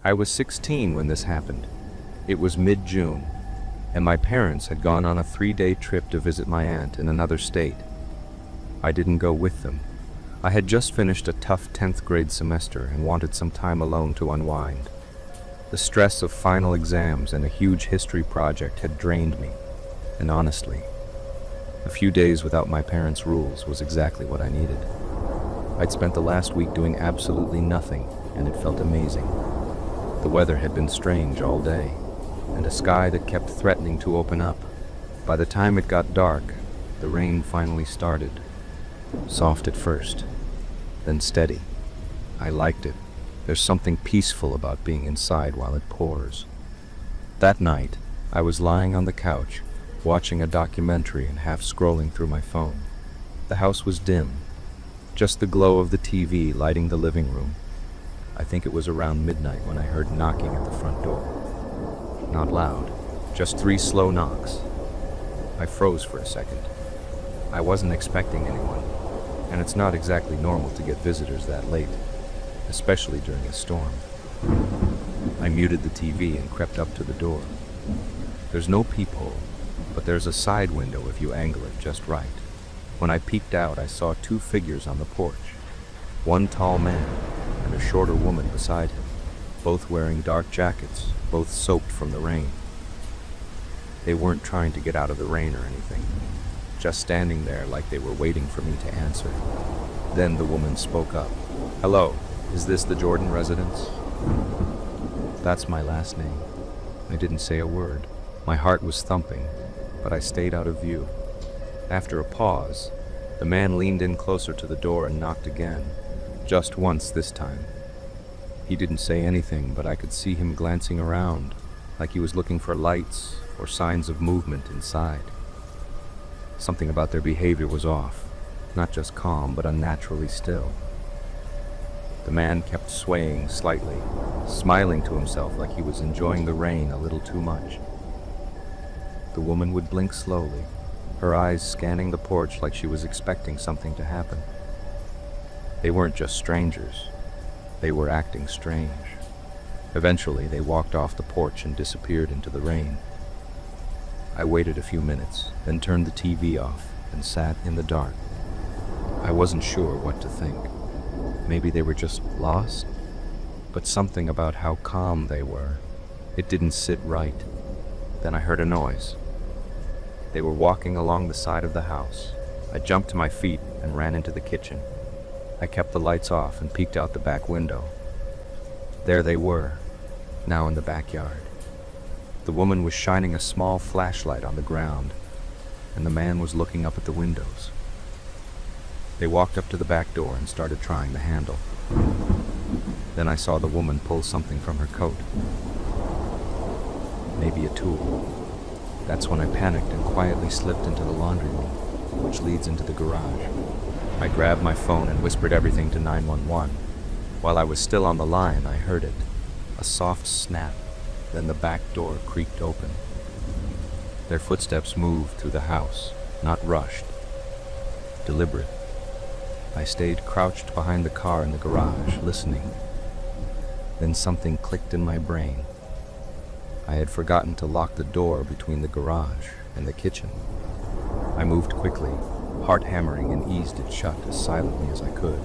I was 16 when this happened. It was mid-June, and my parents had gone on a 3-day trip to visit my aunt in another state. I didn't go with them. I had just finished a tough 10th grade semester and wanted some time alone to unwind. The stress of final exams and a huge history project had drained me, and honestly, a few days without my parents' rules was exactly what I needed. I'd spent the last week doing absolutely nothing, and it felt amazing. The weather had been strange all day, and a sky that kept threatening to open up. By the time it got dark, the rain finally started. Soft at first, then steady. I liked it. There's something peaceful about being inside while it pours. That night, I was lying on the couch, watching a documentary and half scrolling through my phone. The house was dim, just the glow of the TV lighting the living room. I think it was around midnight when I heard knocking at the front door. Not loud, just 3 slow knocks. I froze for a second. I wasn't expecting anyone, and it's not exactly normal to get visitors that late, especially during a storm. I muted the TV and crept up to the door. There's no peephole, but there's a side window if you angle it just right. When I peeked out, I saw 2 figures on the porch. One tall man and a shorter woman beside him, both wearing dark jackets, both soaked from the rain. They weren't trying to get out of the rain or anything, just standing there like they were waiting for me to answer. Then the woman spoke up. "Hello, is this the Jordan residence?" That's my last name. I didn't say a word. My heart was thumping, but I stayed out of view. After a pause, the man leaned in closer to the door and knocked again, just once this time. He didn't say anything, but I could see him glancing around, like he was looking for lights or signs of movement inside. Something about their behavior was off, not just calm, but unnaturally still. The man kept swaying slightly, smiling to himself like he was enjoying the rain a little too much. The woman would blink slowly, her eyes scanning the porch like she was expecting something to happen. They weren't just strangers. They were acting strange. Eventually, they walked off the porch and disappeared into the rain. I waited a few minutes, then turned the TV off and sat in the dark. I wasn't sure what to think. Maybe they were just lost? But something about how calm they were, it didn't sit right. Then I heard a noise. They were walking along the side of the house. I jumped to my feet and ran into the kitchen. I kept the lights off and peeked out the back window. There they were, now in the backyard. The woman was shining a small flashlight on the ground, and the man was looking up at the windows. They walked up to the back door and started trying the handle. Then I saw the woman pull something from her coat. Maybe a tool. That's when I panicked and quietly slipped into the laundry room, which leads into the garage. I grabbed my phone and whispered everything to 911. While I was still on the line, I heard it. A soft snap, then the back door creaked open. Their footsteps moved through the house, not rushed, deliberate. I stayed crouched behind the car in the garage, listening. Then something clicked in my brain. I had forgotten to lock the door between the garage and the kitchen. I moved quickly, heart hammering, and eased it shut as silently as I could.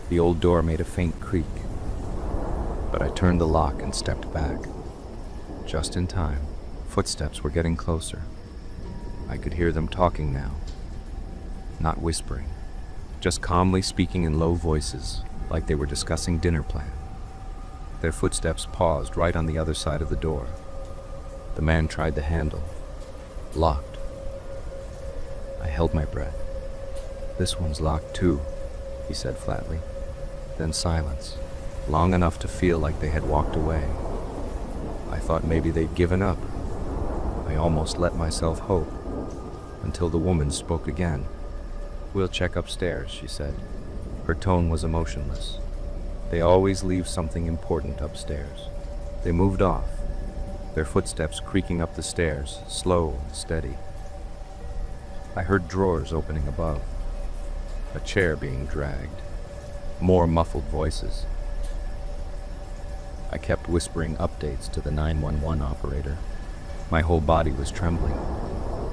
The old door made a faint creak, but I turned the lock and stepped back. Just in time, footsteps were getting closer. I could hear them talking now, not whispering, just calmly speaking in low voices, like they were discussing dinner plan. Their footsteps paused right on the other side of the door. The man tried the handle. Locked. I held my breath. "This one's locked too," he said flatly. Then silence, long enough to feel like they had walked away. I thought maybe they'd given up. I almost let myself hope, until the woman spoke again. "We'll check upstairs," she said. Her tone was emotionless. They always leave something important upstairs. They moved off, their footsteps creaking up the stairs, slow and steady. I heard drawers opening above, a chair being dragged, more muffled voices. I kept whispering updates to the 911 operator. My whole body was trembling.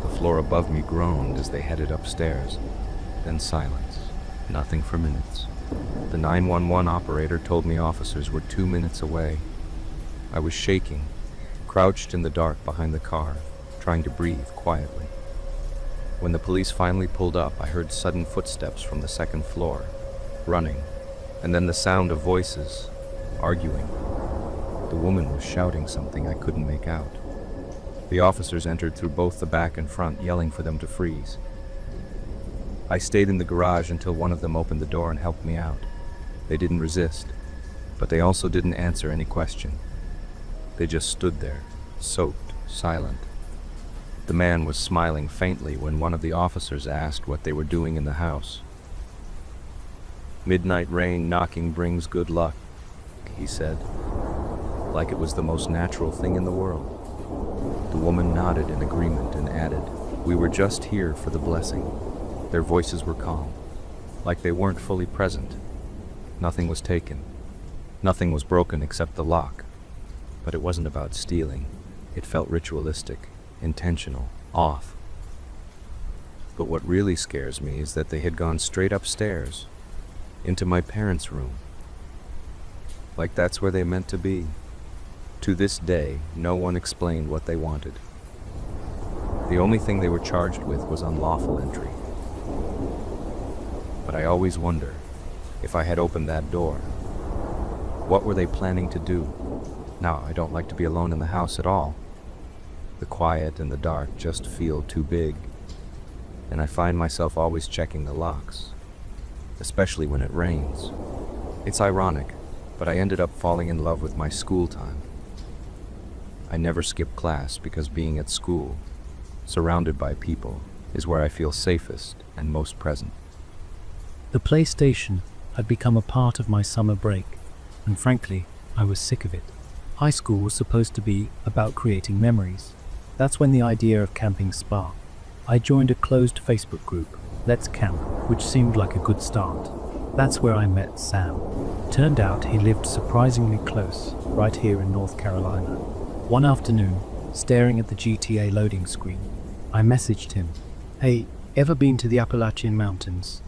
The floor above me groaned as they headed upstairs. Then silence. Nothing for minutes. The 911 operator told me officers were 2 minutes away. I was shaking, crouched in the dark behind the car, trying to breathe quietly. When the police finally pulled up, I heard sudden footsteps from the second floor, running, and then the sound of voices, arguing. The woman was shouting something I couldn't make out. The officers entered through both the back and front, yelling for them to freeze. I stayed in the garage until one of them opened the door and helped me out. They didn't resist, but they also didn't answer any question. They just stood there, soaked, silent. The man was smiling faintly when one of the officers asked what they were doing in the house. "Midnight rain knocking brings good luck," he said, like it was the most natural thing in the world. The woman nodded in agreement and added, "We were just here for the blessing." Their voices were calm, like they weren't fully present. Nothing was taken. Nothing was broken except the lock. But it wasn't about stealing. It felt ritualistic, intentional, off. But what really scares me is that they had gone straight upstairs, into my parents' room. Like that's where they meant to be. To this day, no one explained what they wanted. The only thing they were charged with was unlawful entry. But I always wonder, if I had opened that door, what were they planning to do? Now, I don't like to be alone in the house at all. The quiet and the dark just feel too big, and I find myself always checking the locks, especially when it rains. It's ironic, but I ended up falling in love with my school time. I never skip class because being at school, surrounded by people, is where I feel safest and most present. The PlayStation had become a part of my summer break, and frankly, I was sick of it. High school was supposed to be about creating memories. That's when the idea of camping sparked. I joined a closed Facebook group, Let's Camp, which seemed like a good start. That's where I met Sam. Turned out he lived surprisingly close, right here in North Carolina. One afternoon, staring at the GTA loading screen, I messaged him, "Hey, ever been to the Appalachian Mountains?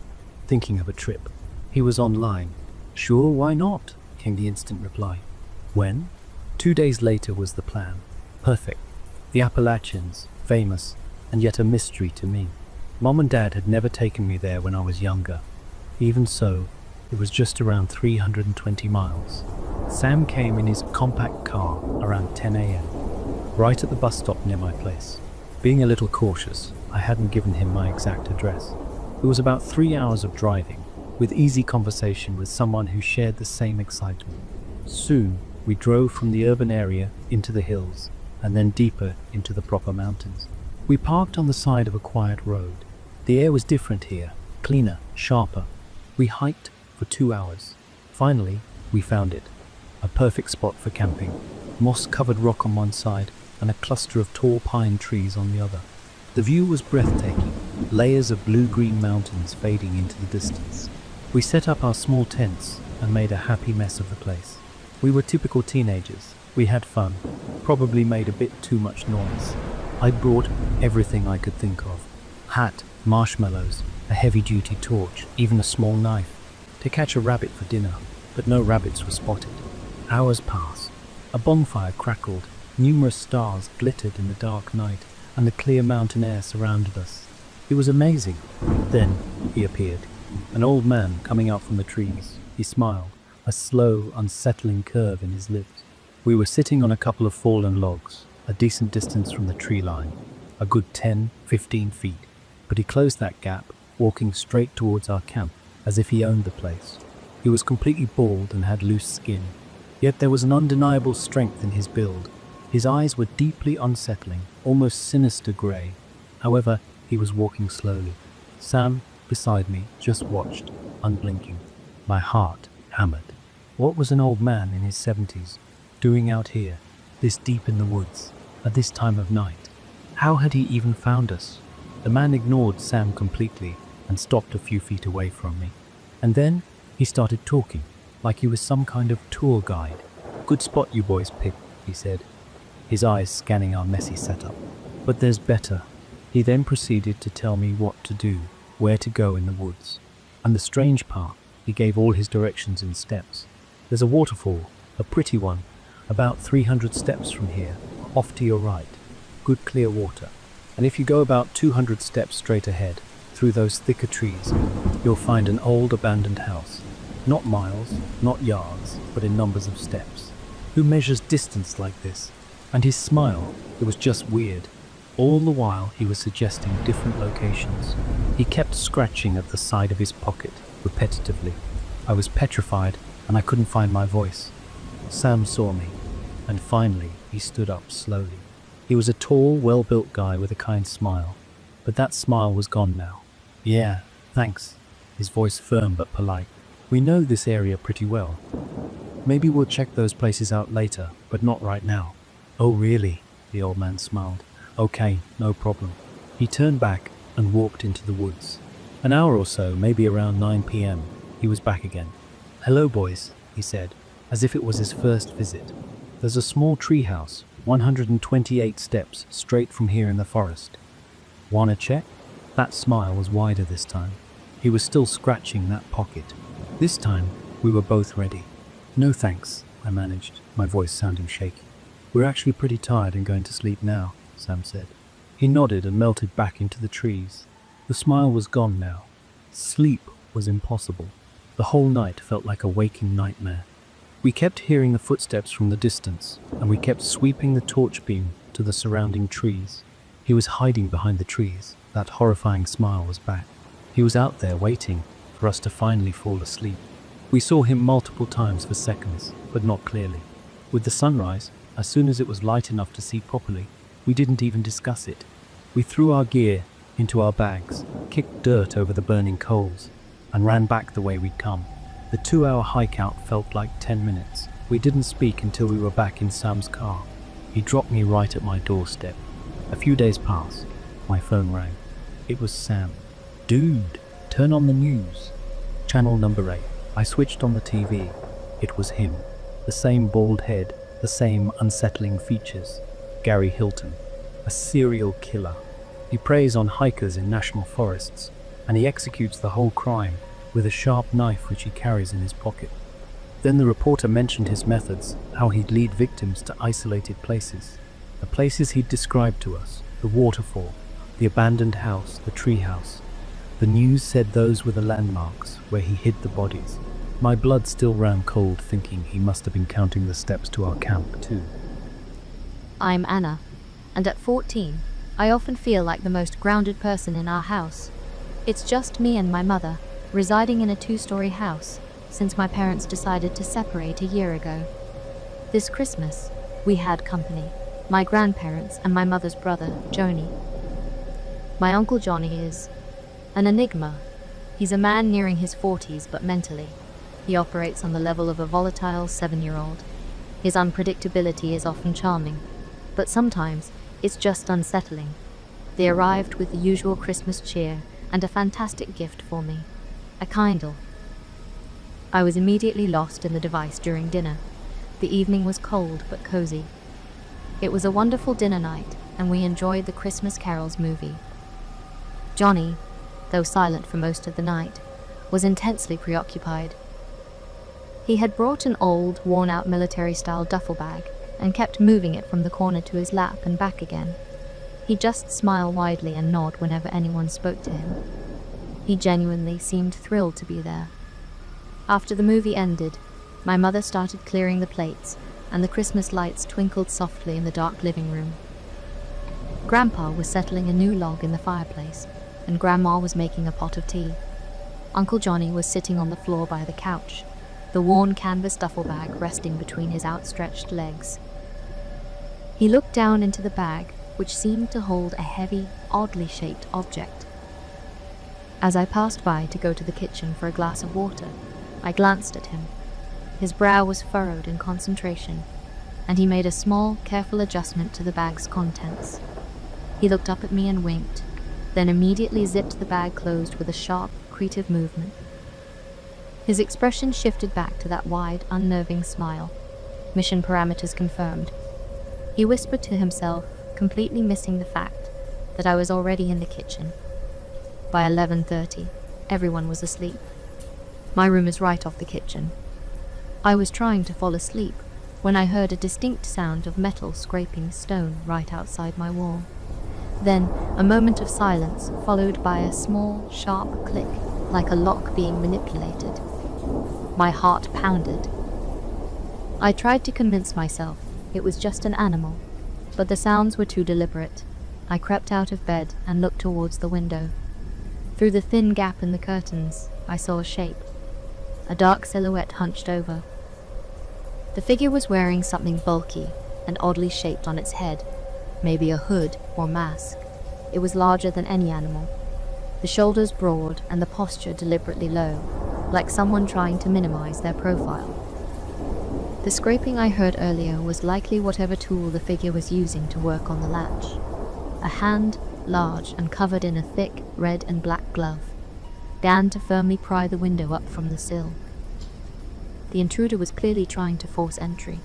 Thinking of a trip." He was online. "Sure, why not?" came the instant reply. "When?" 2 days later was the plan. Perfect. The Appalachians, famous, and yet a mystery to me. Mom and Dad had never taken me there when I was younger. Even so, it was just around 320 miles. Sam came in his compact car around 10 a.m., right at the bus stop near my place. Being a little cautious, I hadn't given him my exact address. It was about 3 hours of driving, with easy conversation with someone who shared the same excitement. Soon, we drove from the urban area into the hills, and then deeper into the proper mountains. We parked on the side of a quiet road. The air was different here, cleaner, sharper. We hiked for 2 hours. Finally, we found it. A perfect spot for camping. Moss-covered rock on one side, and a cluster of tall pine trees on the other. The view was breathtaking, layers of blue-green mountains fading into the distance. We set up our small tents and made a happy mess of the place. We were typical teenagers. We had fun, probably made a bit too much noise. I brought everything I could think of. Hat, marshmallows, a heavy-duty torch, even a small knife, to catch a rabbit for dinner, but no rabbits were spotted. Hours passed. A bonfire crackled, numerous stars glittered in the dark night, and the clear mountain air surrounded us. It was amazing. Then he appeared, an old man coming out from the trees. He smiled, a slow, unsettling curve in his lips. We were sitting on a couple of fallen logs, a decent distance from the tree line, a good 10-15 feet, but he closed that gap, walking straight towards our camp, as if he owned the place. He was completely bald and had loose skin, yet there was an undeniable strength in his build. His eyes were deeply unsettling, almost sinister grey. However, he was walking slowly. Sam, beside me, just watched, unblinking. My heart hammered. What was an old man in his 70s doing out here, this deep in the woods, at this time of night? How had he even found us? The man ignored Sam completely and stopped a few feet away from me. And then he started talking, like he was some kind of tour guide. Good spot you boys picked, he said, his eyes scanning our messy setup. But there's better. He then proceeded to tell me what to do, where to go in the woods. And the strange part, he gave all his directions in steps. There's a waterfall, a pretty one, about 300 steps from here, off to your right. Good clear water. And if you go about 200 steps straight ahead, through those thicker trees, you'll find an old abandoned house. Not miles, not yards, but in numbers of steps. Who measures distance like this? And his smile, it was just weird. All the while he was suggesting different locations. He kept scratching at the side of his pocket, repetitively. I was petrified, and I couldn't find my voice. Sam saw me, and finally he stood up slowly. He was a tall, well-built guy with a kind smile, but that smile was gone now. Yeah, thanks. His voice firm but polite. We know this area pretty well. Maybe we'll check those places out later, but not right now. Oh really? The old man smiled. Okay, no problem. He turned back and walked into the woods. An hour or so, maybe around 9 p.m., he was back again. Hello boys, he said, as if it was his first visit. There's a small tree house, 128 steps straight from here in the forest. Wanna check? That smile was wider this time. He was still scratching that pocket. This time, we were both ready. No thanks, I managed, my voice sounding shaky. We're actually pretty tired and going to sleep now, Sam said. He nodded and melted back into the trees. The smile was gone now. Sleep was impossible. The whole night felt like a waking nightmare. We kept hearing the footsteps from the distance, and we kept sweeping the torch beam to the surrounding trees. He was hiding behind the trees. That horrifying smile was back. He was out there waiting for us to finally fall asleep. We saw him multiple times for seconds, but not clearly. With the sunrise, as soon as it was light enough to see properly, we didn't even discuss it. We threw our gear into our bags, kicked dirt over the burning coals, and ran back the way we'd come. The 2-hour hike out felt like 10 minutes. We didn't speak until we were back in Sam's car. He dropped me right at my doorstep. A few days passed. My phone rang. It was Sam. Dude, turn on the news. Channel number 8. I switched on the TV. It was him. The same bald head, the same unsettling features. Gary Hilton. A serial killer. He preys on hikers in national forests, and he executes the whole crime with a sharp knife which he carries in his pocket. Then the reporter mentioned his methods, how he'd lead victims to isolated places. The places he'd described to us, the waterfall, the abandoned house, the tree house. The news said those were the landmarks where he hid the bodies. My blood still ran cold thinking he must have been counting the steps to our camp too. I'm Anna, and at 14, I often feel like the most grounded person in our house. It's just me and my mother, residing in a 2-story house, since my parents decided to separate a year ago. This Christmas, we had company, my grandparents and my mother's brother, Joni. My Uncle Johnny is an enigma. He's a man nearing his 40s, but mentally, he operates on the level of a volatile 7-year-old. His unpredictability is often charming, but sometimes it's just unsettling. They arrived with the usual Christmas cheer and a fantastic gift for me, a Kindle. I was immediately lost in the device during dinner. The evening was cold but cozy. It was a wonderful dinner night, and we enjoyed the Christmas Carols movie. Johnny, though silent for most of the night, was intensely preoccupied. He had brought an old, worn-out military-style duffel bag and kept moving it from the corner to his lap and back again. He'd just smile widely and nod whenever anyone spoke to him. He genuinely seemed thrilled to be there. After the movie ended, my mother started clearing the plates, and the Christmas lights twinkled softly in the dark living room. Grandpa was settling a new log in the fireplace, and Grandma was making a pot of tea. Uncle Johnny was sitting on the floor by the couch, the worn canvas duffel bag resting between his outstretched legs. He looked down into the bag, which seemed to hold a heavy, oddly shaped object. As I passed by to go to the kitchen for a glass of water, I glanced at him. His brow was furrowed in concentration, and he made a small, careful adjustment to the bag's contents. He looked up at me and winked, then immediately zipped the bag closed with a sharp, creative movement. His expression shifted back to that wide, unnerving smile. Mission parameters confirmed. He whispered to himself, completely missing the fact that I was already in the kitchen. By 11:30, everyone was asleep. My room is right off the kitchen. I was trying to fall asleep when I heard a distinct sound of metal scraping stone right outside my wall. Then, a moment of silence followed by a small, sharp click, like a lock being manipulated. My heart pounded. I tried to convince myself it was just an animal, but the sounds were too deliberate. I crept out of bed and looked towards the window. Through the thin gap in the curtains, I saw a shape. A dark silhouette hunched over. The figure was wearing something bulky and oddly shaped on its head, maybe a hood or mask. It was larger than any animal. The shoulders broad and the posture deliberately low, like someone trying to minimize their profile. The scraping I heard earlier was likely whatever tool the figure was using to work on the latch. A hand, large and covered in a thick red and black glove, began to firmly pry the window up from the sill. The intruder was clearly trying to force entry.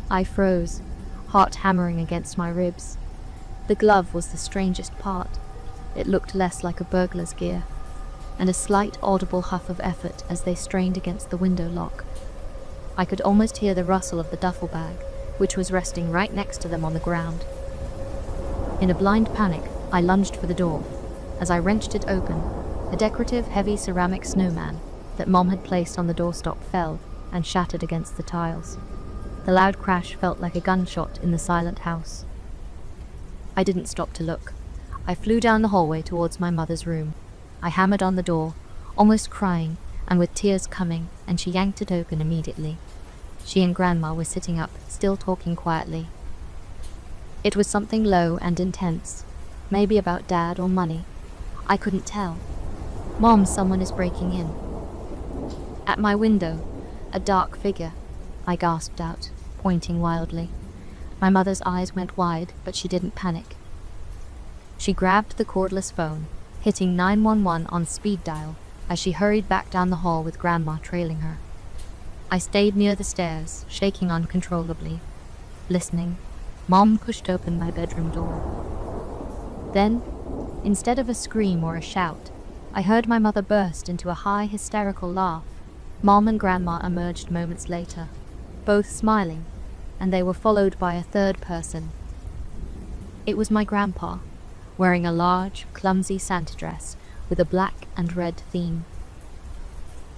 I froze, heart hammering against my ribs. The glove was the strangest part. It looked less like a burglar's gear, and a slight audible huff of effort as they strained against the window lock. I could almost hear the rustle of the duffel bag, which was resting right next to them on the ground. In a blind panic, I lunged for the door. As I wrenched it open, a decorative, heavy ceramic snowman that Mom had placed on the doorstop fell and shattered against the tiles. The loud crash felt like a gunshot in the silent house. I didn't stop to look. I flew down the hallway towards my mother's room. I hammered on the door, almost crying, and with tears coming, and she yanked it open immediately. She and Grandma were sitting up, still talking quietly. It was something low and intense, maybe about Dad or money. I couldn't tell. Mom, someone is breaking in. At my window, a dark figure, I gasped out, pointing wildly. My mother's eyes went wide, but she didn't panic. She grabbed the cordless phone, hitting 911 on speed dial as she hurried back down the hall with Grandma trailing her. I stayed near the stairs, shaking uncontrollably, listening. Mom pushed open my bedroom door. Then, instead of a scream or a shout, I heard my mother burst into a high, hysterical laugh. Mom and Grandma emerged moments later, both smiling, and they were followed by a third person. It was my grandpa, wearing a large, clumsy Santa dress with a black and red theme.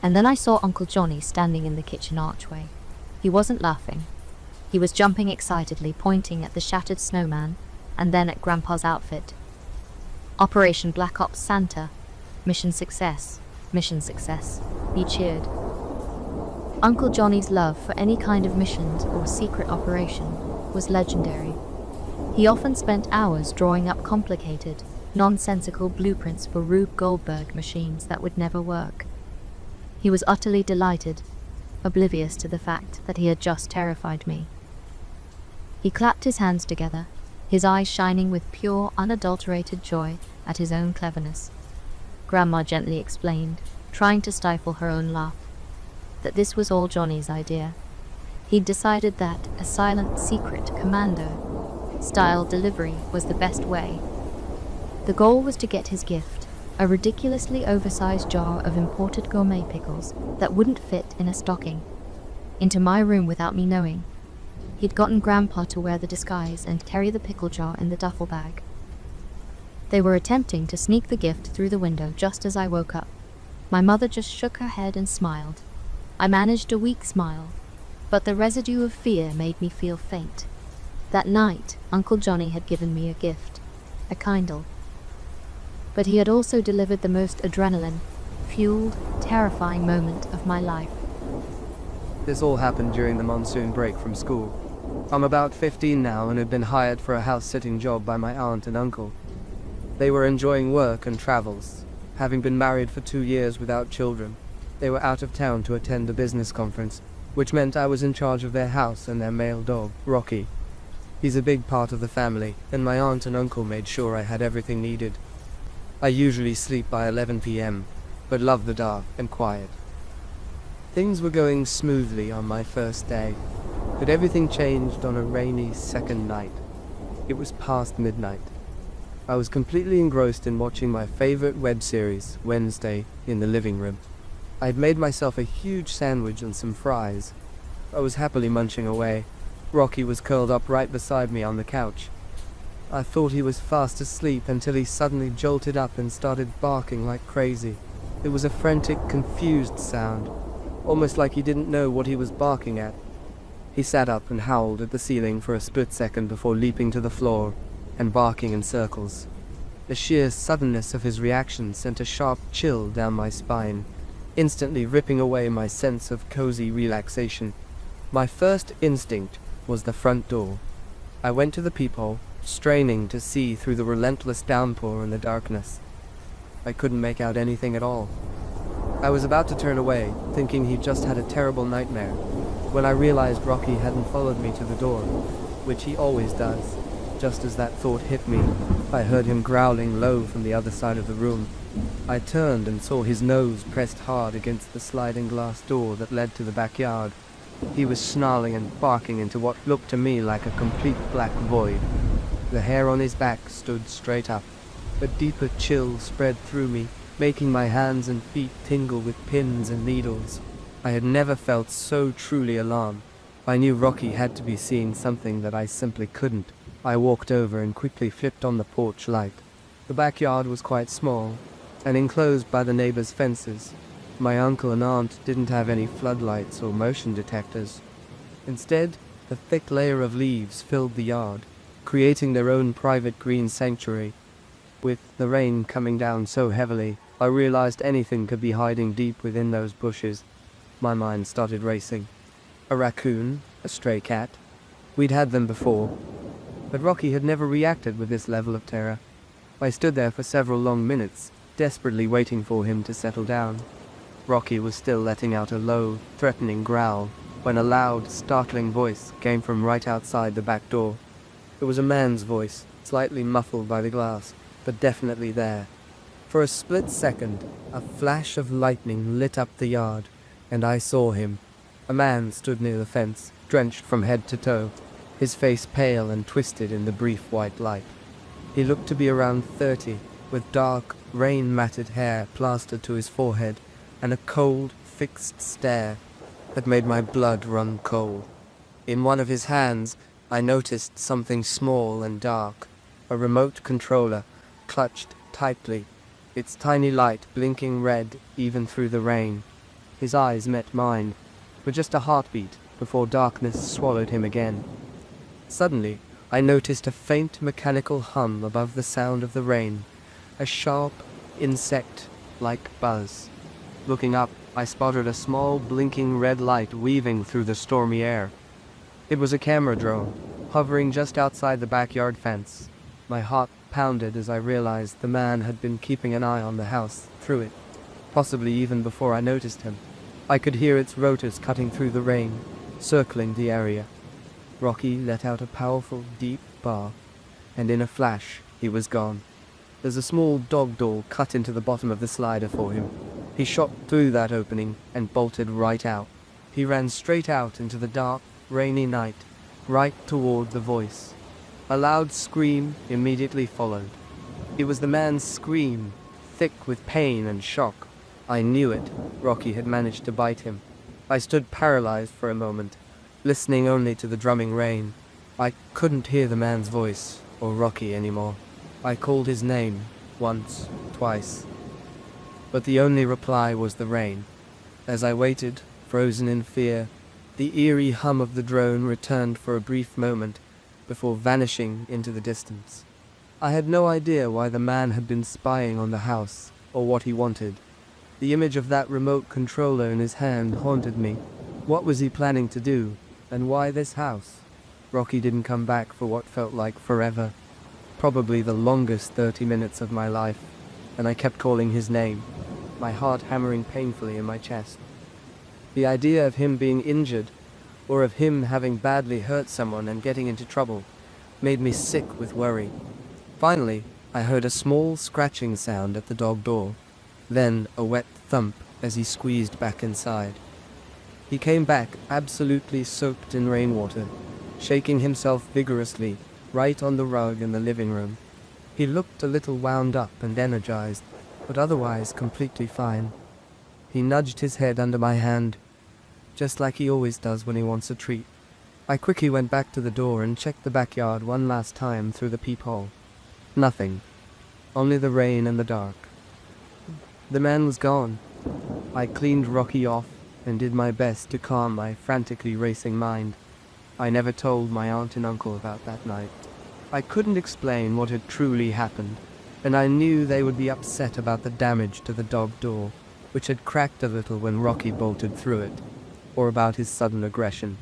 And then I saw Uncle Johnny standing in the kitchen archway. He wasn't laughing. He was jumping excitedly, pointing at the shattered snowman, and then at Grandpa's outfit. Operation Black Ops Santa. Mission success. Mission success. He cheered. Uncle Johnny's love for any kind of missions or secret operation was legendary. He often spent hours drawing up complicated, nonsensical blueprints for Rube Goldberg machines that would never work. He was utterly delighted, oblivious to the fact that he had just terrified me. He clapped his hands together, his eyes shining with pure, unadulterated joy at his own cleverness. Grandma gently explained, trying to stifle her own laugh, that this was all Johnny's idea. He'd decided that a silent, secret commando-style delivery was the best way. The goal was to get his gift, a ridiculously oversized jar of imported gourmet pickles that wouldn't fit in a stocking, into my room without me knowing. He'd gotten Grandpa to wear the disguise and carry the pickle jar in the duffel bag. They were attempting to sneak the gift through the window just as I woke up. My mother just shook her head and smiled. I managed a weak smile, but the residue of fear made me feel faint. That night, Uncle Johnny had given me a gift, a Kindle. But he had also delivered the most adrenaline-fueled, terrifying moment of my life. This all happened during the monsoon break from school. I'm about 15 now and had been hired for a house-sitting job by my aunt and uncle. They were enjoying work and travels, having been married for 2 years without children. They were out of town to attend a business conference, which meant I was in charge of their house and their male dog, Rocky. He's a big part of the family, and my aunt and uncle made sure I had everything needed. I usually sleep by 11 p.m., but love the dark and quiet. Things were going smoothly on my first day. But everything changed on a rainy second night. It was past midnight. I was completely engrossed in watching my favorite web series, Wednesday, in the living room. I'd made myself a huge sandwich and some fries. I was happily munching away. Rocky was curled up right beside me on the couch. I thought he was fast asleep until he suddenly jolted up and started barking like crazy. It was a frantic, confused sound, almost like he didn't know what he was barking at. He sat up and howled at the ceiling for a split second before leaping to the floor and barking in circles. The sheer suddenness of his reaction sent a sharp chill down my spine, instantly ripping away my sense of cozy relaxation. My first instinct was the front door. I went to the peephole, straining to see through the relentless downpour in the darkness. I couldn't make out anything at all. I was about to turn away, thinking he'd just had a terrible nightmare, when I realized Rocky hadn't followed me to the door, which he always does. Just as that thought hit me, I heard him growling low from the other side of the room. I turned and saw his nose pressed hard against the sliding glass door that led to the backyard. He was snarling and barking into what looked to me like a complete black void. The hair on his back stood straight up. A deeper chill spread through me, making my hands and feet tingle with pins and needles. I had never felt so truly alarmed. I knew Rocky had to be seeing something that I simply couldn't. I walked over and quickly flipped on the porch light. The backyard was quite small, and enclosed by the neighbors' fences. My uncle and aunt didn't have any floodlights or motion detectors. Instead, a thick layer of leaves filled the yard, creating their own private green sanctuary. With the rain coming down so heavily, I realized anything could be hiding deep within those bushes. My mind started racing. A raccoon, a stray cat. We'd had them before, but Rocky had never reacted with this level of terror. I stood there for several long minutes, desperately waiting for him to settle down. Rocky was still letting out a low, threatening growl when a loud, startling voice came from right outside the back door. It was a man's voice, slightly muffled by the glass, but definitely there. For a split second, a flash of lightning lit up the yard, and I saw him. A man stood near the fence, drenched from head to toe, his face pale and twisted in the brief white light. He looked to be around 30, with dark, rain-matted hair plastered to his forehead, and a cold, fixed stare that made my blood run cold. In one of his hands, I noticed something small and dark, a remote controller, clutched tightly, its tiny light blinking red even through the rain. His eyes met mine, with just a heartbeat before darkness swallowed him again. Suddenly, I noticed a faint mechanical hum above the sound of the rain, a sharp, insect-like buzz. Looking up, I spotted a small, blinking red light weaving through the stormy air. It was a camera drone, hovering just outside the backyard fence. My heart pounded as I realized the man had been keeping an eye on the house through it, possibly even before I noticed him. I could hear its rotors cutting through the rain, circling the area. Rocky let out a powerful, deep bark, and in a flash, he was gone. There's a small dog door cut into the bottom of the slider for him. He shot through that opening and bolted right out. He ran straight out into the dark, rainy night, right toward the voice. A loud scream immediately followed. It was the man's scream, thick with pain and shock. I knew it. Rocky had managed to bite him. I stood paralyzed for a moment, listening only to the drumming rain. I couldn't hear the man's voice, or Rocky anymore. I called his name, once, twice. But the only reply was the rain. As I waited, frozen in fear, the eerie hum of the drone returned for a brief moment, before vanishing into the distance. I had no idea why the man had been spying on the house, or what he wanted. The image of that remote controller in his hand haunted me. What was he planning to do, and why this house? Rocky didn't come back for what felt like forever. Probably the longest 30 minutes of my life, and I kept calling his name, my heart hammering painfully in my chest. The idea of him being injured, or of him having badly hurt someone and getting into trouble, made me sick with worry. Finally, I heard a small scratching sound at the dog door, then a wet thump as he squeezed back inside. He came back absolutely soaked in rainwater, shaking himself vigorously right on the rug in the living room. He looked a little wound up and energized, but otherwise completely fine. He nudged his head under my hand, just like he always does when he wants a treat. I quickly went back to the door and checked the backyard one last time through the peephole. Nothing. Only the rain and the dark. The man was gone. I cleaned Rocky off and did my best to calm my frantically racing mind. I never told my aunt and uncle about that night. I couldn't explain what had truly happened, and I knew they would be upset about the damage to the dog door, which had cracked a little when Rocky bolted through it, or about his sudden aggression.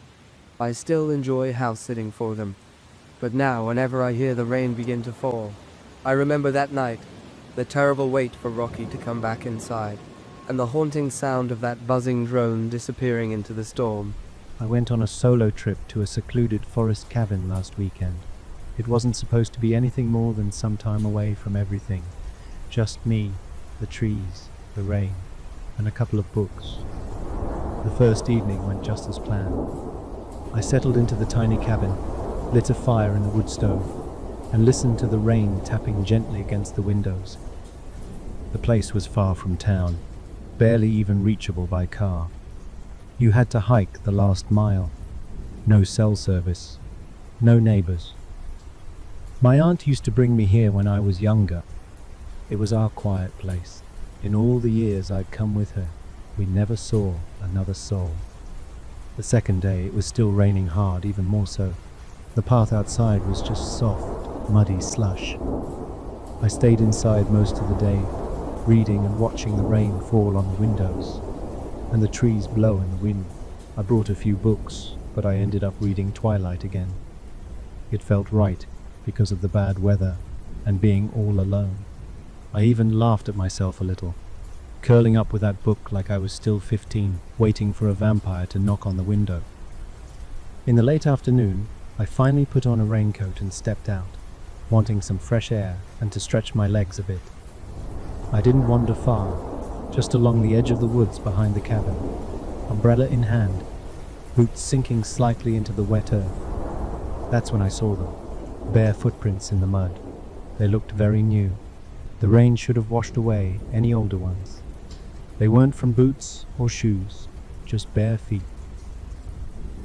I still enjoy house-sitting for them, but now whenever I hear the rain begin to fall, I remember that night, the terrible wait for Rocky to come back inside, and the haunting sound of that buzzing drone disappearing into the storm. I went on a solo trip to a secluded forest cabin last weekend. It wasn't supposed to be anything more than some time away from everything. Just me, the trees, the rain, and a couple of books. The first evening went just as planned. I settled into the tiny cabin, lit a fire in the wood stove, and listened to the rain tapping gently against the windows. The place was far from town, barely even reachable by car. You had to hike the last mile. No cell service, no neighbors. My aunt used to bring me here when I was younger. It was our quiet place. In all the years I'd come with her, we never saw another soul. The second day it was still raining hard, even more so. The path outside was just soft, muddy slush. I stayed inside most of the day, reading and watching the rain fall on the windows, and the trees blow in the wind. I brought a few books, but I ended up reading Twilight again. It felt right because of the bad weather and being all alone. I even laughed at myself a little, curling up with that book like I was still 15, waiting for a vampire to knock on the window. In the late afternoon, I finally put on a raincoat and stepped out, wanting some fresh air and to stretch my legs a bit. I didn't wander far, just along the edge of the woods behind the cabin, umbrella in hand, boots sinking slightly into the wet earth. That's when I saw them, bare footprints in the mud. They looked very new. The rain should have washed away any older ones. They weren't from boots or shoes, just bare feet.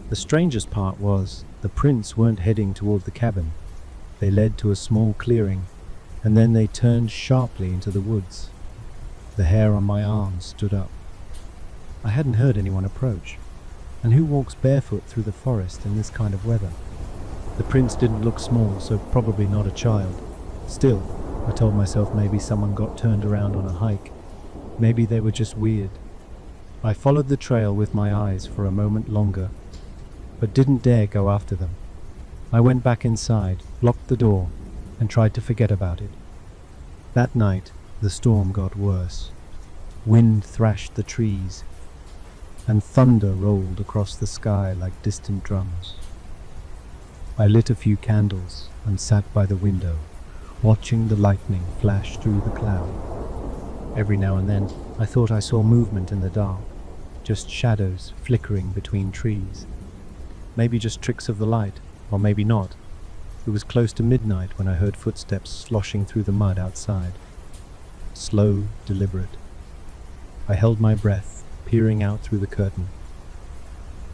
The strangest part was, the prints weren't heading toward the cabin. They led to a small clearing, and then they turned sharply into the woods. The hair on my arms stood up. I hadn't heard anyone approach, and who walks barefoot through the forest in this kind of weather? The prints didn't look small, so probably not a child. Still, I told myself maybe someone got turned around on a hike. Maybe they were just weird. I followed the trail with my eyes for a moment longer, but didn't dare go after them. I went back inside, locked the door, and tried to forget about it. That night, the storm got worse. Wind thrashed the trees, and thunder rolled across the sky like distant drums. I lit a few candles and sat by the window, watching the lightning flash through the cloud. Every now and then, I thought I saw movement in the dark, just shadows flickering between trees. Maybe just tricks of the light, or maybe not. It was close to midnight when I heard footsteps sloshing through the mud outside. Slow, deliberate. I held my breath, peering out through the curtain.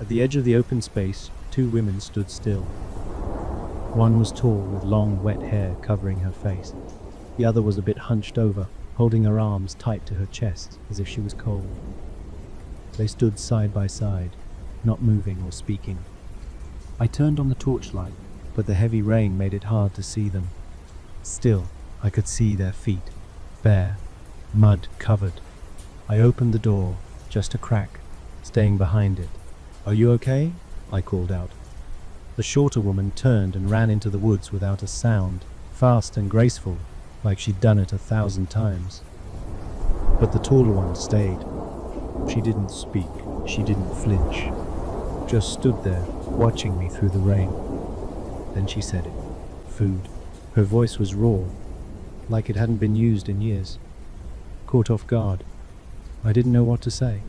At the edge of the open space, 2 women stood still. One was tall, with long, wet hair covering her face. The other was a bit hunched over, holding her arms tight to her chest, as if she was cold. They stood side by side, not moving or speaking. I turned on the torchlight, but the heavy rain made it hard to see them. Still, I could see their feet, bare, mud-covered. I opened the door, just a crack, staying behind it. "Are you okay?" I called out. The shorter woman turned and ran into the woods without a sound, fast and graceful, like she'd done it 1,000 times. But the taller one stayed. She didn't speak, she didn't flinch, just stood there, watching me through the rain. Then she said it. Food. Her voice was raw, like it hadn't been used in years. Caught off guard, I didn't know what to say.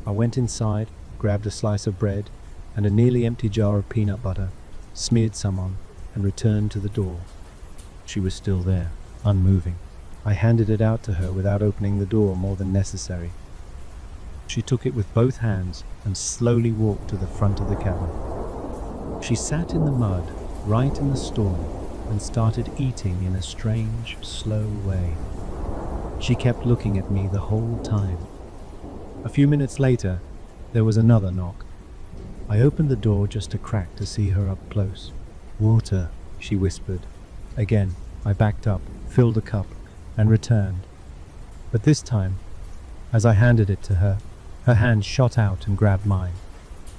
I went inside, grabbed a slice of bread and a nearly empty jar of peanut butter, smeared some on, and returned to the door. She was still there, unmoving. I handed it out to her without opening the door more than necessary. She took it with both hands and slowly walked to the front of the cabin. She sat in the mud, right in the storm, and started eating in a strange, slow way. She kept looking at me the whole time. A few minutes later, there was another knock. I opened the door just a crack to see her up close. "Water," she whispered. Again, I backed up, filled a cup, and returned. But this time, as I handed it to her, her hand shot out and grabbed mine.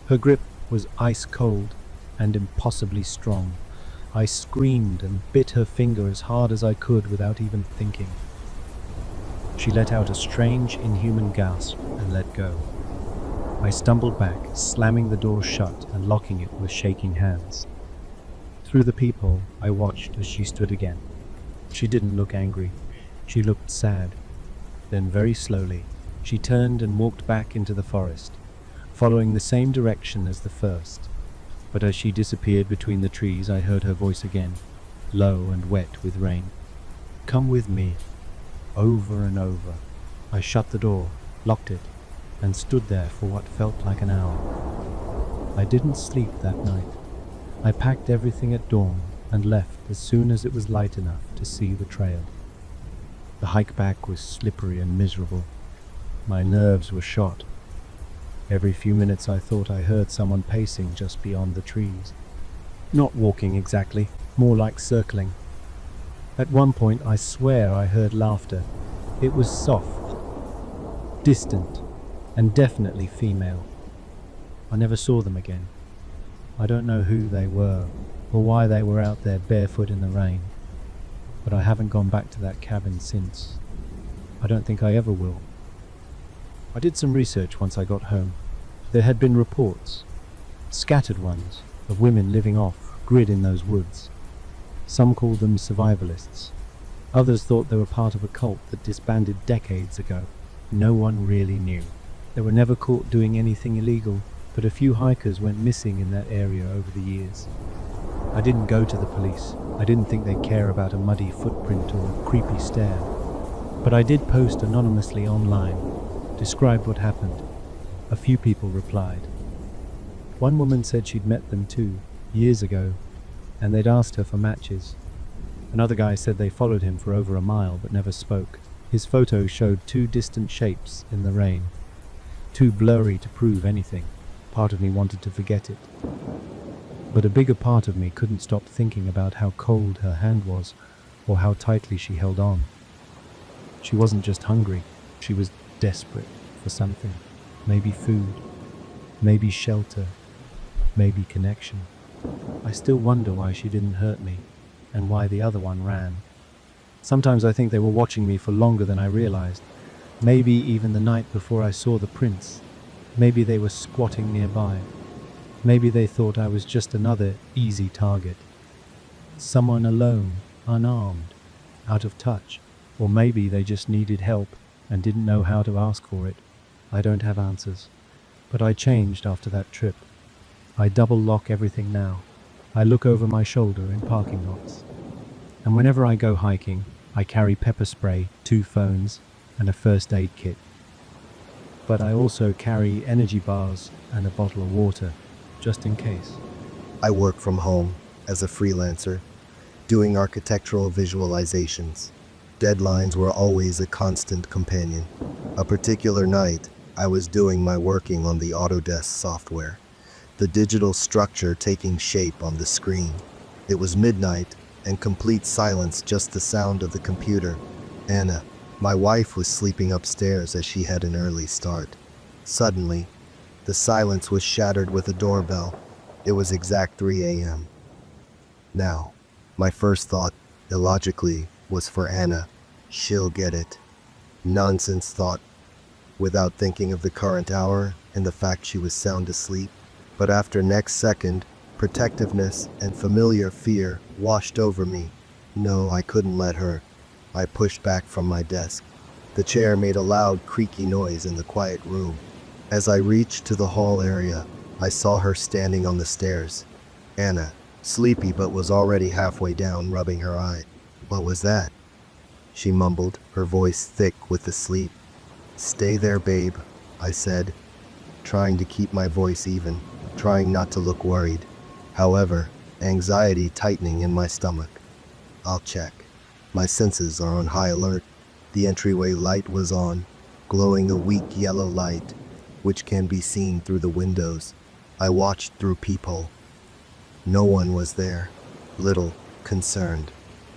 Her grip was ice cold and impossibly strong. I screamed and bit her finger as hard as I could without even thinking. She let out a strange, inhuman gasp and let go. I stumbled back, slamming the door shut and locking it with shaking hands. Through the peephole, I watched as she stood again. She didn't look angry. She looked sad. Then very slowly, she turned and walked back into the forest, following the same direction as the first. But as she disappeared between the trees, I heard her voice again, low and wet with rain. "Come with me." Over and over. I shut the door, locked it, and stood there for what felt like an hour. I didn't sleep that night. I packed everything at dawn and left as soon as it was light enough to see the trail. The hike back was slippery and miserable. My nerves were shot. Every few minutes I thought I heard someone pacing just beyond the trees. Not walking exactly, more like circling. At one point I swear I heard laughter. It was soft, distant, and definitely female. I never saw them again. I don't know who they were, or why they were out there barefoot in the rain. But I haven't gone back to that cabin since. I don't think I ever will. I did some research once I got home. There had been reports, scattered ones, of women living off grid in those woods. Some called them survivalists. Others thought they were part of a cult that disbanded decades ago. No one really knew. They were never caught doing anything illegal, but a few hikers went missing in that area over the years. I didn't go to the police. I didn't think they'd care about a muddy footprint or a creepy stare. But I did post anonymously online, described what happened. A few people replied. One woman said she'd met them too, years ago, and they'd asked her for matches. Another guy said they followed him for over a mile but never spoke. His photo showed two distant shapes in the rain, too blurry to prove anything. Part of me wanted to forget it. But a bigger part of me couldn't stop thinking about how cold her hand was, or how tightly she held on. She wasn't just hungry, she was desperate for something. Maybe food, maybe shelter, maybe connection. I still wonder why she didn't hurt me, and why the other one ran. Sometimes I think they were watching me for longer than I realized. Maybe even the night before I saw the prints. Maybe they were squatting nearby. Maybe they thought I was just another easy target. Someone alone, unarmed, out of touch. Or maybe they just needed help and didn't know how to ask for it. I don't have answers. But I changed after that trip. I double lock everything now. I look over my shoulder in parking lots. And whenever I go hiking, I carry pepper spray, 2 phones, and a first aid kit. But I also carry energy bars and a bottle of water, just in case. I work from home as a freelancer, doing architectural visualizations. Deadlines were always a constant companion. A particular night, I was doing my working on the Autodesk software, the digital structure taking shape on the screen. It was midnight and complete silence, just the sound of the computer. Anna, my wife, was sleeping upstairs as she had an early start. Suddenly, the silence was shattered with a doorbell. It was exact 3 a.m. Now, my first thought, illogically, was for Anna. She'll get it. Nonsense thought, without thinking of the current hour and the fact she was sound asleep. But after next second, protectiveness and familiar fear washed over me. No, I couldn't let her. I pushed back from my desk. The chair made a loud, creaky noise in the quiet room. As I reached to the hall area, I saw her standing on the stairs. Anna, sleepy but was already halfway down, rubbing her eye. What was that? She mumbled, her voice thick with the sleep. Stay there, babe, I said, trying to keep my voice even, trying not to look worried. However, anxiety tightening in my stomach. I'll check. My senses are on high alert. The entryway light was on, glowing a weak yellow light, which can be seen through the windows. I watched through peephole. No one was there, little concerned.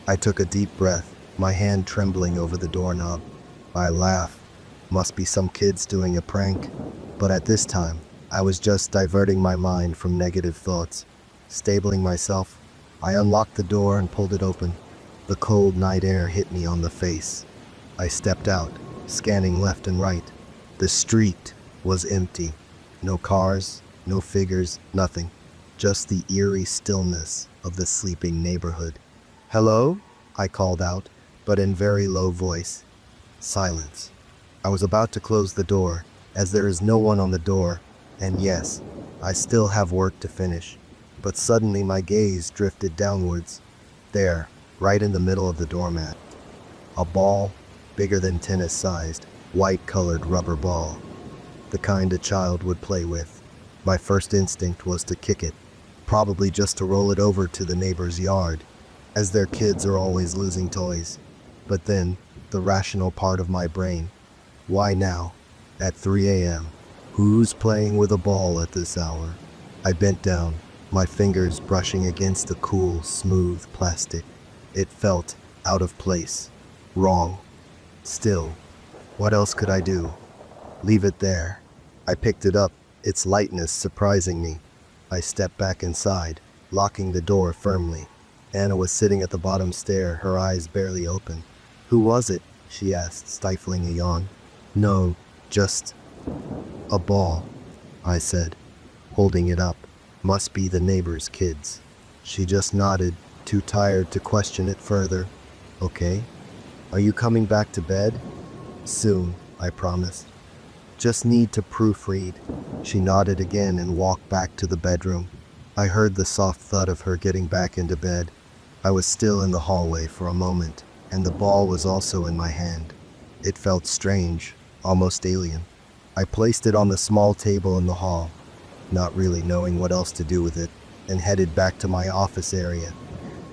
I took a deep breath, my hand trembling over the doorknob. I laughed. Must be some kids doing a prank. But at this time, I was just diverting my mind from negative thoughts. Stabling myself, I unlocked the door and pulled it open. The cold night air hit me on the face. I stepped out, scanning left and right. The street was empty. No cars, no figures, nothing. Just the eerie stillness of the sleeping neighborhood. Hello? I called out, but in very low voice. Silence. I was about to close the door, as there is no one on the door, and yes, I still have work to finish. But suddenly my gaze drifted downwards. There, right in the middle of the doormat. A ball, bigger than tennis-sized, white-colored rubber ball. The kind a child would play with. My first instinct was to kick it, probably just to roll it over to the neighbor's yard, as their kids are always losing toys. But then, the rational part of my brain. Why now? At 3 a.m. Who's playing with a ball at this hour? I bent down, my fingers brushing against the cool, smooth plastic. It felt out of place, wrong. Still, what else could I do? Leave it there. I picked it up, its lightness surprising me. I stepped back inside, locking the door firmly. Anna was sitting at the bottom stair, her eyes barely open. Who was it? She asked, stifling a yawn. No, just a ball, I said, holding it up. Must be the neighbor's kids. She just nodded, too tired to question it further. Okay. Are you coming back to bed? Soon, I promised. Just need to proofread. She nodded again and walked back to the bedroom. I heard the soft thud of her getting back into bed. I was still in the hallway for a moment, and the ball was also in my hand. It felt strange, almost alien. I placed it on the small table in the hall, not really knowing what else to do with it, and headed back to my office area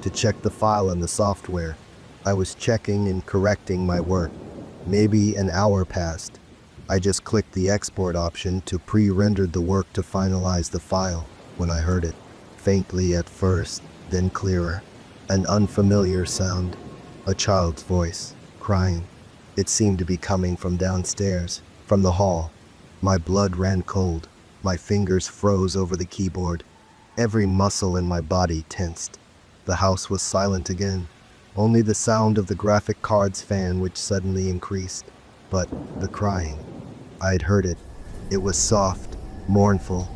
to check the file in the software. I was checking and correcting my work. Maybe an hour passed. I just clicked the export option to pre-rendered the work to finalize the file when I heard it, faintly at first, then clearer. An unfamiliar sound, a child's voice, crying. It seemed to be coming from downstairs, from the hall. My blood ran cold. My fingers froze over the keyboard. Every muscle in my body tensed. The house was silent again. Only the sound of the graphic cards fan which suddenly increased. But the crying. I'd heard it. It was soft, mournful,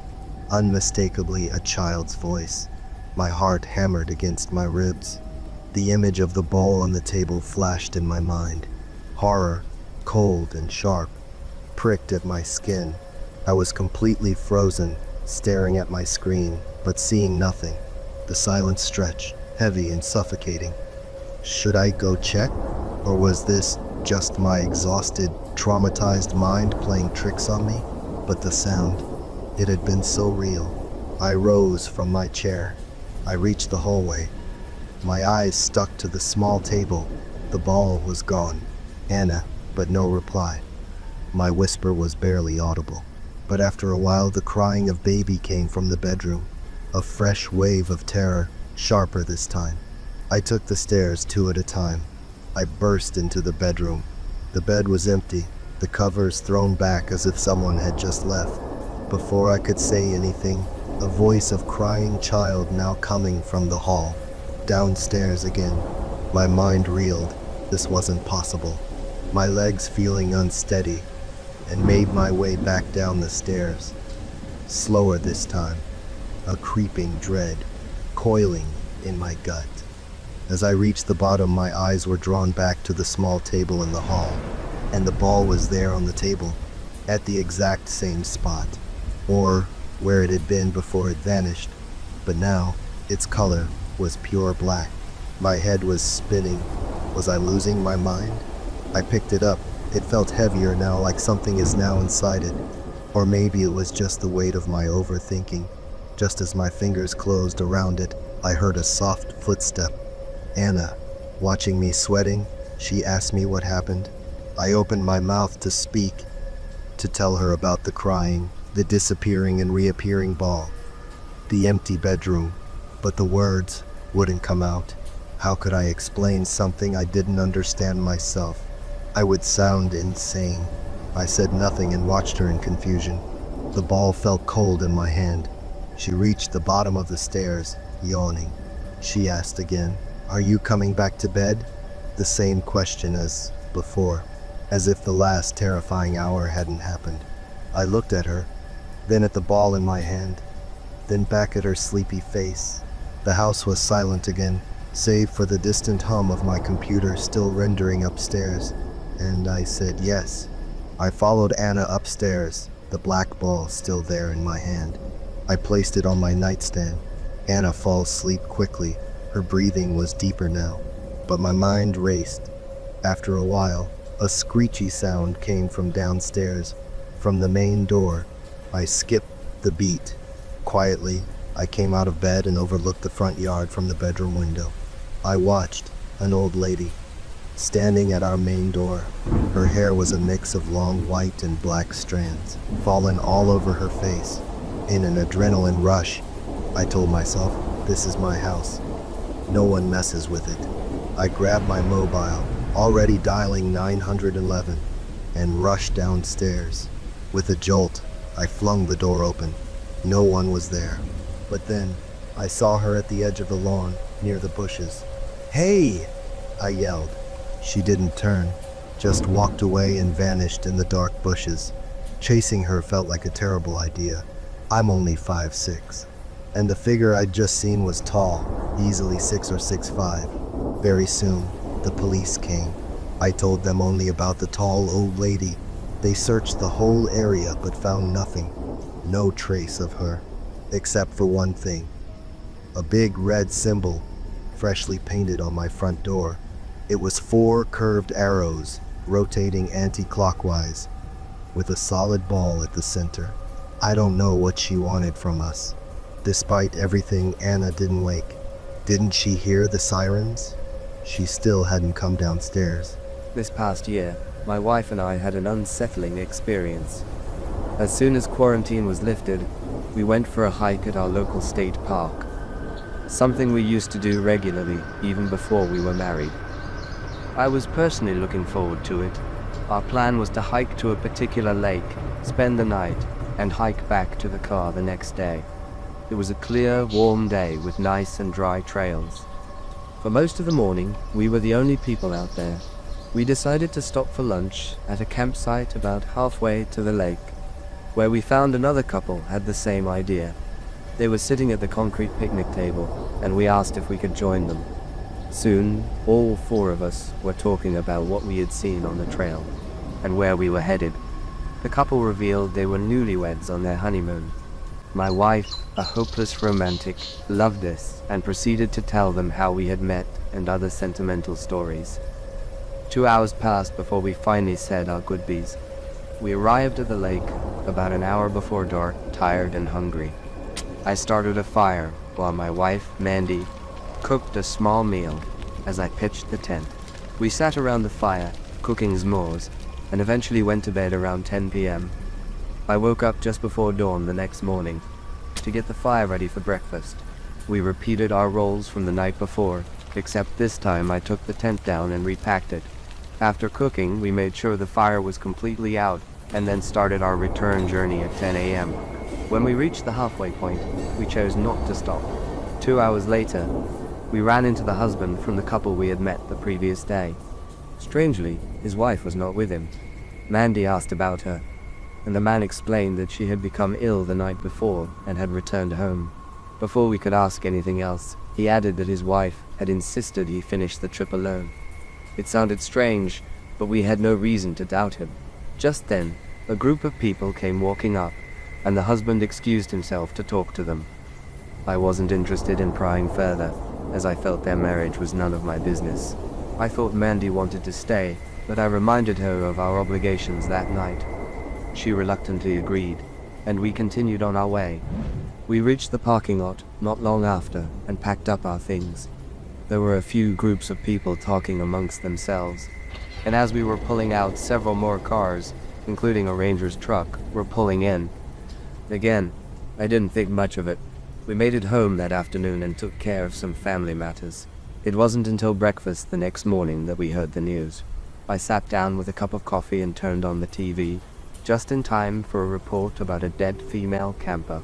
unmistakably a child's voice. My heart hammered against my ribs. The image of the ball on the table flashed in my mind. Horror, cold and sharp, pricked at my skin. I was completely frozen, staring at my screen, but seeing nothing. The silence stretched, heavy and suffocating. Should I go check? Or was this just my exhausted, traumatized mind playing tricks on me? But the sound, it had been so real. I rose from my chair. I reached the hallway. My eyes stuck to the small table. The ball was gone. Anna, but no reply. My whisper was barely audible. But after a while, the crying of baby came from the bedroom. A fresh wave of terror, sharper this time. I took the stairs 2 at a time. I burst into the bedroom. The bed was empty, the covers thrown back as if someone had just left. Before I could say anything, a voice of crying child now coming from the hall. Downstairs again. My mind reeled. This wasn't possible. My legs feeling unsteady, and made my way back down the stairs. Slower this time. A creeping dread, coiling in my gut. As I reached the bottom, my eyes were drawn back to the small table in the hall, and the ball was there on the table. at the exact same spot, or where it had been before it vanished, but now its color was pure black. My head was spinning. Was I losing my mind? I picked it up. It felt heavier now, like something is now inside it. Or maybe it was just the weight of my overthinking. Just as my fingers closed around it, I heard a soft footstep. Anna, watching me sweating, she asked me what happened. I opened my mouth to speak, to tell her about the crying, the disappearing and reappearing ball, the empty bedroom, but the words wouldn't come out. How could I explain something I didn't understand myself? I would sound insane. I said nothing and watched her in confusion. The ball felt cold in my hand. She reached the bottom of the stairs, yawning. She asked again, "Are you coming back to bed?" The same question as before, as if the last terrifying hour hadn't happened. I looked at her, then at the ball in my hand, then back at her sleepy face. The house was silent again, save for the distant hum of my computer still rendering upstairs, and I said yes. I followed Anna upstairs, the black ball still there in my hand. I placed it on my nightstand. Anna falls asleep quickly. Her breathing was deeper now, but my mind raced. After a while, a screechy sound came from downstairs, from the main door. I skipped the beat. Quietly, I came out of bed and overlooked the front yard from the bedroom window. I watched an old lady standing at our main door. Her hair was a mix of long white and black strands, fallen all over her face. In an adrenaline rush, I told myself, this is my house. No one messes with it. I grabbed my mobile, already dialing 911, and rushed downstairs. With a jolt, I flung the door open. No one was there. But then, I saw her at the edge of the lawn, near the bushes. "Hey!" I yelled. She didn't turn, just walked away and vanished in the dark bushes. Chasing her felt like a terrible idea. I'm only 5'6", and the figure I'd just seen was tall, easily 6 or 6'5". Very soon, the police came. I told them only about the tall old lady. They searched the whole area but found nothing. No trace of her, except for one thing. A big red symbol, freshly painted on my front door. It was 4 curved arrows, rotating anti-clockwise, with a solid ball at the center. I don't know what she wanted from us. Despite everything, Anna didn't wake. Didn't she hear the sirens? She still hadn't come downstairs. This past year, my wife and I had an unsettling experience. As soon as quarantine was lifted, we went for a hike at our local state park. Something we used to do regularly, even before we were married. I was personally looking forward to it. Our plan was to hike to a particular lake, spend the night, and hike back to the car the next day. It was a clear, warm day with nice and dry trails. For most of the morning, we were the only people out there. We decided to stop for lunch at a campsite about halfway to the lake, where we found another couple had the same idea. They were sitting at the concrete picnic table, and we asked if we could join them. Soon, all 4 of us were talking about what we had seen on the trail, and where we were headed. The couple revealed they were newlyweds on their honeymoon. My wife, a hopeless romantic, loved this and proceeded to tell them how we had met and other sentimental stories. 2 hours passed before we finally said our goodbyes. We arrived at the lake about an hour before dark, tired and hungry. I started a fire while my wife, Mandy, cooked a small meal as I pitched the tent. We sat around the fire, cooking s'mores, and eventually went to bed around 10 p.m. I woke up just before dawn the next morning to get the fire ready for breakfast. We repeated our roles from the night before, except this time I took the tent down and repacked it. After cooking, we made sure the fire was completely out and then started our return journey at 10 a.m. When we reached the halfway point, we chose not to stop. 2 hours later, we ran into the husband from the couple we had met the previous day. Strangely, his wife was not with him. Mandy asked about her, and the man explained that she had become ill the night before and had returned home. Before we could ask anything else, he added that his wife had insisted he finish the trip alone. It sounded strange, but we had no reason to doubt him. Just then, A group of people came walking up, and the husband excused himself to talk to them. I wasn't interested in prying further, as I felt their marriage was none of my business. I thought Mandy wanted to stay, but I reminded her of our obligations that night. She reluctantly agreed, and we continued on our way. We reached the parking lot not long after and packed up our things. There were a few groups of people talking amongst themselves, and as we were pulling out, several more cars, including a Ranger's truck, were pulling in. Again, I didn't think much of it. We made it home that afternoon and took care of some family matters. It wasn't until breakfast the next morning that we heard the news. I sat down with a cup of coffee and turned on the TV, just in time for a report about a dead female camper.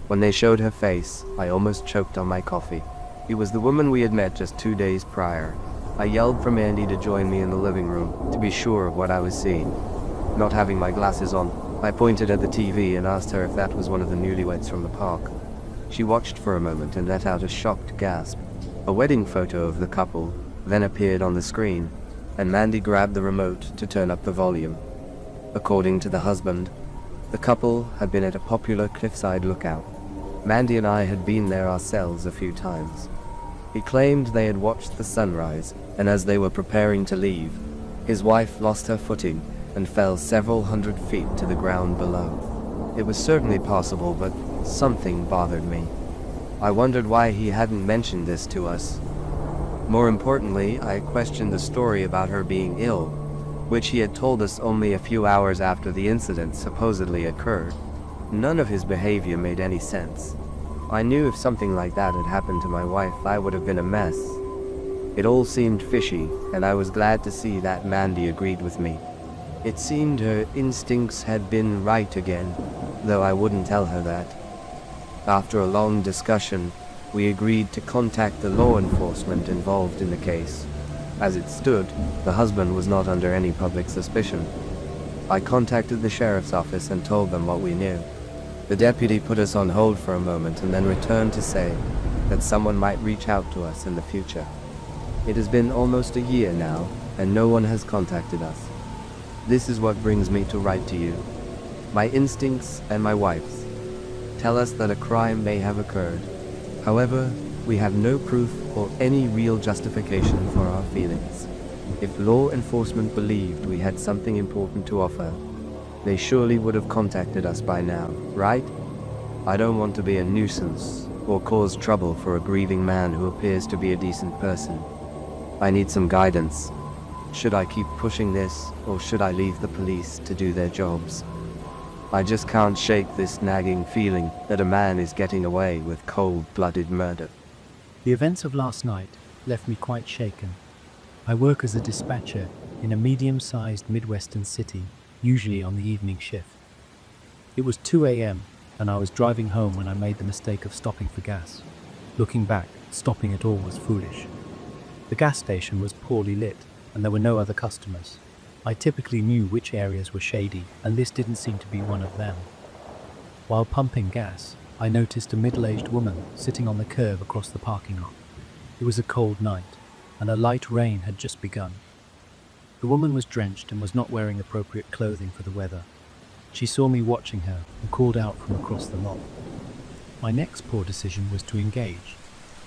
When they showed her face, I almost choked on my coffee. It was the woman we had met just 2 days prior. I yelled for Mandy to join me in the living room, to be sure of what I was seeing. Not having my glasses on, I pointed at the TV and asked her if that was one of the newlyweds from the park. She watched for a moment and let out a shocked gasp. A wedding photo of the couple then appeared on the screen, and Mandy grabbed the remote to turn up the volume. According to the husband, the couple had been at a popular cliffside lookout. Mandy and I had been there ourselves a few times. He claimed they had watched the sunrise, and as they were preparing to leave, his wife lost her footing and fell several hundred feet to the ground below. It was certainly possible, but something bothered me. I wondered why he hadn't mentioned this to us. More importantly, I questioned the story about her being ill, which he had told us only a few hours after the incident supposedly occurred. None of his behavior made any sense. I knew if something like that had happened to my wife, I would have been a mess. It all seemed fishy, and I was glad to see that Mandy agreed with me. It seemed her instincts had been right again, though I wouldn't tell her that. After a long discussion, we agreed to contact the law enforcement involved in the case. As it stood, the husband was not under any public suspicion. I contacted the sheriff's office and told them what we knew. The deputy put us on hold for a moment and then returned to say that someone might reach out to us in the future. It has been almost a year now, and no one has contacted us. This is what brings me to write to you. My instincts and my wife's tell us that a crime may have occurred. However, we have no proof or any real justification for our feelings. If law enforcement believed we had something important to offer, they surely would have contacted us by now, right? I don't want to be a nuisance or cause trouble for a grieving man who appears to be a decent person. I need some guidance. Should I keep pushing this, or should I leave the police to do their jobs? I just can't shake this nagging feeling that a man is getting away with cold-blooded murder. The events of last night left me quite shaken. I work as a dispatcher in a medium-sized Midwestern city, usually on the evening shift. It was 2 a.m. and I was driving home when I made the mistake of stopping for gas. Looking back, stopping at all was foolish. The gas station was poorly lit and there were no other customers. I typically knew which areas were shady, and this didn't seem to be one of them. While pumping gas, I noticed a middle-aged woman sitting on the curb across the parking lot. It was a cold night, and a light rain had just begun. The woman was drenched and was not wearing appropriate clothing for the weather. She saw me watching her and called out from across the lot. My next poor decision was to engage.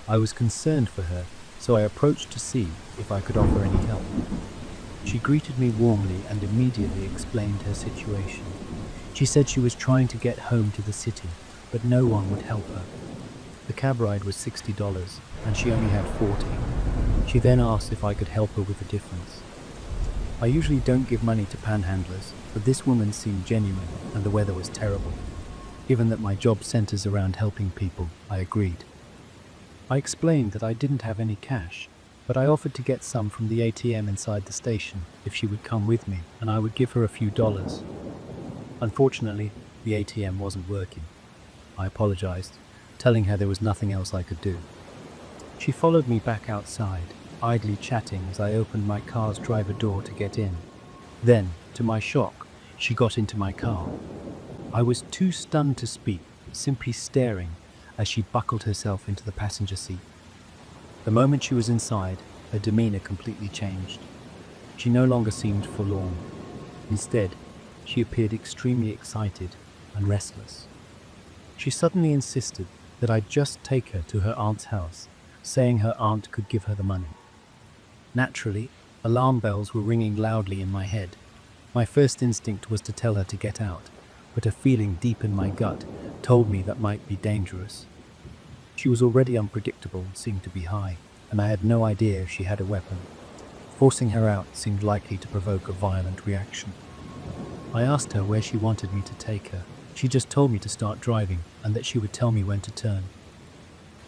I was concerned for her, so I approached to see if I could offer any help. She greeted me warmly and immediately explained her situation. She said she was trying to get home to the city, but no one would help her. The cab ride was $60 and she only had $40. She then asked if I could help her with the difference. I usually don't give money to panhandlers, but this woman seemed genuine and the weather was terrible. Given that my job centers around helping people, I agreed. I explained that I didn't have any cash, but I offered to get some from the ATM inside the station if she would come with me, and I would give her a few dollars. Unfortunately, the ATM wasn't working. I apologized, telling her there was nothing else I could do. She followed me back outside, idly chatting as I opened my car's driver door to get in. Then, to my shock, she got into my car. I was too stunned to speak, simply staring as she buckled herself into the passenger seat. The moment she was inside, her demeanor completely changed. She no longer seemed forlorn. Instead, she appeared extremely excited and restless. She suddenly insisted that I just take her to her aunt's house, saying her aunt could give her the money. Naturally, alarm bells were ringing loudly in my head. My first instinct was to tell her to get out, but a feeling deep in my gut told me that might be dangerous. She was already unpredictable and seemed to be high, and I had no idea if she had a weapon. Forcing her out seemed likely to provoke a violent reaction. I asked her where she wanted me to take her. She just told me to start driving and that she would tell me when to turn.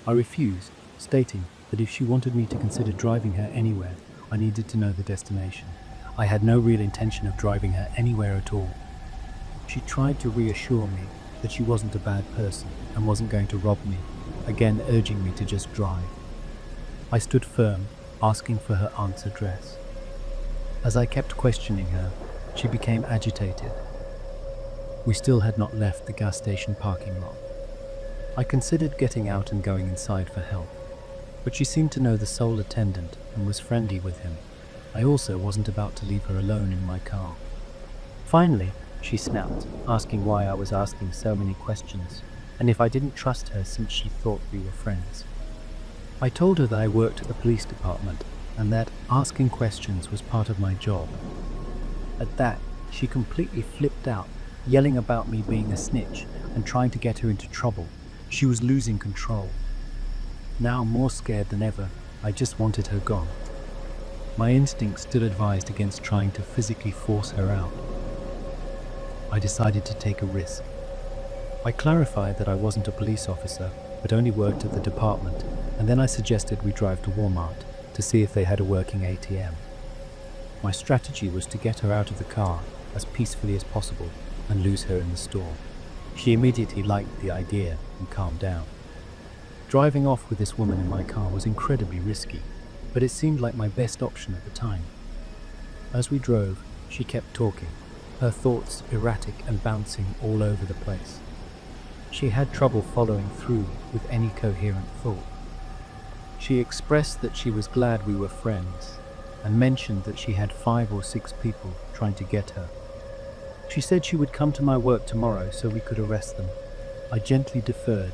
I refused, stating that if she wanted me to consider driving her anywhere, I needed to know the destination. I had no real intention of driving her anywhere at all. She tried to reassure me that she wasn't a bad person and wasn't going to rob me, again urging me to just drive. I stood firm, asking for her aunt's address. As I kept questioning her, she became agitated. We still had not left the gas station parking lot. I considered getting out and going inside for help, but she seemed to know the sole attendant and was friendly with him. I also wasn't about to leave her alone in my car. Finally, she snapped, asking why I was asking so many questions, and if I didn't trust her since she thought we were friends. I told her that I worked at the police department and that asking questions was part of my job. At that, she completely flipped out, yelling about me being a snitch and trying to get her into trouble. She was losing control. Now more scared than ever, I just wanted her gone. My instincts still advised against trying to physically force her out. I decided to take a risk. I clarified that I wasn't a police officer, but only worked at the department, and then I suggested we drive to Walmart to see if they had a working ATM. My strategy was to get her out of the car as peacefully as possible and lose her in the store. She immediately liked the idea and calmed down. Driving off with this woman in my car was incredibly risky, but it seemed like my best option at the time. As we drove, she kept talking, her thoughts erratic and bouncing all over the place. She had trouble following through with any coherent thought. She expressed that she was glad we were friends and mentioned that she had 5 or 6 people trying to get her. She said she would come to my work tomorrow so we could arrest them. I gently deferred,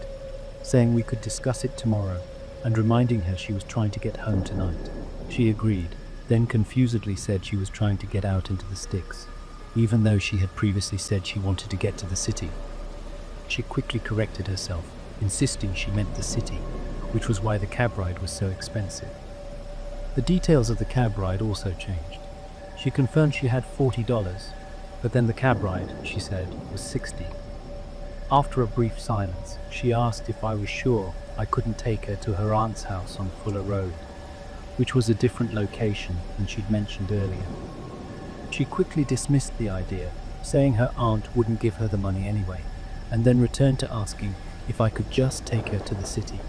saying we could discuss it tomorrow and reminding her she was trying to get home tonight. She agreed, then confusedly said she was trying to get out into the sticks, even though she had previously said she wanted to get to the city. She quickly corrected herself, insisting she meant the city, which was why the cab ride was so expensive. The details of the cab ride also changed. She confirmed she had $40, but then the cab ride, she said, was $60. After a brief silence, she asked if I was sure I couldn't take her to her aunt's house on Fuller Road, which was a different location than she'd mentioned earlier. She quickly dismissed the idea, saying her aunt wouldn't give her the money anyway, and then returned to asking if I could just take her to the city.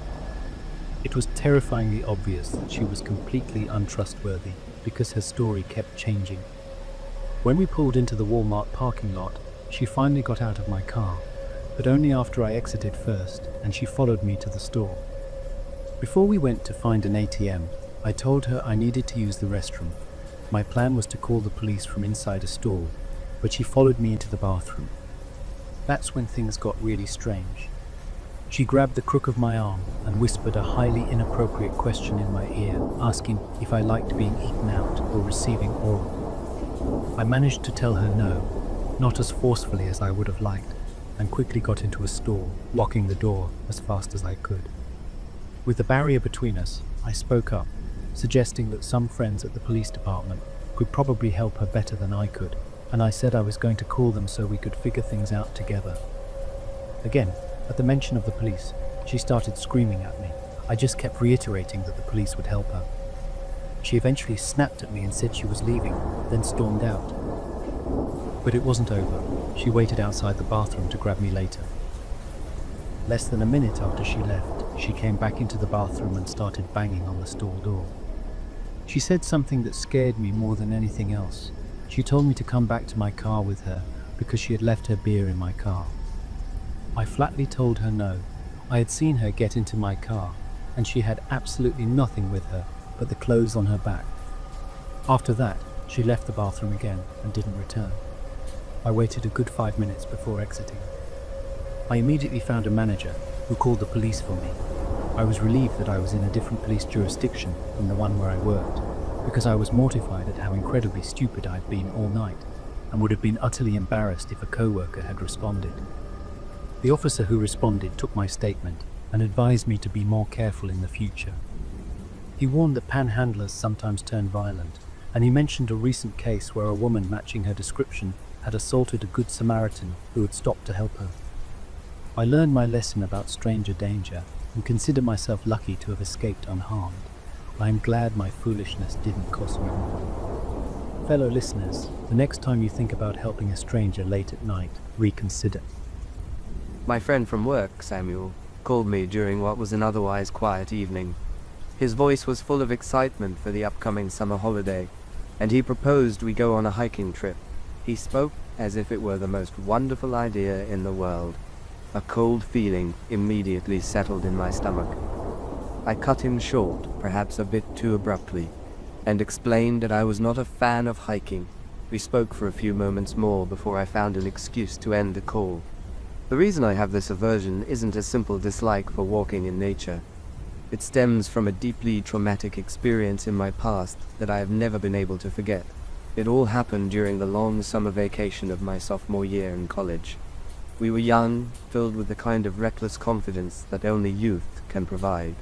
It was terrifyingly obvious that she was completely untrustworthy because her story kept changing. When we pulled into the Walmart parking lot, she finally got out of my car, but only after I exited first, and she followed me to the store. Before we went to find an ATM, I told her I needed to use the restroom. My plan was to call the police from inside a store, but she followed me into the bathroom. That's when things got really strange. She grabbed the crook of my arm and whispered a highly inappropriate question in my ear, asking if I liked being eaten out or receiving oral. I managed to tell her no, not as forcefully as I would have liked, and quickly got into a store, locking the door as fast as I could. With the barrier between us, I spoke up, suggesting that some friends at the police department could probably help her better than I could, and I said I was going to call them so we could figure things out together. Again, at the mention of the police, she started screaming at me. I just kept reiterating that the police would help her. She eventually snapped at me and said she was leaving, then stormed out. But it wasn't over. She waited outside the bathroom to grab me later. Less than a minute after she left, she came back into the bathroom and started banging on the stall door. She said something that scared me more than anything else. She told me to come back to my car with her because she had left her beer in my car. I flatly told her no. I had seen her get into my car, and she had absolutely nothing with her but the clothes on her back. After that, she left the bathroom again and didn't return. I waited a good 5 minutes before exiting. I immediately found a manager who called the police for me. I was relieved that I was in a different police jurisdiction from the one where I worked, because I was mortified at how incredibly stupid I'd been all night, and would have been utterly embarrassed if a co-worker had responded. The officer who responded took my statement and advised me to be more careful in the future. He warned that panhandlers sometimes turn violent, and he mentioned a recent case where a woman matching her description had assaulted a good Samaritan who had stopped to help her. I learned my lesson about stranger danger and consider myself lucky to have escaped unharmed. I am glad my foolishness didn't cost me more. Fellow listeners, the next time you think about helping a stranger late at night, reconsider. My friend from work, Samuel, called me during what was an otherwise quiet evening. His voice was full of excitement for the upcoming summer holiday, and he proposed we go on a hiking trip. He spoke as if it were the most wonderful idea in the world. A cold feeling immediately settled in my stomach. I cut him short, perhaps a bit too abruptly, and explained that I was not a fan of hiking. We spoke for a few moments more before I found an excuse to end the call. The reason I have this aversion isn't a simple dislike for walking in nature. It stems from a deeply traumatic experience in my past that I have never been able to forget. It all happened during the long summer vacation of my sophomore year in college. We were young, filled with the kind of reckless confidence that only youth can provide.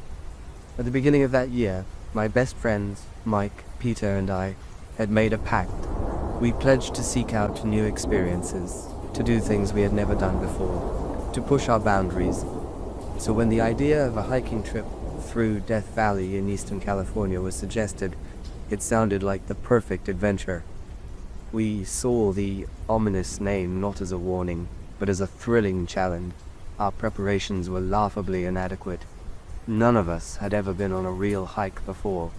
At the beginning of that year, my best friends, Mike, Peter, and I, had made a pact. We pledged to seek out new experiences, to do things we had never done before, to push our boundaries. So when the idea of a hiking trip through Death Valley in Eastern California was suggested, it sounded like the perfect adventure. We saw the ominous name not as a warning, but as a thrilling challenge. Our preparations were laughably inadequate. None of us had ever been on a real hike before,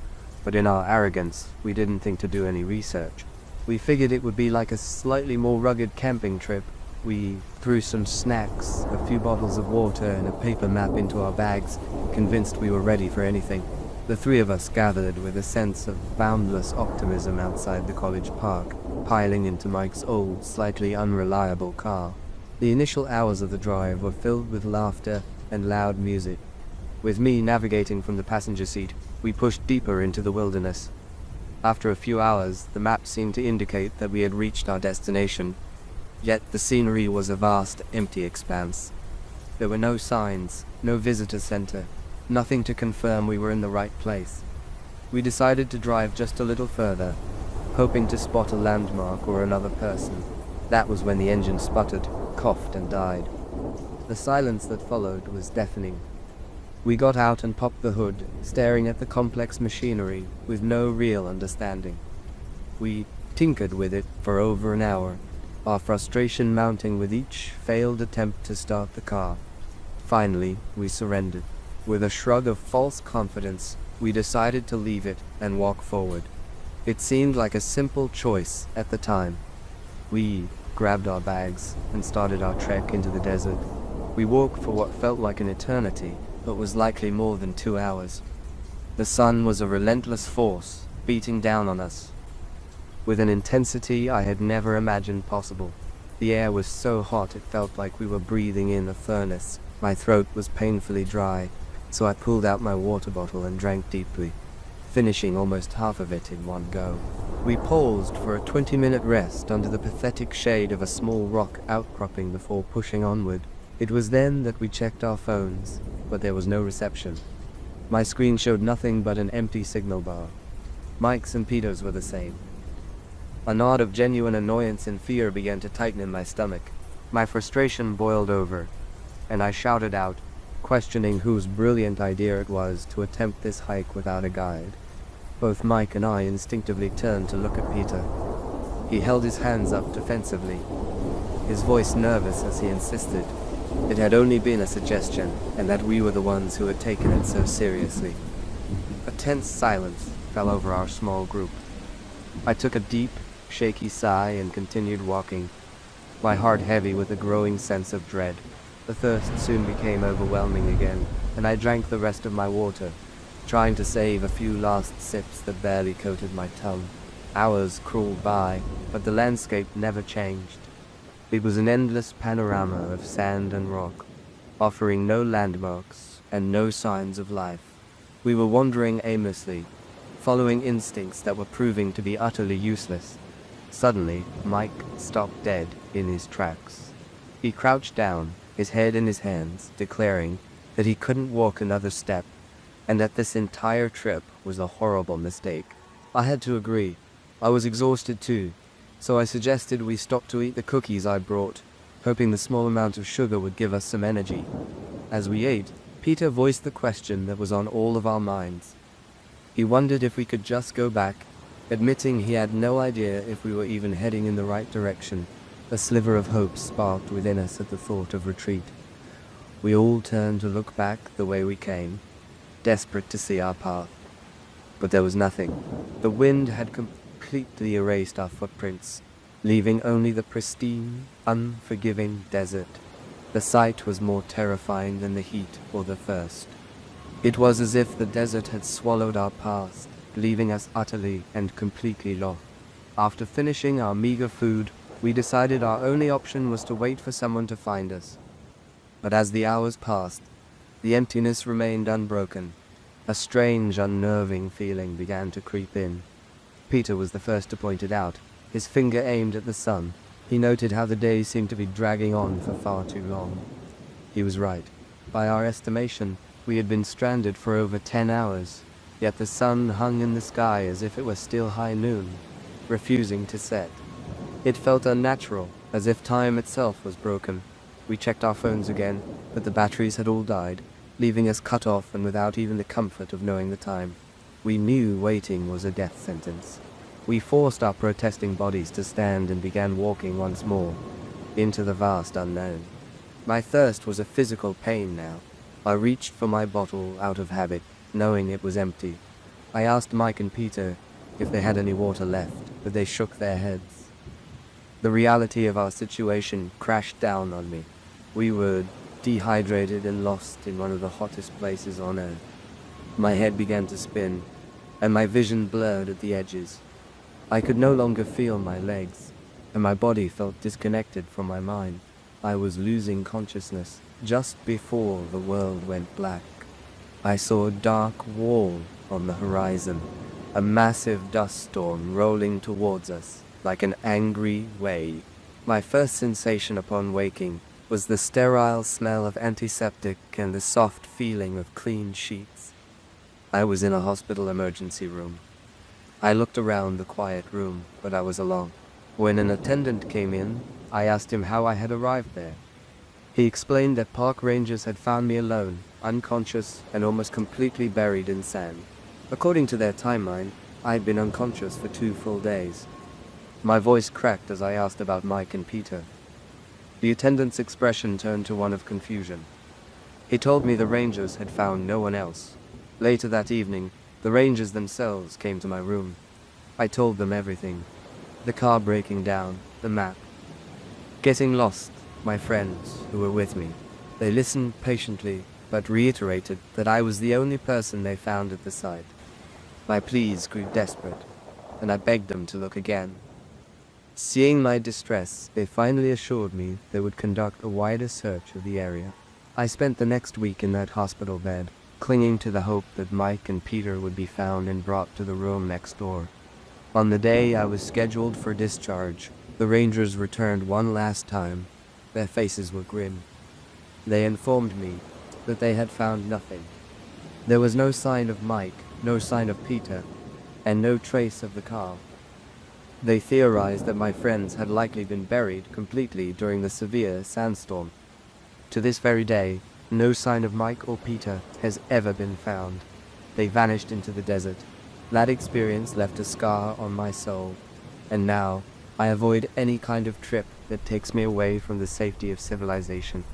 but in our arrogance, we didn't think to do any research. We figured it would be like a slightly more rugged camping trip. We threw some snacks, a few bottles of water, and a paper map into our bags, convinced we were ready for anything. The three of us gathered with a sense of boundless optimism outside the college park, piling into Mike's old, slightly unreliable car. The initial hours of the drive were filled with laughter and loud music. With me navigating from the passenger seat, we pushed deeper into the wilderness. After a few hours, the map seemed to indicate that we had reached our destination. Yet the scenery was a vast, empty expanse. There were no signs, no visitor center, nothing to confirm we were in the right place. We decided to drive just a little further, hoping to spot a landmark or another person. That was when the engine sputtered, coughed, and died. The silence that followed was deafening. We got out and popped the hood, staring at the complex machinery with no real understanding. We tinkered with it for over an hour, our frustration mounting with each failed attempt to start the car. Finally, we surrendered. With a shrug of false confidence, we decided to leave it and walk forward. It seemed like a simple choice at the time. We grabbed our bags and started our trek into the desert. We walked for what felt like an eternity, but was likely more than 2 hours. The sun was a relentless force, beating down on us, with an intensity I had never imagined possible. The air was so hot it felt like we were breathing in a furnace. My throat was painfully dry, so I pulled out my water bottle and drank deeply, finishing almost half of it in one go. We paused for a 20-minute rest under the pathetic shade of a small rock outcropping before pushing onward. It was then that we checked our phones, but there was no reception. My screen showed nothing but an empty signal bar. Mike's and Peter's were the same. A knot of genuine annoyance and fear began to tighten in my stomach. My frustration boiled over, and I shouted out, questioning whose brilliant idea it was to attempt this hike without a guide. Both Mike and I instinctively turned to look at Peter. He held his hands up defensively, his voice nervous as he insisted it had only been a suggestion, and that we were the ones who had taken it so seriously. A tense silence fell over our small group. I took a deep, shaky sigh and continued walking, my heart heavy with a growing sense of dread. The thirst soon became overwhelming again, and I drank the rest of my water, trying to save a few last sips that barely coated my tongue. Hours crawled by, but the landscape never changed. It was an endless panorama of sand and rock, offering no landmarks and no signs of life. We were wandering aimlessly, following instincts that were proving to be utterly useless. Suddenly, Mike stopped dead in his tracks. He crouched down, his head in his hands, declaring that he couldn't walk another step, and that this entire trip was a horrible mistake. I had to agree. I was exhausted too, so I suggested we stop to eat the cookies I brought, hoping the small amount of sugar would give us some energy. As we ate, Peter voiced the question that was on all of our minds. He wondered if we could just go back, admitting he had no idea if we were even heading in the right direction. A sliver of hope sparked within us at the thought of retreat. We all turned to look back the way we came, desperate to see our path. But there was nothing. The wind had completely erased our footprints, leaving only the pristine, unforgiving desert. The sight was more terrifying than the heat or the thirst. It was as if the desert had swallowed our past, leaving us utterly and completely lost. After finishing our meager food, we decided our only option was to wait for someone to find us. But as the hours passed, the emptiness remained unbroken. A strange, unnerving feeling began to creep in. Peter was the first to point it out, his finger aimed at the sun. He noted how the days seemed to be dragging on for far too long. He was right. By our estimation, we had been stranded for over 10 hours, yet the sun hung in the sky as if it were still high noon, refusing to set. It felt unnatural, as if time itself was broken. We checked our phones again, but the batteries had all died, leaving us cut off and without even the comfort of knowing the time. We knew waiting was a death sentence. We forced our protesting bodies to stand and began walking once more, into the vast unknown. My thirst was a physical pain now. I reached for my bottle out of habit, knowing it was empty. I asked Mike and Peter if they had any water left, but they shook their heads. The reality of our situation crashed down on me. We were dehydrated and lost in one of the hottest places on earth. My head began to spin, and my vision blurred at the edges. I could no longer feel my legs, and my body felt disconnected from my mind. I was losing consciousness just before the world went black. I saw a dark wall on the horizon, a massive dust storm rolling towards us like an angry wave. My first sensation upon waking was the sterile smell of antiseptic and the soft feeling of clean sheets. I was in a hospital emergency room. I looked around the quiet room, but I was alone. When an attendant came in, I asked him how I had arrived there. He explained that park rangers had found me alone, unconscious and almost completely buried in sand. According to their timeline, I had been unconscious for 2 full days. My voice cracked as I asked about Mike and Peter. The attendant's expression turned to one of confusion. He told me the rangers had found no one else. Later that evening, the rangers themselves came to my room. I told them everything. The car breaking down, the map. Getting lost, my friends who were with me. They listened patiently, but reiterated that I was the only person they found at the site. My pleas grew desperate, and I begged them to look again. Seeing my distress, they finally assured me they would conduct a wider search of the area. I spent the next week in that hospital bed, clinging to the hope that Mike and Peter would be found and brought to the room next door. On the day I was scheduled for discharge, the rangers returned one last time. Their faces were grim. They informed me that they had found nothing. There was no sign of Mike, no sign of Peter, and no trace of the car. They theorized that my friends had likely been buried completely during the severe sandstorm. To this very day, no sign of Mike or Peter has ever been found. They vanished into the desert. That experience left a scar on my soul, and now I avoid any kind of trip that takes me away from the safety of civilization.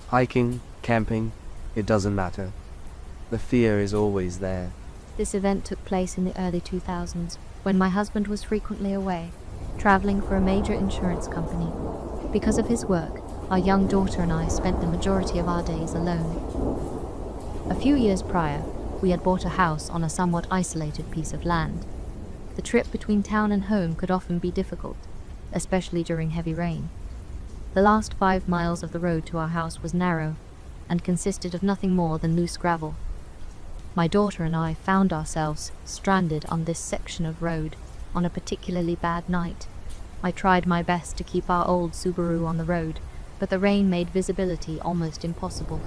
Hiking, camping, it doesn't matter. The fear is always there. This event took place in the early 2000s, when my husband was frequently away, traveling for a major insurance company. Because of his work, our young daughter and I spent the majority of our days alone. A few years prior, we had bought a house on a somewhat isolated piece of land. The trip between town and home could often be difficult, especially during heavy rain. The last 5 miles of the road to our house was narrow and consisted of nothing more than loose gravel. My daughter and I found ourselves stranded on this section of road on a particularly bad night. I tried my best to keep our old Subaru on the road, but the rain made visibility almost impossible.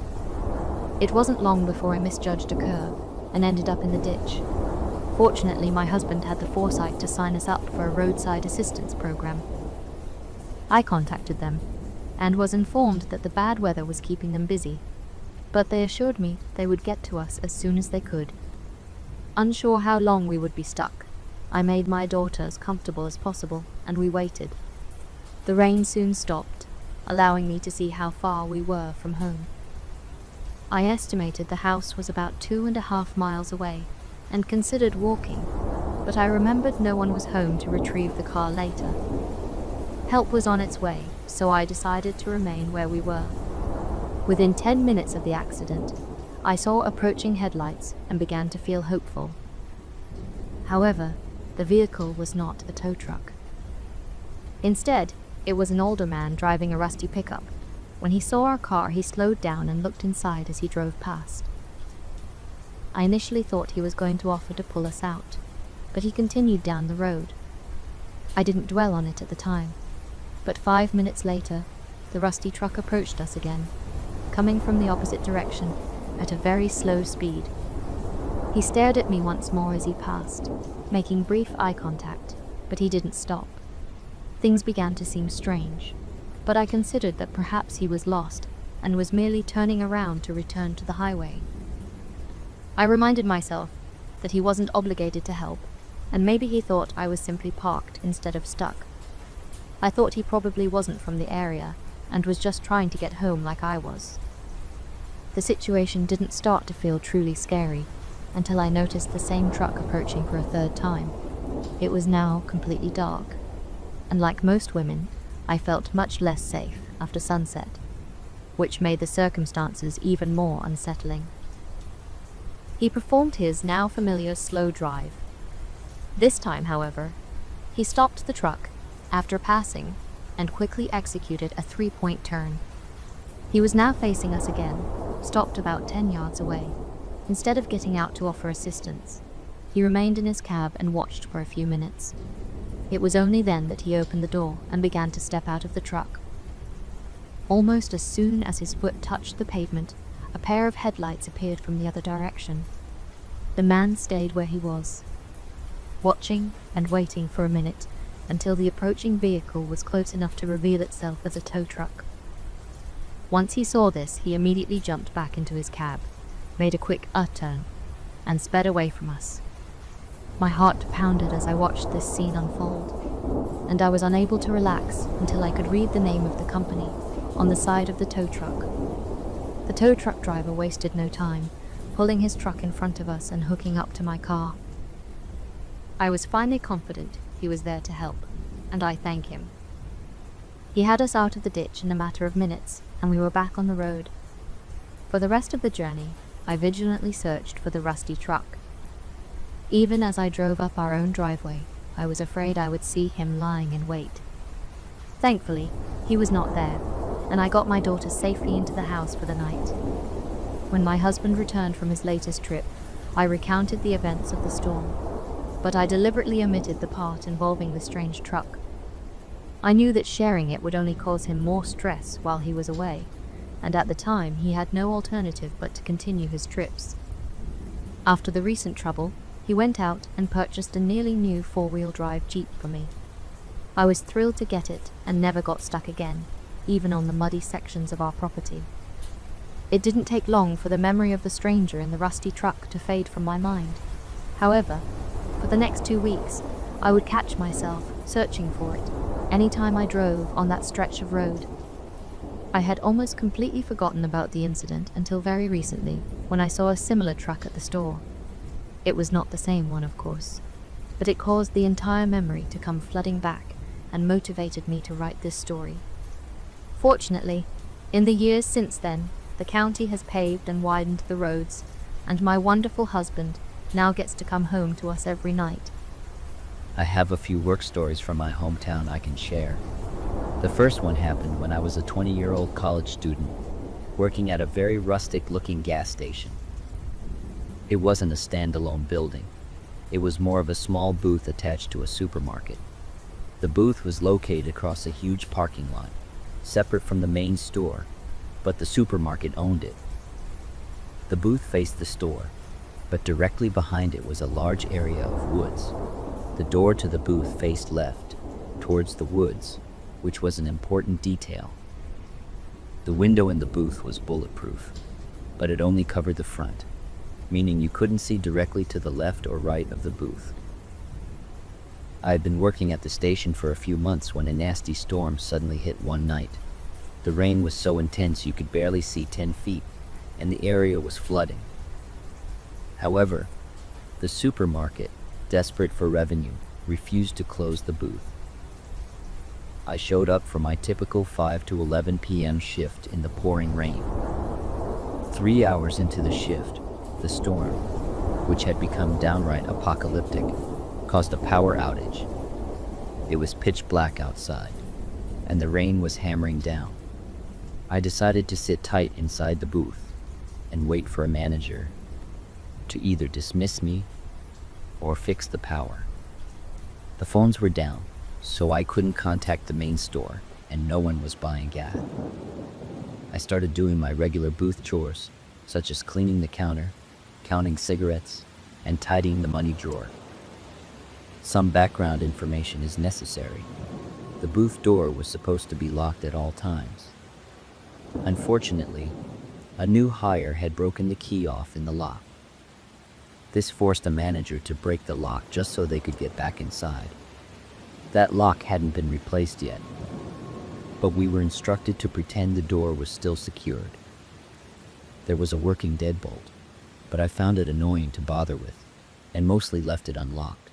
It wasn't long before I misjudged a curve and ended up in the ditch. Fortunately, my husband had the foresight to sign us up for a roadside assistance program. I contacted them and was informed that the bad weather was keeping them busy, but they assured me they would get to us as soon as they could. Unsure how long we would be stuck, I made my daughter as comfortable as possible, and we waited. The rain soon stopped, allowing me to see how far we were from home. I estimated the house was about 2.5 miles away and considered walking, but I remembered no one was home to retrieve the car later. Help was on its way, so I decided to remain where we were. Within 10 minutes of the accident, I saw approaching headlights and began to feel hopeful. However, the vehicle was not a tow truck. Instead, it was an older man driving a rusty pickup. When he saw our car, he slowed down and looked inside as he drove past. I initially thought he was going to offer to pull us out, but he continued down the road. I didn't dwell on it at the time, but 5 minutes later, the rusty truck approached us again, coming from the opposite direction at a very slow speed. He stared at me once more as he passed, making brief eye contact, but he didn't stop. Things began to seem strange, but I considered that perhaps he was lost and was merely turning around to return to the highway. I reminded myself that he wasn't obligated to help, and maybe he thought I was simply parked instead of stuck. I thought he probably wasn't from the area and was just trying to get home like I was. The situation didn't start to feel truly scary until I noticed the same truck approaching for a third time. It was now completely dark, and like most women, I felt much less safe after sunset, which made the circumstances even more unsettling. He performed his now familiar slow drive. This time, however, he stopped the truck after passing and quickly executed a 3-point turn. He was now facing us again, stopped about 10 yards away. Instead of getting out to offer assistance, he remained in his cab and watched for a few minutes. It was only then that he opened the door and began to step out of the truck. Almost as soon as his foot touched the pavement, a pair of headlights appeared from the other direction. The man stayed where he was, watching and waiting for a minute until the approaching vehicle was close enough to reveal itself as a tow truck. Once he saw this, he immediately jumped back into his cab, made a quick U-turn, and sped away from us. My heart pounded as I watched this scene unfold, and I was unable to relax until I could read the name of the company on the side of the tow truck. The tow truck driver wasted no time, pulling his truck in front of us and hooking up to my car. I was finally confident he was there to help, and I thank him. He had us out of the ditch in a matter of minutes, and we were back on the road. For the rest of the journey, I vigilantly searched for the rusty truck. Even as I drove up our own driveway, I was afraid I would see him lying in wait. Thankfully, he was not there, and I got my daughter safely into the house for the night. When my husband returned from his latest trip, I recounted the events of the storm, but I deliberately omitted the part involving the strange truck. I knew that sharing it would only cause him more stress while he was away, and at the time he had no alternative but to continue his trips. After the recent trouble, he went out and purchased a nearly new 4-wheel drive Jeep for me. I was thrilled to get it and never got stuck again, even on the muddy sections of our property. It didn't take long for the memory of the stranger in the rusty truck to fade from my mind. However, for the next 2 weeks, I would catch myself searching for it anytime I drove on that stretch of road. I had almost completely forgotten about the incident until very recently, when I saw a similar truck at the store. It was not the same one, of course, but it caused the entire memory to come flooding back and motivated me to write this story. Fortunately, in the years since then, the county has paved and widened the roads, and my wonderful husband now gets to come home to us every night. I have a few work stories from my hometown I can share. The first one happened when I was a 20-year-old college student working at a very rustic-looking gas station. It wasn't a standalone building. It was more of a small booth attached to a supermarket. The booth was located across a huge parking lot, separate from the main store, but the supermarket owned it. The booth faced the store, but directly behind it was a large area of woods. The door to the booth faced left, towards the woods, which was an important detail. The window in the booth was bulletproof, but it only covered the front, meaning you couldn't see directly to the left or right of the booth. I had been working at the station for a few months when a nasty storm suddenly hit one night. The rain was so intense you could barely see 10 feet, and the area was flooding. However, the supermarket, desperate for revenue, refused to close the booth. I showed up for my typical 5 to 11 p.m. shift in the pouring rain. 3 hours into the shift, the storm, which had become downright apocalyptic, caused a power outage. It was pitch black outside, and the rain was hammering down. I decided to sit tight inside the booth and wait for a manager to either dismiss me or fix the power. The phones were down, so I couldn't contact the main store, and no one was buying gas. I started doing my regular booth chores, such as cleaning the counter, counting cigarettes, and tidying the money drawer. Some background information is necessary. The booth door was supposed to be locked at all times. Unfortunately, a new hire had broken the key off in the lock. This forced a manager to break the lock just so they could get back inside. That lock hadn't been replaced yet, but we were instructed to pretend the door was still secured. There was a working deadbolt, but I found it annoying to bother with, and mostly left it unlocked.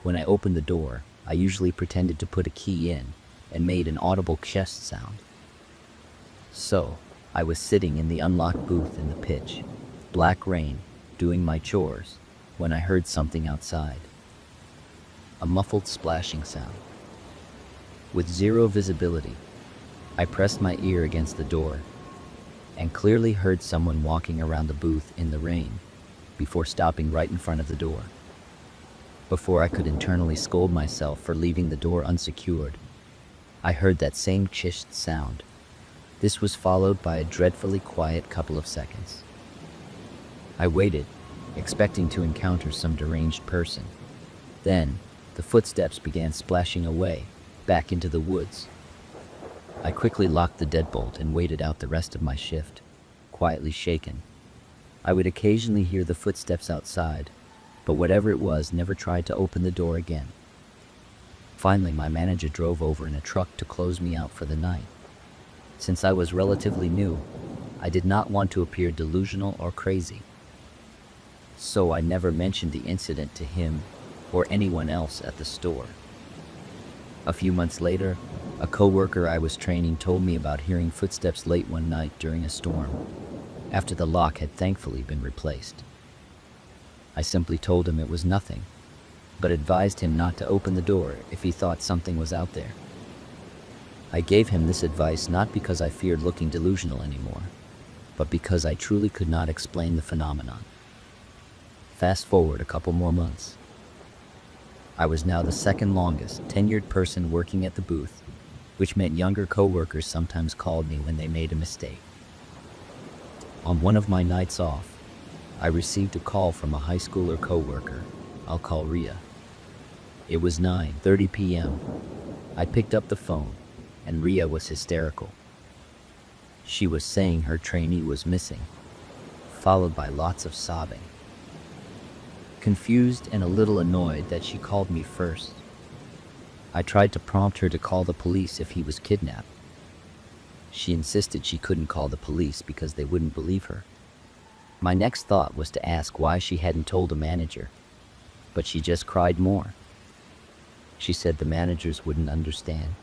When I opened the door, I usually pretended to put a key in and made an audible chest sound. So, I was sitting in the unlocked booth in the pitch, black rain, doing my chores, when I heard something outside. A muffled splashing sound. With zero visibility, I pressed my ear against the door and clearly heard someone walking around the booth in the rain before stopping right in front of the door. Before I could internally scold myself for leaving the door unsecured, I heard that same chished sound. This was followed by a dreadfully quiet couple of seconds. I waited, expecting to encounter some deranged person. Then, the footsteps began splashing away, back into the woods. I quickly locked the deadbolt and waited out the rest of my shift, quietly shaken. I would occasionally hear the footsteps outside, but whatever it was never tried to open the door again. Finally, my manager drove over in a truck to close me out for the night. Since I was relatively new, I did not want to appear delusional or crazy. So I never mentioned the incident to him or anyone else at the store. A few months later, a coworker I was training told me about hearing footsteps late one night during a storm, after the lock had thankfully been replaced. I simply told him it was nothing, but advised him not to open the door if he thought something was out there. I gave him this advice not because I feared looking delusional anymore, but because I truly could not explain the phenomenon. Fast forward a couple more months. I was now the second longest tenured person working at the booth, which meant younger coworkers sometimes called me when they made a mistake. On one of my nights off, I received a call from a high schooler coworker I'll call Rhea. It was 9:30 p.m. I picked up the phone, and Rhea was hysterical. She was saying her trainee was missing, followed by lots of sobbing. Confused and a little annoyed that she called me first, I tried to prompt her to call the police if he was kidnapped. She insisted she couldn't call the police because they wouldn't believe her. My next thought was to ask why she hadn't told a manager, but she just cried more. She said the managers wouldn't understand.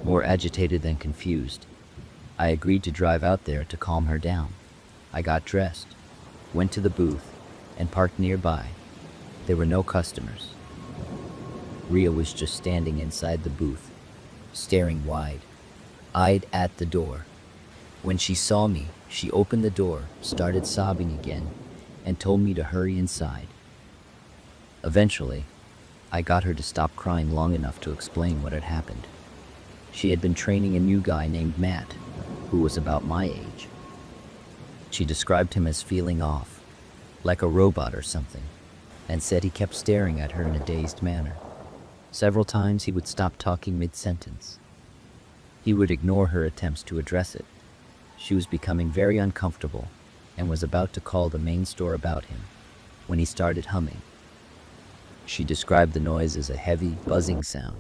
More agitated than confused, I agreed to drive out there to calm her down. I got dressed, went to the booth, and parked nearby. There were no customers. Rhea was just standing inside the booth, staring wide-eyed at the door. When she saw me, she opened the door, started sobbing again, and told me to hurry inside. Eventually, I got her to stop crying long enough to explain what had happened. She had been training a new guy named Matt, who was about my age. She described him as feeling off, like a robot or something, and said he kept staring at her in a dazed manner. Several times he would stop talking mid-sentence. He would ignore her attempts to address it. She was becoming very uncomfortable and was about to call the main store about him when he started humming. She described the noise as a heavy, buzzing sound,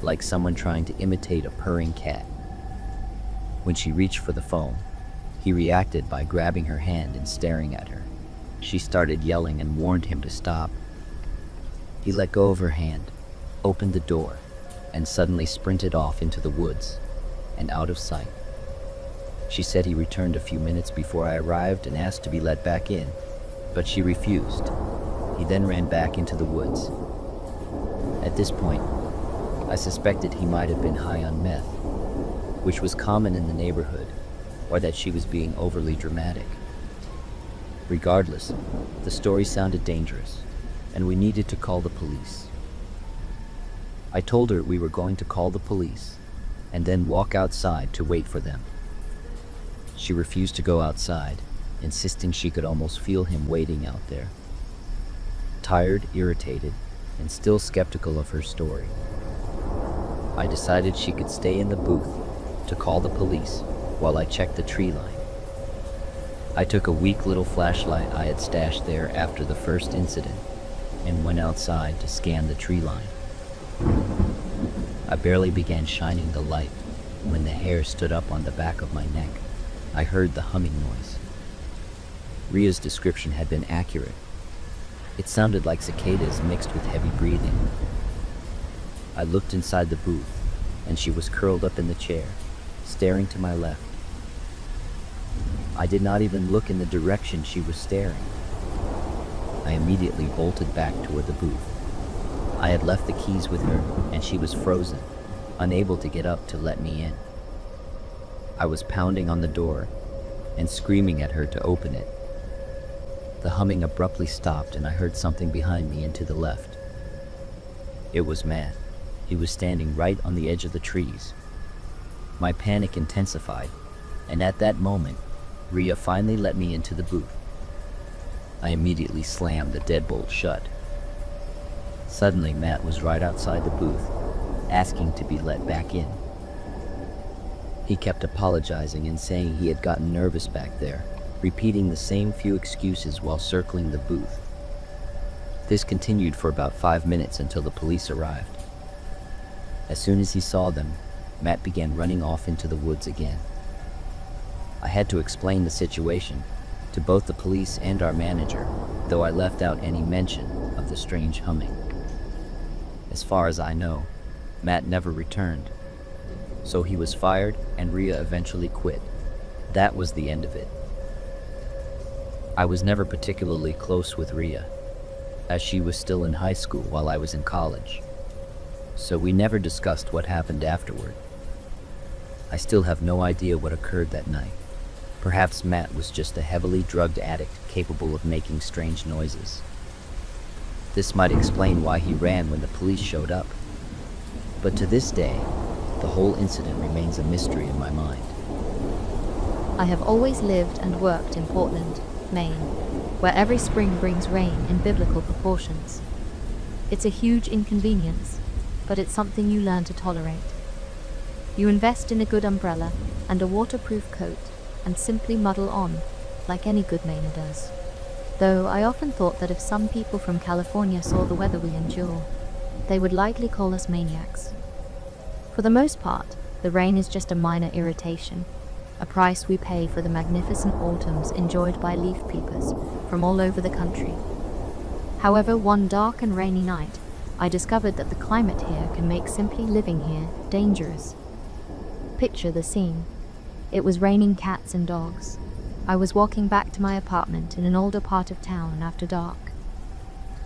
like someone trying to imitate a purring cat. When she reached for the phone, he reacted by grabbing her hand and staring at her. She started yelling and warned him to stop. He let go of her hand, opened the door, and suddenly sprinted off into the woods and out of sight. She said he returned a few minutes before I arrived and asked to be let back in, but she refused. He then ran back into the woods. At this point, I suspected he might have been high on meth, which was common in the neighborhood, or that she was being overly dramatic. Regardless, the story sounded dangerous, and we needed to call the police. I told her we were going to call the police, and then walk outside to wait for them. She refused to go outside, insisting she could almost feel him waiting out there. Tired, irritated, and still skeptical of her story, I decided she could stay in the booth to call the police while I checked the tree line. I took a weak little flashlight I had stashed there after the first incident and went outside to scan the tree line. I barely began shining the light when the hair stood up on the back of my neck. I heard the humming noise. Ria's description had been accurate. It sounded like cicadas mixed with heavy breathing. I looked inside the booth, and she was curled up in the chair, staring to my left. I did not even look in the direction she was staring. I immediately bolted back toward the booth. I had left the keys with her, and she was frozen, unable to get up to let me in. I was pounding on the door and screaming at her to open it. The humming abruptly stopped, and I heard something behind me and to the left. It was Matt. He was standing right on the edge of the trees. My panic intensified, and at that moment, Ria finally let me into the booth. I immediately slammed the deadbolt shut. Suddenly, Matt was right outside the booth, asking to be let back in. He kept apologizing and saying he had gotten nervous back there, repeating the same few excuses while circling the booth. This continued for about 5 minutes until the police arrived. As soon as he saw them, Matt began running off into the woods again. I had to explain the situation to both the police and our manager, though I left out any mention of the strange humming. As far as I know, Matt never returned. So he was fired, and Ria eventually quit. That was the end of it. I was never particularly close with Ria, as she was still in high school while I was in college. So we never discussed what happened afterward. I still have no idea what occurred that night. Perhaps Matt was just a heavily drugged addict capable of making strange noises. This might explain why he ran when the police showed up. But to this day, the whole incident remains a mystery in my mind. I have always lived and worked in Portland, Maine, where every spring brings rain in biblical proportions. It's a huge inconvenience, but it's something you learn to tolerate. You invest in a good umbrella and a waterproof coat and simply muddle on, like any good Mainer does. Though I often thought that if some people from California saw the weather we endure, they would likely call us maniacs. For the most part, the rain is just a minor irritation, a price we pay for the magnificent autumns enjoyed by leaf peepers from all over the country. However, one dark and rainy night, I discovered that the climate here can make simply living here dangerous. Picture the scene. It was raining cats and dogs. I was walking back to my apartment in an older part of town after dark.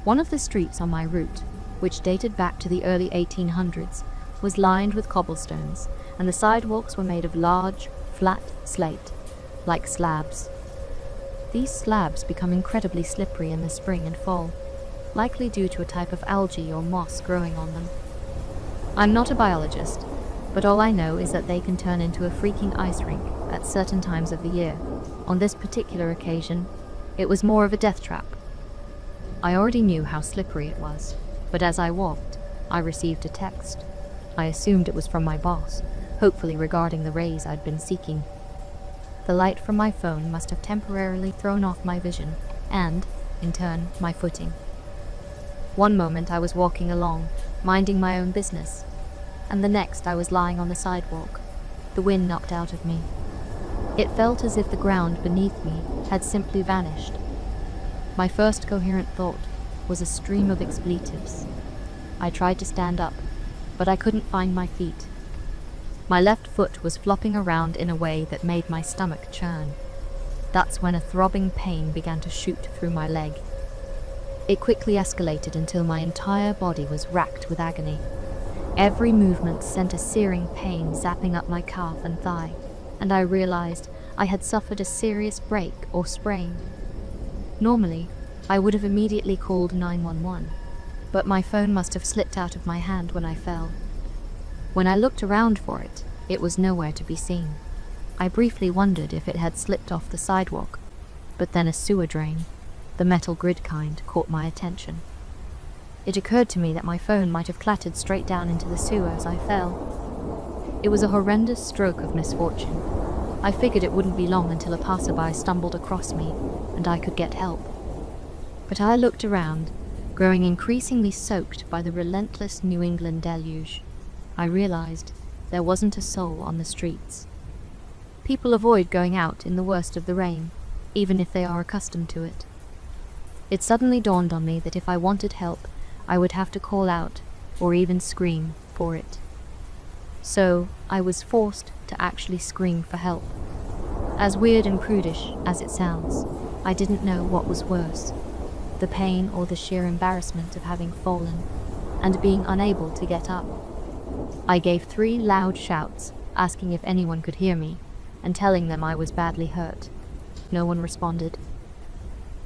One of the streets on my route, which dated back to the early 1800s, was lined with cobblestones, and the sidewalks were made of large, flat slate, like slabs. These slabs become incredibly slippery in the spring and fall, likely due to a type of algae or moss growing on them. I'm not a biologist, but all I know is that they can turn into a freaking ice rink at certain times of the year. On this particular occasion, it was more of a death trap. I already knew how slippery it was, but as I walked, I received a text. I assumed it was from my boss, hopefully regarding the raise I'd been seeking. The light from my phone must have temporarily thrown off my vision and, in turn, my footing. One moment I was walking along, minding my own business, and the next I was lying on the sidewalk, the wind knocked out of me. It felt as if the ground beneath me had simply vanished. My first coherent thought was a stream of expletives. I tried to stand up, but I couldn't find my feet. My left foot was flopping around in a way that made my stomach churn. That's when a throbbing pain began to shoot through my leg. It quickly escalated until my entire body was racked with agony. Every movement sent a searing pain zapping up my calf and thigh, and I realized I had suffered a serious break or sprain. Normally, I would have immediately called 911, but my phone must have slipped out of my hand when I fell. When I looked around for it, it was nowhere to be seen. I briefly wondered if it had slipped off the sidewalk, but then a sewer drain, the metal grid kind, caught my attention. It occurred to me that my phone might have clattered straight down into the sewer as I fell. It was a horrendous stroke of misfortune. I figured it wouldn't be long until a passerby stumbled across me and I could get help. But I looked around, growing increasingly soaked by the relentless New England deluge. I realized there wasn't a soul on the streets. People avoid going out in the worst of the rain, even if they are accustomed to it. It suddenly dawned on me that if I wanted help, I would have to call out, or even scream, for it. So, I was forced to actually scream for help. As weird and prudish as it sounds, I didn't know what was worse, the pain or the sheer embarrassment of having fallen, and being unable to get up. I gave 3 loud shouts, asking if anyone could hear me, and telling them I was badly hurt. No one responded.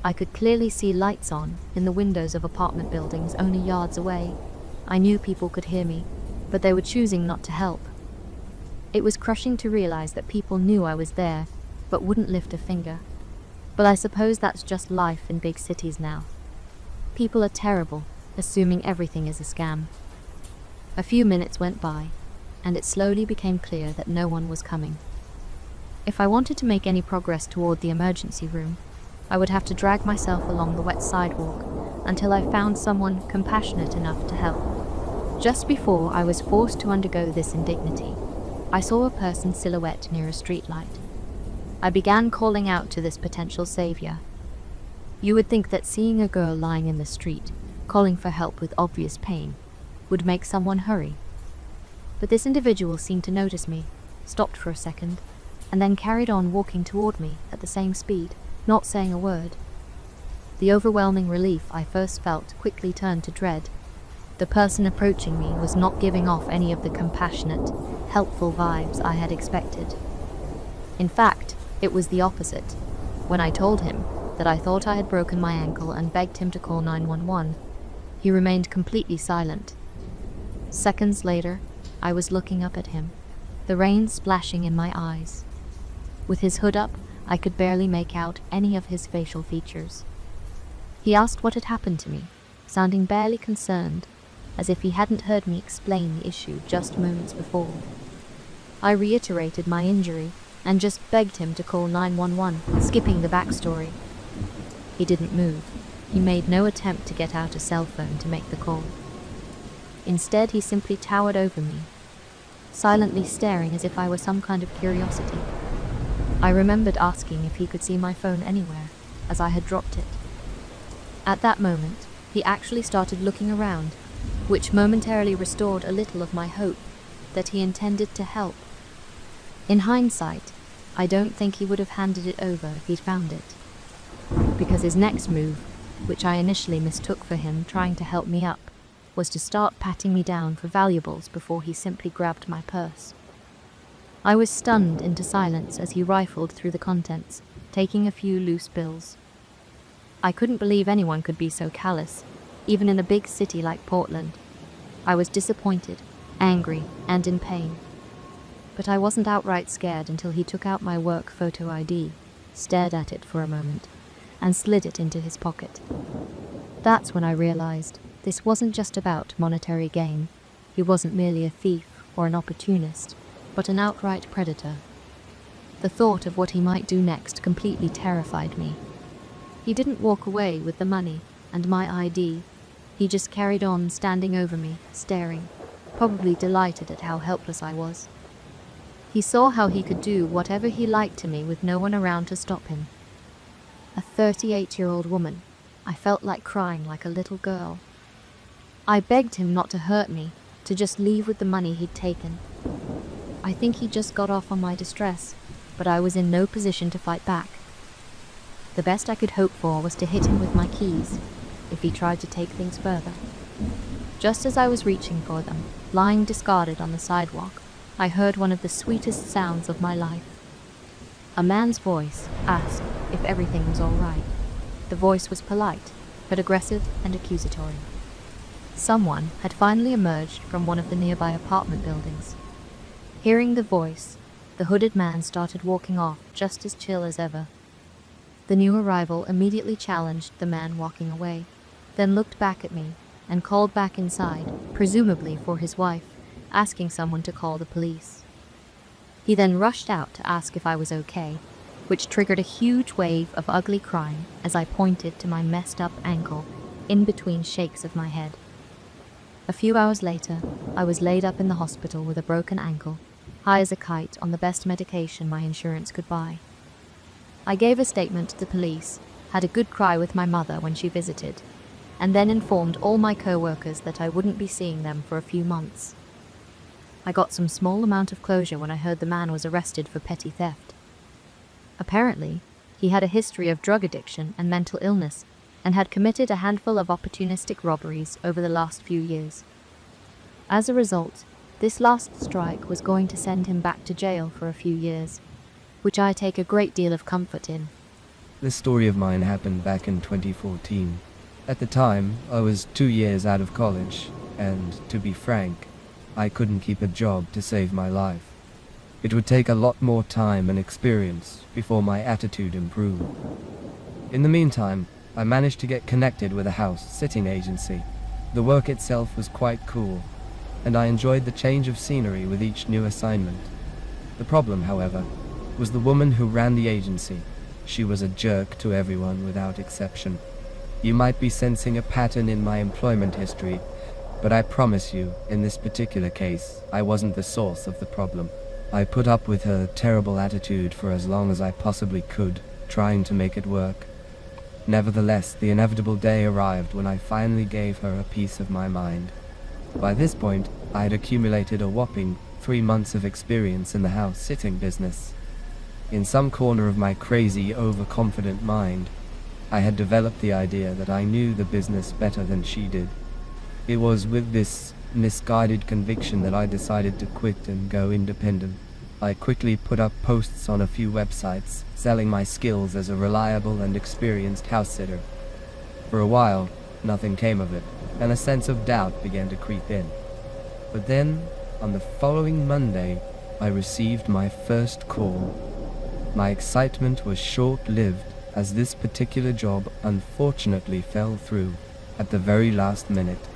I could clearly see lights on in the windows of apartment buildings only yards away. I knew people could hear me, but they were choosing not to help. It was crushing to realize that people knew I was there, but wouldn't lift a finger. But I suppose that's just life in big cities now. People are terrible, assuming everything is a scam. A few minutes went by, and it slowly became clear that no one was coming. If I wanted to make any progress toward the emergency room, I would have to drag myself along the wet sidewalk until I found someone compassionate enough to help. Just before I was forced to undergo this indignity, I saw a person silhouette near a streetlight. I began calling out to this potential savior. You would think that seeing a girl lying in the street, calling for help with obvious pain, would make someone hurry. But this individual seemed to notice me, stopped for a second, and then carried on walking toward me at the same speed, not saying a word. The overwhelming relief I first felt quickly turned to dread. The person approaching me was not giving off any of the compassionate, helpful vibes I had expected. In fact, it was the opposite. When I told him that I thought I had broken my ankle and begged him to call 911, he remained completely silent. Seconds later, I was looking up at him, the rain splashing in my eyes. With his hood up, I could barely make out any of his facial features. He asked what had happened to me, sounding barely concerned, as if he hadn't heard me explain the issue just moments before. I reiterated my injury and just begged him to call 911, skipping the backstory. He didn't move. He made no attempt to get out a cell phone to make the call. Instead, he simply towered over me, silently staring as if I were some kind of curiosity. I remembered asking if he could see my phone anywhere, as I had dropped it. At that moment, he actually started looking around, which momentarily restored a little of my hope that he intended to help. In hindsight, I don't think he would have handed it over if he'd found it, because his next move, which I initially mistook for him trying to help me up, was to start patting me down for valuables before he simply grabbed my purse. I was stunned into silence as he rifled through the contents, taking a few loose bills. I couldn't believe anyone could be so callous, even in a big city like Portland. I was disappointed, angry, and in pain. But I wasn't outright scared until he took out my work photo ID, stared at it for a moment, and slid it into his pocket. That's when I realized this wasn't just about monetary gain. He wasn't merely a thief or an opportunist, but an outright predator. The thought of what he might do next completely terrified me. He didn't walk away with the money and my ID. He just carried on standing over me, staring, probably delighted at how helpless I was. He saw how he could do whatever he liked to me with no one around to stop him. A 38-year-old woman. I felt like crying like a little girl. I begged him not to hurt me, to just leave with the money he'd taken. I think he just got off on my distress, but I was in no position to fight back. The best I could hope for was to hit him with my keys, if he tried to take things further. Just as I was reaching for them, lying discarded on the sidewalk, I heard one of the sweetest sounds of my life. A man's voice asked if everything was all right. The voice was polite, but aggressive and accusatory. Someone had finally emerged from one of the nearby apartment buildings. Hearing the voice, the hooded man started walking off just as chill as ever. The new arrival immediately challenged the man walking away, then looked back at me and called back inside, presumably for his wife, asking someone to call the police. He then rushed out to ask if I was okay, which triggered a huge wave of ugly crying as I pointed to my messed up ankle in between shakes of my head. A few hours later, I was laid up in the hospital with a broken ankle, high as a kite on the best medication my insurance could buy. I gave a statement to the police, had a good cry with my mother when she visited, and then informed all my co-workers that I wouldn't be seeing them for a few months. I got some small amount of closure when I heard the man was arrested for petty theft. Apparently, he had a history of drug addiction and mental illness, and had committed a handful of opportunistic robberies over the last few years. As a result, this last strike was going to send him back to jail for a few years, which I take a great deal of comfort in. This story of mine happened back in 2014. At the time, I was 2 years out of college, and to be frank, I couldn't keep a job to save my life. It would take a lot more time and experience before my attitude improved. In the meantime, I managed to get connected with a house-sitting agency. The work itself was quite cool, and I enjoyed the change of scenery with each new assignment. The problem, however, was the woman who ran the agency. She was a jerk to everyone without exception. You might be sensing a pattern in my employment history, but I promise you, in this particular case, I wasn't the source of the problem. I put up with her terrible attitude for as long as I possibly could, trying to make it work. Nevertheless, the inevitable day arrived when I finally gave her a piece of my mind. By this point, I had accumulated a whopping 3 months of experience in the house-sitting business. In some corner of my crazy, overconfident mind, I had developed the idea that I knew the business better than she did. It was with this misguided conviction that I decided to quit and go independent. I quickly put up posts on a few websites, selling my skills as a reliable and experienced house-sitter. For a while, nothing came of it, and a sense of doubt began to creep in. But then, on the following Monday, I received my first call. My excitement was short-lived, as this particular job unfortunately fell through at the very last minute,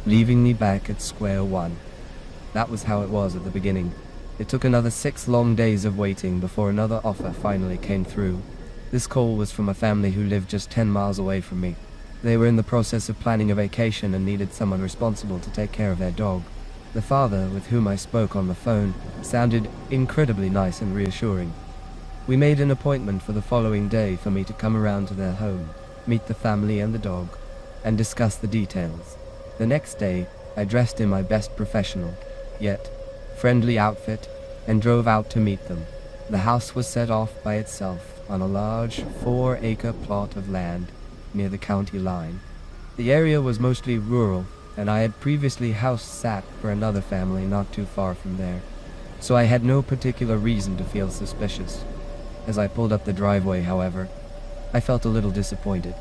leaving me back at square one. That was how it was at the beginning. It took another 6 long days of waiting before another offer finally came through. This call was from a family who lived just 10 miles away from me. They were in the process of planning a vacation and needed someone responsible to take care of their dog. The father, with whom I spoke on the phone, sounded incredibly nice and reassuring. We made an appointment for the following day for me to come around to their home, meet the family and the dog, and discuss the details. The next day, I dressed in my best professional, yet friendly outfit, and drove out to meet them. The house was set off by itself on a large 4-acre plot of land near the county line. The area was mostly rural, and I had previously house sat for another family not too far from there, so I had no particular reason to feel suspicious. As I pulled up the driveway, however, I felt a little disappointed.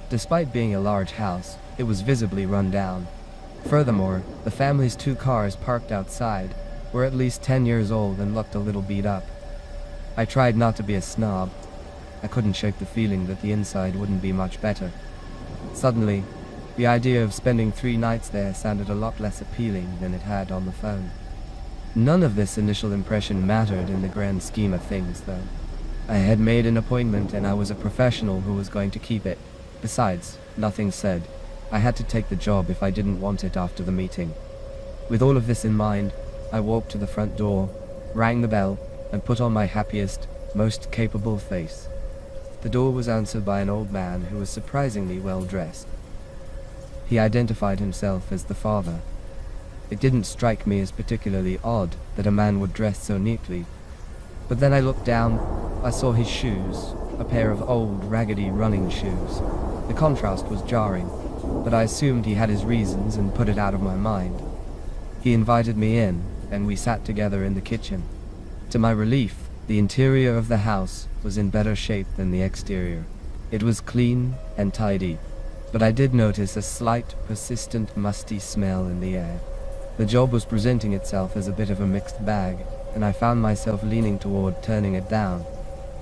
Despite being a large house, it was visibly run down. Furthermore, the family's 2 cars parked outside were at least 10 years old and looked a little beat up. I tried not to be a snob. I couldn't shake the feeling that the inside wouldn't be much better. Suddenly, the idea of spending 3 nights there sounded a lot less appealing than it had on the phone. None of this initial impression mattered in the grand scheme of things, though. I had made an appointment and I was a professional who was going to keep it. Besides, nothing said. I had to take the job if I didn't want it after the meeting. With all of this in mind, I walked to the front door, rang the bell, and put on my happiest, most capable face. The door was answered by an old man who was surprisingly well dressed. He identified himself as the father. It didn't strike me as particularly odd that a man would dress so neatly, but then I looked down. I saw his shoes, a pair of old, raggedy running shoes. The contrast was jarring, but I assumed he had his reasons and put it out of my mind. He invited me in, and we sat together in the kitchen. To my relief, the interior of the house was in better shape than the exterior. It was clean and tidy, but I did notice a slight, persistent, musty smell in the air. The job was presenting itself as a bit of a mixed bag, and I found myself leaning toward turning it down.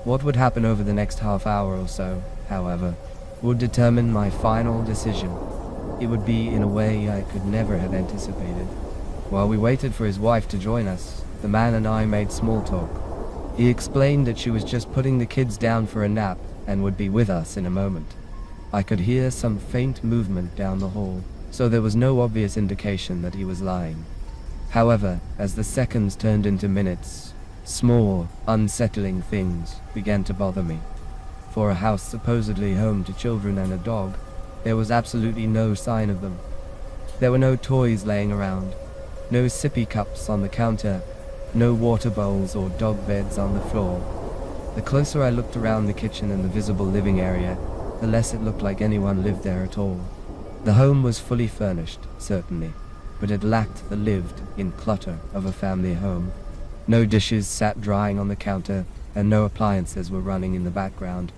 What would happen over the next half hour or so, however, would determine my final decision. It would be in a way I could never have anticipated. While we waited for his wife to join us, the man and I made small talk. He explained that she was just putting the kids down for a nap and would be with us in a moment. I could hear some faint movement down the hall, so there was no obvious indication that he was lying. However, as the seconds turned into minutes, small, unsettling things began to bother me. For a house supposedly home to children and a dog, there was absolutely no sign of them. There were no toys laying around, no sippy cups on the counter, no water bowls or dog beds on the floor. The closer I looked around the kitchen and the visible living area, the less it looked like anyone lived there at all. The home was fully furnished, certainly, but it lacked the lived-in clutter of a family home. No dishes sat drying on the counter, and no appliances were running in the background.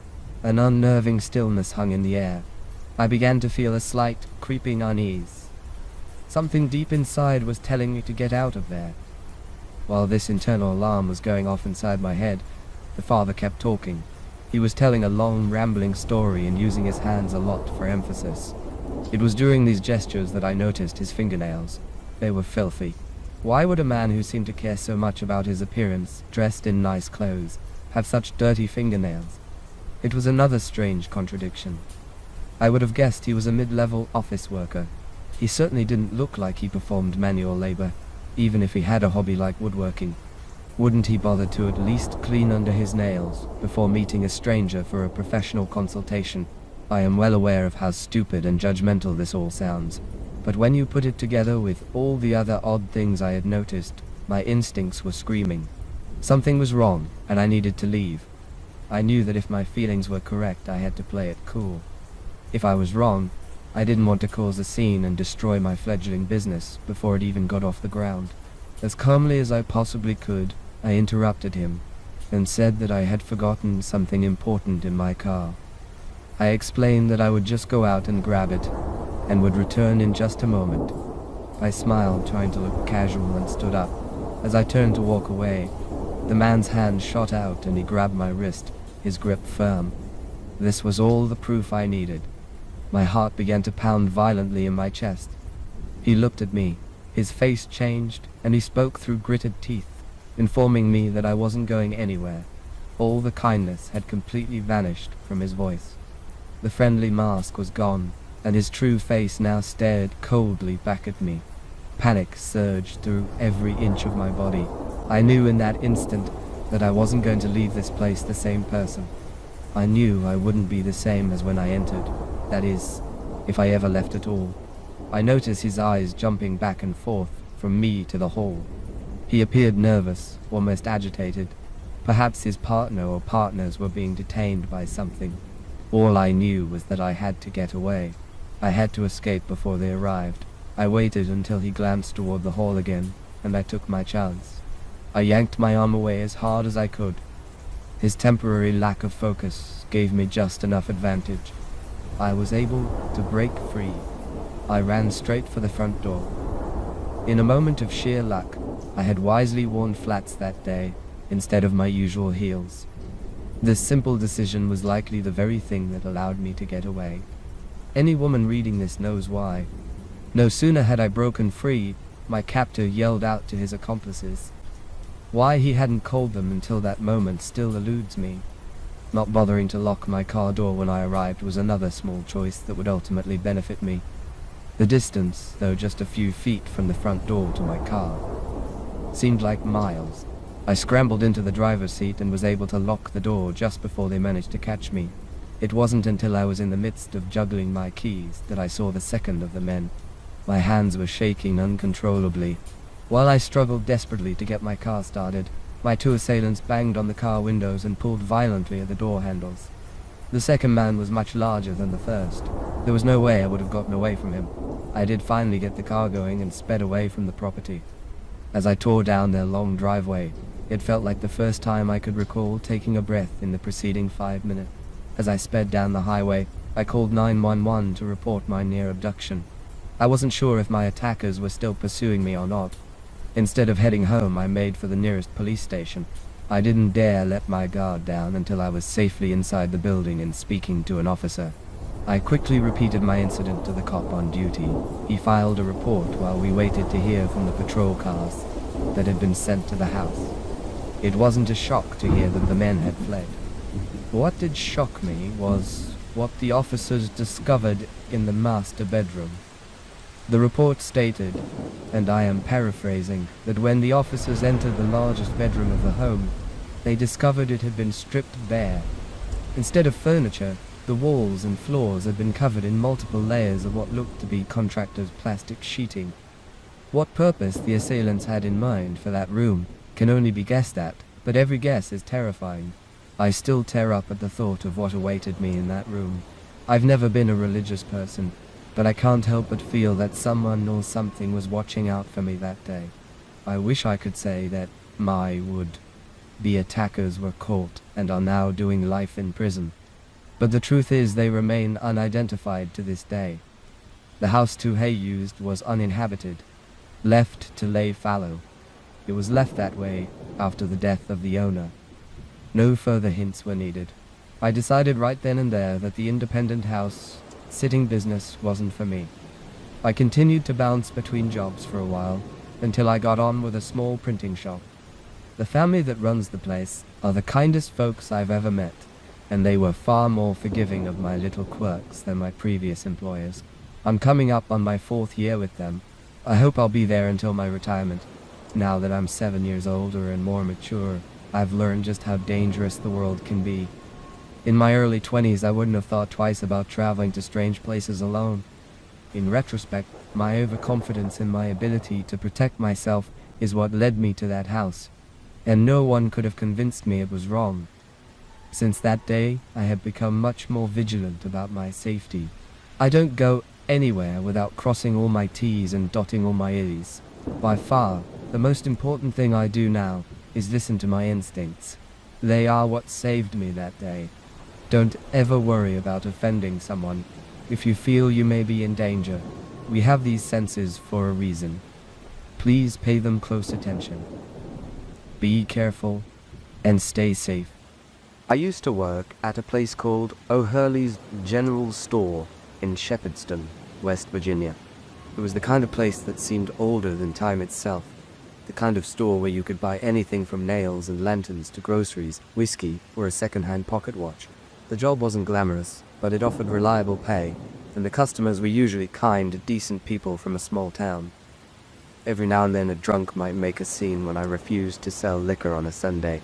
An unnerving stillness hung in the air. I began to feel a slight, creeping unease. Something deep inside was telling me to get out of there. While this internal alarm was going off inside my head, the father kept talking. He was telling a long, rambling story and using his hands a lot for emphasis. It was during these gestures that I noticed his fingernails. They were filthy. Why would a man who seemed to care so much about his appearance, dressed in nice clothes, have such dirty fingernails? It was another strange contradiction. I would have guessed he was a mid-level office worker. He certainly didn't look like he performed manual labor, even if he had a hobby like woodworking. Wouldn't he bother to at least clean under his nails before meeting a stranger for a professional consultation? I am well aware of how stupid and judgmental this all sounds, but when you put it together with all the other odd things I had noticed, my instincts were screaming. Something was wrong, and I needed to leave. I knew that if my feelings were correct, I had to play it cool. If I was wrong, I didn't want to cause a scene and destroy my fledgling business before it even got off the ground. As calmly as I possibly could, I interrupted him and said that I had forgotten something important in my car. I explained that I would just go out and grab it and would return in just a moment. I smiled, trying to look casual, and stood up. As I turned to walk away, the man's hand shot out and he grabbed my wrist, his grip firm. This was all the proof I needed. My heart began to pound violently in my chest. He looked at me, his face changed, and he spoke through gritted teeth, informing me that I wasn't going anywhere. All the kindness had completely vanished from his voice. The friendly mask was gone, and his true face now stared coldly back at me. Panic surged through every inch of my body. I knew in that instant that I wasn't going to leave this place the same person. I knew I wouldn't be the same as when I entered. That is, if I ever left at all. I noticed his eyes jumping back and forth from me to the hall. He appeared nervous, almost agitated. Perhaps his partner or partners were being detained by something. All I knew was that I had to get away. I had to escape before they arrived. I waited until he glanced toward the hall again, and I took my chance. I yanked my arm away as hard as I could. His temporary lack of focus gave me just enough advantage. I was able to break free. I ran straight for the front door. In a moment of sheer luck, I had wisely worn flats that day instead of my usual heels. This simple decision was likely the very thing that allowed me to get away. Any woman reading this knows why. No sooner had I broken free, my captor yelled out to his accomplices. Why he hadn't called them until that moment still eludes me. Not bothering to lock my car door when I arrived was another small choice that would ultimately benefit me. The distance, though just a few feet from the front door to my car, seemed like miles. I scrambled into the driver's seat and was able to lock the door just before they managed to catch me. It wasn't until I was in the midst of juggling my keys that I saw the second of the men. My hands were shaking uncontrollably. While I struggled desperately to get my car started, my two assailants banged on the car windows and pulled violently at the door handles. The second man was much larger than the first. There was no way I would have gotten away from him. I did finally get the car going and sped away from the property. As I tore down their long driveway, it felt like the first time I could recall taking a breath in the preceding 5 minutes. As I sped down the highway, I called 911 to report my near abduction. I wasn't sure if my attackers were still pursuing me or not. Instead of heading home, I made for the nearest police station. I didn't dare let my guard down until I was safely inside the building and speaking to an officer. I quickly repeated my incident to the cop on duty. He filed a report while we waited to hear from the patrol cars that had been sent to the house. It wasn't a shock to hear that the men had fled. What did shock me was what the officers discovered in the master bedroom. The report stated, and I am paraphrasing, that when the officers entered the largest bedroom of the home, they discovered it had been stripped bare. Instead of furniture, the walls and floors had been covered in multiple layers of what looked to be contractor's plastic sheeting. What purpose the assailants had in mind for that room can only be guessed at, but every guess is terrifying. I still tear up at the thought of what awaited me in that room. I've never been a religious person, but I can't help but feel that someone or something was watching out for me that day. I wish I could say that my would-be attackers were caught and are now doing life in prison, but the truth is they remain unidentified to this day. The house Tuhei used was uninhabited, left to lay fallow. It was left that way after the death of the owner. No further hints were needed. I decided right then and there that the independent house sitting business wasn't for me. I continued to bounce between jobs for a while, until I got on with a small printing shop. The family that runs the place are the kindest folks I've ever met, and they were far more forgiving of my little quirks than my previous employers. I'm coming up on my 4th year with them. I hope I'll be there until my retirement. Now that I'm 7 years older and more mature, I've learned just how dangerous the world can be. In my early 20s, I wouldn't have thought twice about traveling to strange places alone. In retrospect, my overconfidence in my ability to protect myself is what led me to that house, and no one could have convinced me it was wrong. Since that day, I have become much more vigilant about my safety. I don't go anywhere without crossing all my T's and dotting all my I's. By far, the most important thing I do now is listen to my instincts. They are what saved me that day. Don't ever worry about offending someone. If you feel you may be in danger, we have these senses for a reason. Please pay them close attention. Be careful and stay safe. I used to work at a place called O'Hurley's General Store in Shepherdston, West Virginia. It was the kind of place that seemed older than time itself. The kind of store where you could buy anything from nails and lanterns to groceries, whiskey, or a second-hand pocket watch. The job wasn't glamorous, but it offered reliable pay, and the customers were usually kind, decent people from a small town. Every now and then a drunk might make a scene when I refused to sell liquor on a Sunday,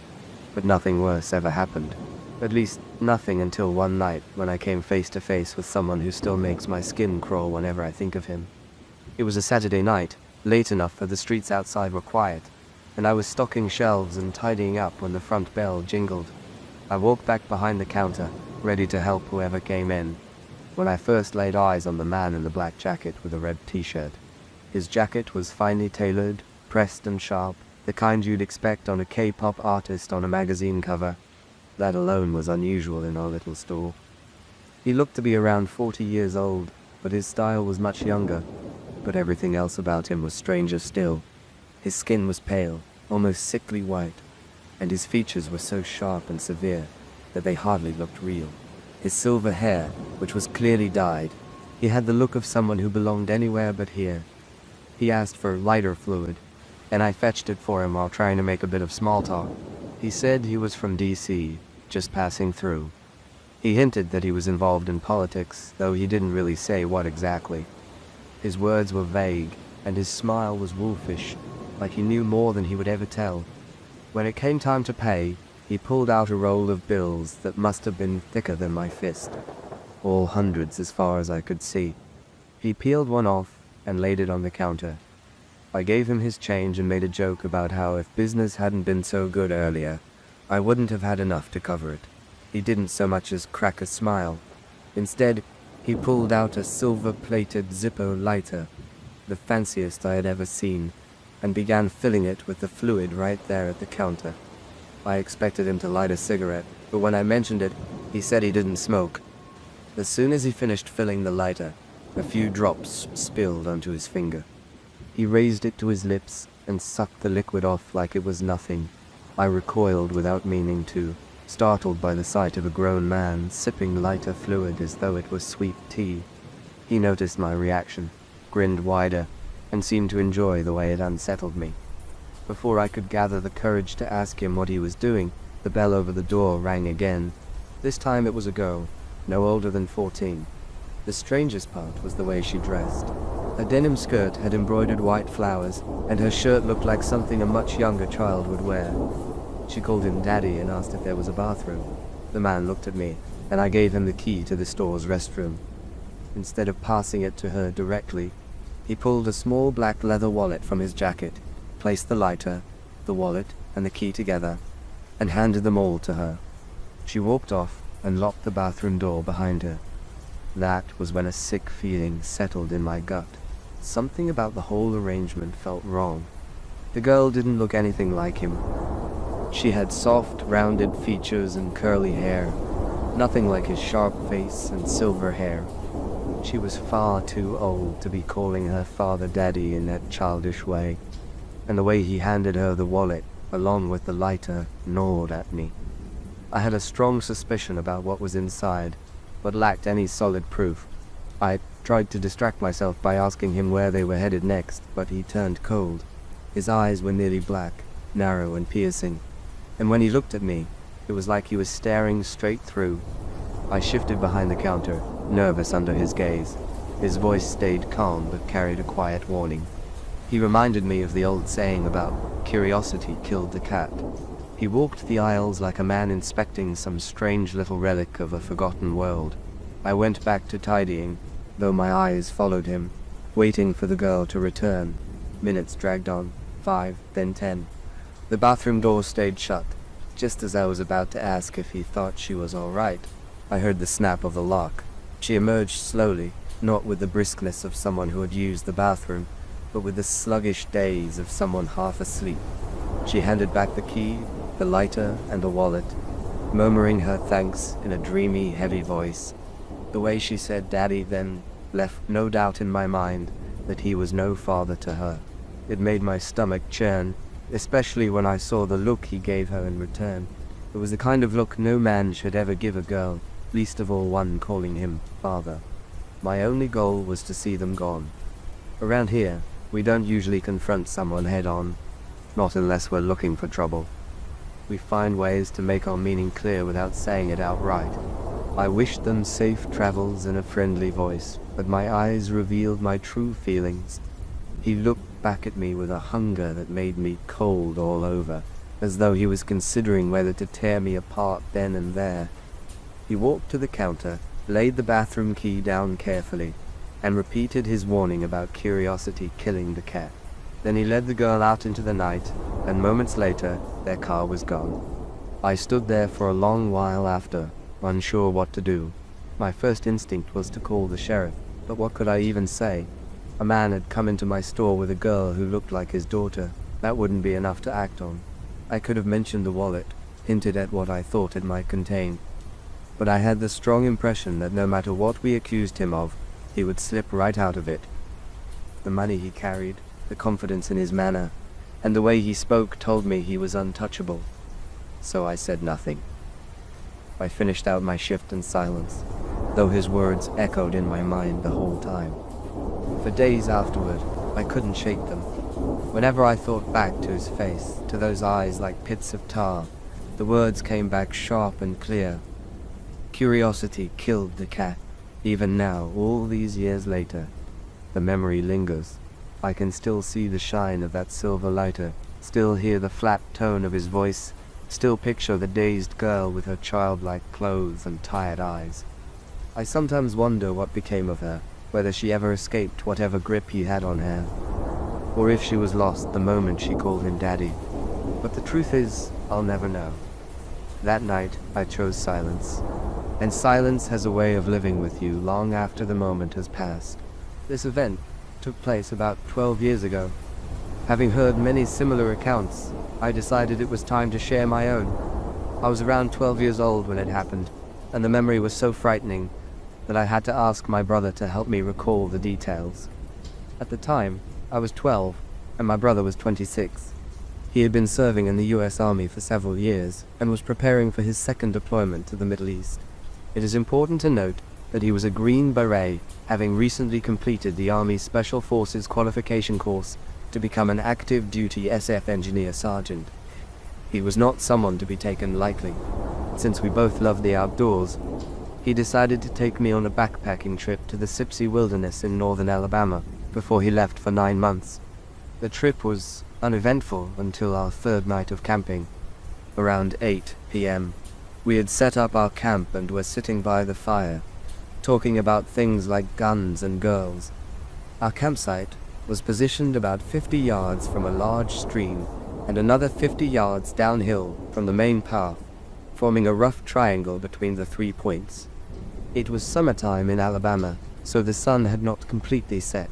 but nothing worse ever happened. At least, nothing until one night when I came face to face with someone who still makes my skin crawl whenever I think of him. It was a Saturday night, late enough that the streets outside were quiet, and I was stocking shelves and tidying up when the front bell jingled. I walked back behind the counter, ready to help whoever came in, when I first laid eyes on the man in the black jacket with a red t-shirt. His jacket was finely tailored, pressed and sharp, the kind you'd expect on a K-pop artist on a magazine cover. That alone was unusual in our little store. He looked to be around 40 years old, but his style was much younger. But everything else about him was stranger still. His skin was pale, almost sickly white, and his features were so sharp and severe that they hardly looked real. His silver hair, which was clearly dyed, he had the look of someone who belonged anywhere but here. He asked for lighter fluid, and I fetched it for him while trying to make a bit of small talk. He said he was from DC, just passing through. He hinted that he was involved in politics, though he didn't really say what exactly. His words were vague, and his smile was wolfish, like he knew more than he would ever tell. When it came time to pay, he pulled out a roll of bills that must have been thicker than my fist. All hundreds as far as I could see. He peeled one off and laid it on the counter. I gave him his change and made a joke about how if business hadn't been so good earlier, I wouldn't have had enough to cover it. He didn't so much as crack a smile. Instead, he pulled out a silver-plated Zippo lighter, the fanciest I had ever seen, and began filling it with the fluid right there at the counter. I expected him to light a cigarette, but when I mentioned it, he said he didn't smoke. As soon as he finished filling the lighter, a few drops spilled onto his finger. He raised it to his lips and sucked the liquid off like it was nothing. I recoiled without meaning to, startled by the sight of a grown man sipping lighter fluid as though it was sweet tea. He noticed my reaction, grinned wider, and seemed to enjoy the way it unsettled me. Before I could gather the courage to ask him what he was doing, the bell over the door rang again. This time it was a girl, no older than 14. The strangest part was the way she dressed. Her denim skirt had embroidered white flowers, and her shirt looked like something a much younger child would wear. She called him Daddy and asked if there was a bathroom. The man looked at me, and I gave him the key to the store's restroom. Instead of passing it to her directly, he pulled a small black leather wallet from his jacket, placed the lighter, the wallet, and the key together, and handed them all to her. She walked off and locked the bathroom door behind her. That was when a sick feeling settled in my gut. Something about the whole arrangement felt wrong. The girl didn't look anything like him. She had soft, rounded features and curly hair, nothing like his sharp face and silver hair. She was far too old to be calling her father Daddy in that childish way, and the way he handed her the wallet, along with the lighter, gnawed at me. I had a strong suspicion about what was inside, but lacked any solid proof. I tried to distract myself by asking him where they were headed next, but he turned cold. His eyes were nearly black, narrow and piercing, and when he looked at me, it was like he was staring straight through. I shifted behind the counter, nervous under his gaze. His voice stayed calm but carried a quiet warning. He reminded me of the old saying about curiosity killed the cat. He walked the aisles like a man inspecting some strange little relic of a forgotten world. I went back to tidying, though my eyes followed him, waiting for the girl to return. Minutes dragged on, 5, then 10. The bathroom door stayed shut. Just as I was about to ask if he thought she was all right, I heard the snap of the lock. She emerged slowly, not with the briskness of someone who had used the bathroom, but with the sluggish daze of someone half asleep. She handed back the key, the lighter, and the wallet, murmuring her thanks in a dreamy, heavy voice. The way she said Daddy then left no doubt in my mind that he was no father to her. It made my stomach churn, especially when I saw the look he gave her in return. It was the kind of look no man should ever give a girl, least of all one calling him father. My only goal was to see them gone. Around here, we don't usually confront someone head-on, not unless we're looking for trouble. We find ways to make our meaning clear without saying it outright. I wished them safe travels in a friendly voice, but my eyes revealed my true feelings. He looked back at me with a hunger that made me cold all over, as though he was considering whether to tear me apart then and there. He walked to the counter, laid the bathroom key down carefully, and repeated his warning about curiosity killing the cat. Then he led the girl out into the night, and moments later, their car was gone. I stood there for a long while after, unsure what to do. My first instinct was to call the sheriff, but what could I even say? A man had come into my store with a girl who looked like his daughter. That wouldn't be enough to act on. I could have mentioned the wallet, hinted at what I thought it might contain. But I had the strong impression that no matter what we accused him of, he would slip right out of it. The money he carried, the confidence in his manner, and the way he spoke told me he was untouchable. So I said nothing. I finished out my shift in silence, though his words echoed in my mind the whole time. For days afterward, I couldn't shake them. Whenever I thought back to his face, to those eyes like pits of tar, the words came back sharp and clear. Curiosity killed the cat. Even now, all these years later, the memory lingers. I can still see the shine of that silver lighter, still hear the flat tone of his voice, still picture the dazed girl with her childlike clothes and tired eyes. I sometimes wonder what became of her, whether she ever escaped whatever grip he had on her, or if she was lost the moment she called him Daddy. But the truth is, I'll never know. That night, I chose silence. And silence has a way of living with you long after the moment has passed. This event took place about 12 years ago. Having heard many similar accounts, I decided it was time to share my own. I was around 12 years old when it happened, and the memory was so frightening that I had to ask my brother to help me recall the details. At the time, I was 12, and my brother was 26. He had been serving in the US Army for several years, and was preparing for his second deployment to the Middle East. It is important to note that he was a Green Beret, having recently completed the Army's Special Forces qualification course to become an active duty SF engineer sergeant. He was not someone to be taken lightly. Since we both loved the outdoors, he decided to take me on a backpacking trip to the Sipsey Wilderness in northern Alabama before he left for 9 months. The trip was uneventful until our third night of camping. Around 8 p.m., we had set up our camp and were sitting by the fire, talking about things like guns and girls. Our campsite was positioned about 50 yards from a large stream and another 50 yards downhill from the main path, forming a rough triangle between the 3 points. It was summertime in Alabama, so the sun had not completely set.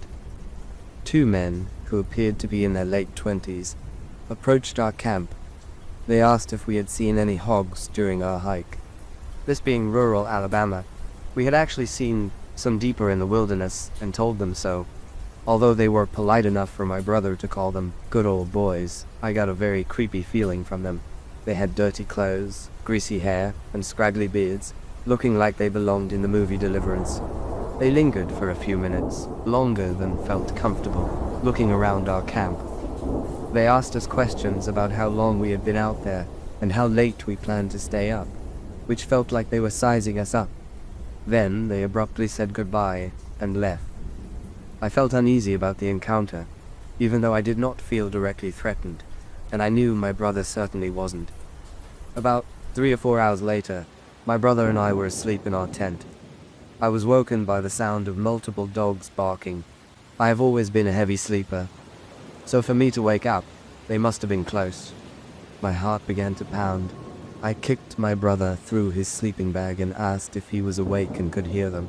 2 men, who appeared to be in their late 20s, approached our camp. They asked if we had seen any hogs during our hike. This being rural Alabama, we had actually seen some deeper in the wilderness and told them so. Although they were polite enough for my brother to call them good old boys, I got a very creepy feeling from them. They had dirty clothes, greasy hair, and scraggly beards, looking like they belonged in the movie Deliverance. They lingered for a few minutes, longer than felt comfortable, looking around our camp. They asked us questions about how long we had been out there and how late we planned to stay up, which felt like they were sizing us up. Then they abruptly said goodbye and left. I felt uneasy about the encounter, even though I did not feel directly threatened, and I knew my brother certainly wasn't. About 3 or 4 hours later, my brother and I were asleep in our tent. I was woken by the sound of multiple dogs barking. I have always been a heavy sleeper, so for me to wake up, they must have been close. My heart began to pound. I kicked my brother through his sleeping bag and asked if he was awake and could hear them.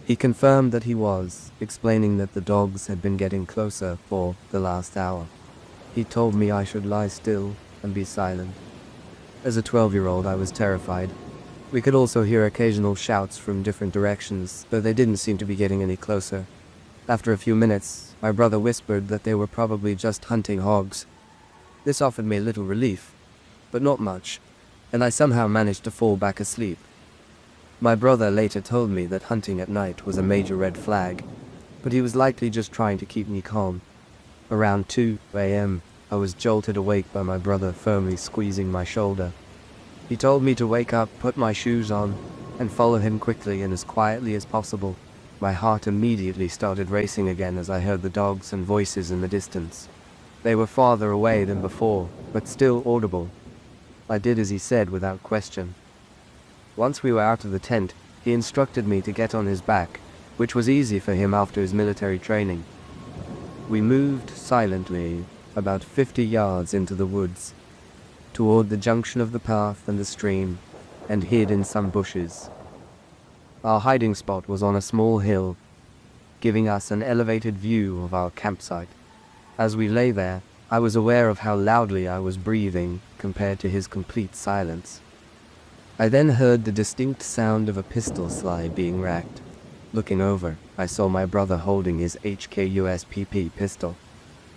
He confirmed that he was, explaining that the dogs had been getting closer for the last hour. He told me I should lie still and be silent. As a 12-year-old, I was terrified. We could also hear occasional shouts from different directions, though they didn't seem to be getting any closer. After a few minutes, my brother whispered that they were probably just hunting hogs. This offered me a little relief, but not much, and I somehow managed to fall back asleep. My brother later told me that hunting at night was a major red flag, but he was likely just trying to keep me calm. Around 2 a.m., I was jolted awake by my brother firmly squeezing my shoulder. He told me to wake up, put my shoes on, and follow him quickly and as quietly as possible. My heart immediately started racing again as I heard the dogs and voices in the distance. They were farther away than before, but still audible. I did as he said without question. Once we were out of the tent, he instructed me to get on his back, which was easy for him after his military training. We moved silently about 50 yards into the woods, toward the junction of the path and the stream, and hid in some bushes. Our hiding spot was on a small hill. giving us an elevated view of our campsite. As we lay there, I was aware of how loudly I was breathing compared to his complete silence. I then heard the distinct sound of a pistol slide being racked. Looking over, I saw my brother holding his HK-USPP pistol.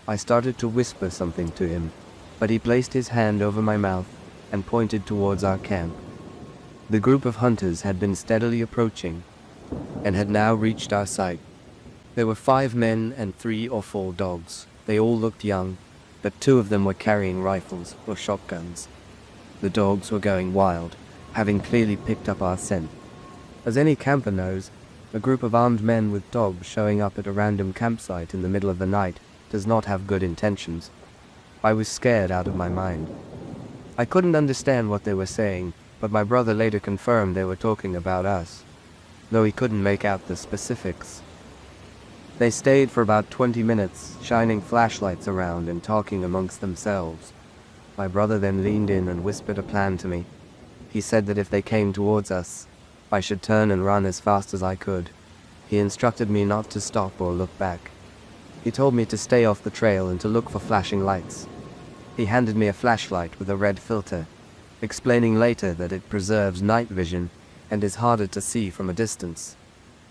I started to whisper something to him, but he placed his hand over my mouth and pointed towards our camp. The group of hunters had been steadily approaching and had now reached our site. There were 5 men and 3 or 4 dogs. They all looked young, but 2 of them were carrying rifles or shotguns. The dogs were going wild, having clearly picked up our scent. As any camper knows, a group of armed men with dogs showing up at a random campsite in the middle of the night does not have good intentions. I was scared out of my mind. I couldn't understand what they were saying, but my brother later confirmed they were talking about us, though he couldn't make out the specifics. They stayed for about 20 minutes, shining flashlights around and talking amongst themselves. My brother then leaned in and whispered a plan to me. He said that if they came towards us, I should turn and run as fast as I could. He instructed me not to stop or look back. He told me to stay off the trail and to look for flashing lights. He handed me a flashlight with a red filter, explaining later that it preserves night vision and is harder to see from a distance.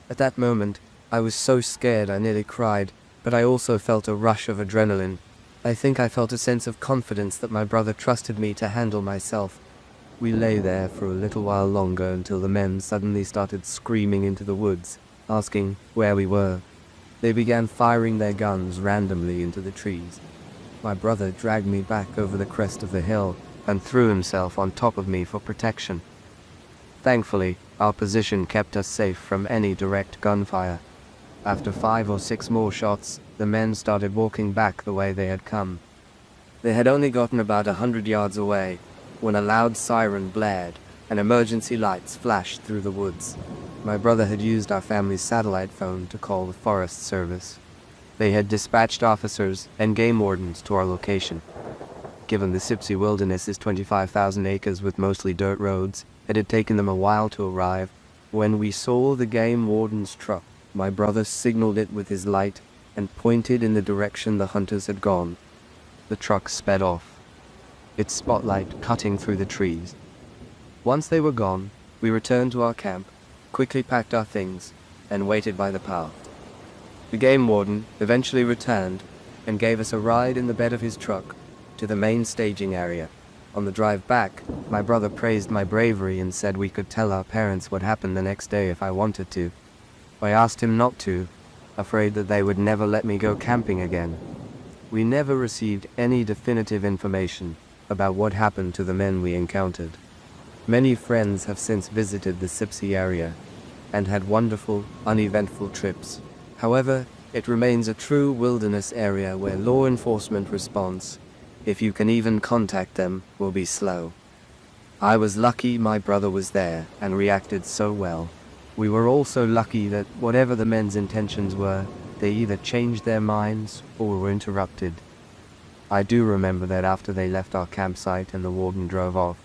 At that moment, I was so scared I nearly cried, but I also felt a rush of adrenaline. I think I felt a sense of confidence that my brother trusted me to handle myself. We lay there for a little while longer until the men suddenly started screaming into the woods, asking where we were. They began firing their guns randomly into the trees. My brother dragged me back over the crest of the hill and threw himself on top of me for protection. Thankfully, our position kept us safe from any direct gunfire. After 5 or 6 more shots, the men started walking back the way they had come. They had only gotten about 100 yards away when a loud siren blared and emergency lights flashed through the woods. My brother had used our family's satellite phone to call the Forest Service. They had dispatched officers and game wardens to our location. Given the Sipsey Wilderness is 25,000 acres with mostly dirt roads, it had taken them a while to arrive. When we saw the game warden's truck, my brother signaled it with his light and pointed in the direction the hunters had gone. The truck sped off, its spotlight cutting through the trees. Once they were gone, we returned to our camp, quickly packed our things, and waited by the path. The game warden eventually returned and gave us a ride in the bed of his truck to the main staging area. On the drive back, my brother praised my bravery and said we could tell our parents what happened the next day if I wanted to. I asked him not to, afraid that they would never let me go camping again. We never received any definitive information about what happened to the men we encountered. Many friends have since visited the Sipsey area and had wonderful, uneventful trips. However, it remains a true wilderness area where law enforcement response, if you can even contact them, will be slow. I was lucky my brother was there and reacted so well. We were also lucky that whatever the men's intentions were, they either changed their minds or were interrupted. I do remember that after they left our campsite and the warden drove off,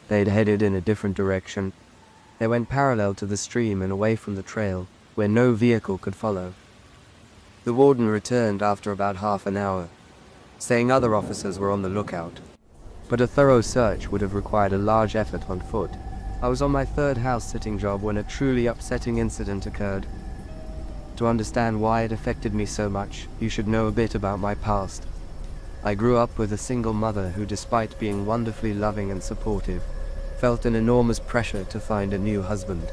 they'd headed in a different direction. They went parallel to the stream and away from the trail, where no vehicle could follow. The warden returned after about half an hour, saying other officers were on the lookout, but a thorough search would have required a large effort on foot. I was on my 3rd house-sitting job when a truly upsetting incident occurred. To understand why it affected me so much, you should know a bit about my past. I grew up with a single mother who, despite being wonderfully loving and supportive, felt an enormous pressure to find a new husband.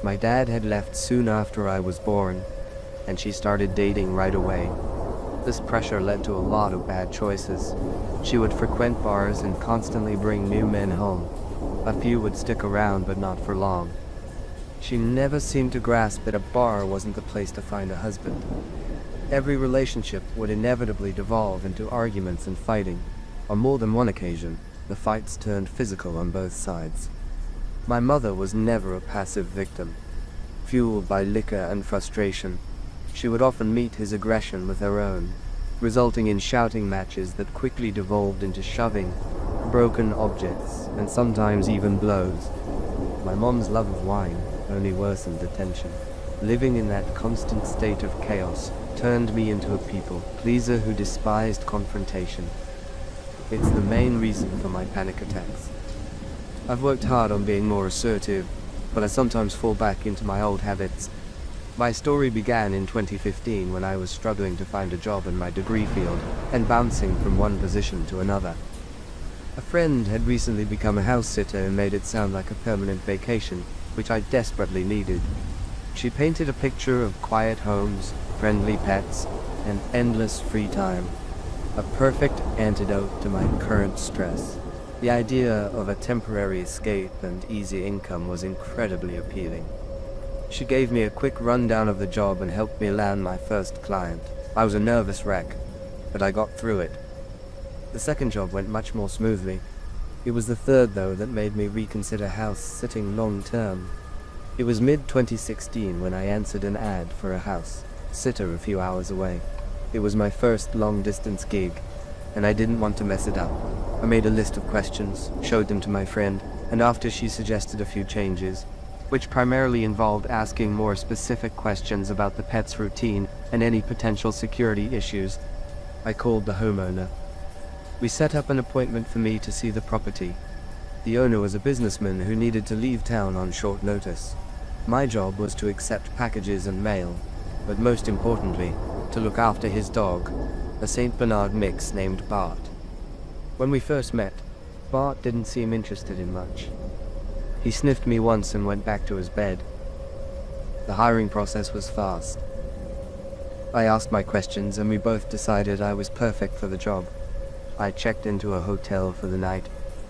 My dad had left soon after I was born, and she started dating right away. This pressure led to a lot of bad choices. She would frequent bars and constantly bring new men home. A few would stick around, but not for long. She never seemed to grasp that a bar wasn't the place to find a husband. Every relationship would inevitably devolve into arguments and fighting. On more than one occasion, the fights turned physical on both sides. My mother was never a passive victim. Fueled by liquor and frustration, she would often meet his aggression with her own, resulting in shouting matches that quickly devolved into shoving, broken objects, and sometimes even blows. My mom's love of wine only worsened the tension. Living in that constant state of chaos turned me into a people pleaser who despised confrontation. It's the main reason for my panic attacks. I've worked hard on being more assertive, but I sometimes fall back into my old habits. My story began in 2015 when I was struggling to find a job in my degree field and bouncing from one position to another. A friend had recently become a house sitter and made it sound like a permanent vacation, which I desperately needed. She painted a picture of quiet homes, friendly pets, and endless free time. A perfect antidote to my current stress. The idea of a temporary escape and easy income was incredibly appealing. She gave me a quick rundown of the job and helped me land my first client. I was a nervous wreck, but I got through it. The second job went much more smoothly. It was the third, though, that made me reconsider house sitting long term. It was mid-2016 when I answered an ad for a house sitter a few hours away. It was my first long-distance gig, and I didn't want to mess it up. I made a list of questions, showed them to my friend, and after she suggested a few changes, which primarily involved asking more specific questions about the pet's routine and any potential security issues, I called the homeowner. We set up an appointment for me to see the property. The owner was a businessman who needed to leave town on short notice. My job was to accept packages and mail, but most importantly, to look after his dog, a Saint Bernard mix named Bart. When we first met, Bart didn't seem interested in much. He sniffed me once and went back to his bed. The hiring process was fast. I asked my questions and we both decided I was perfect for the job. I checked into a hotel for the night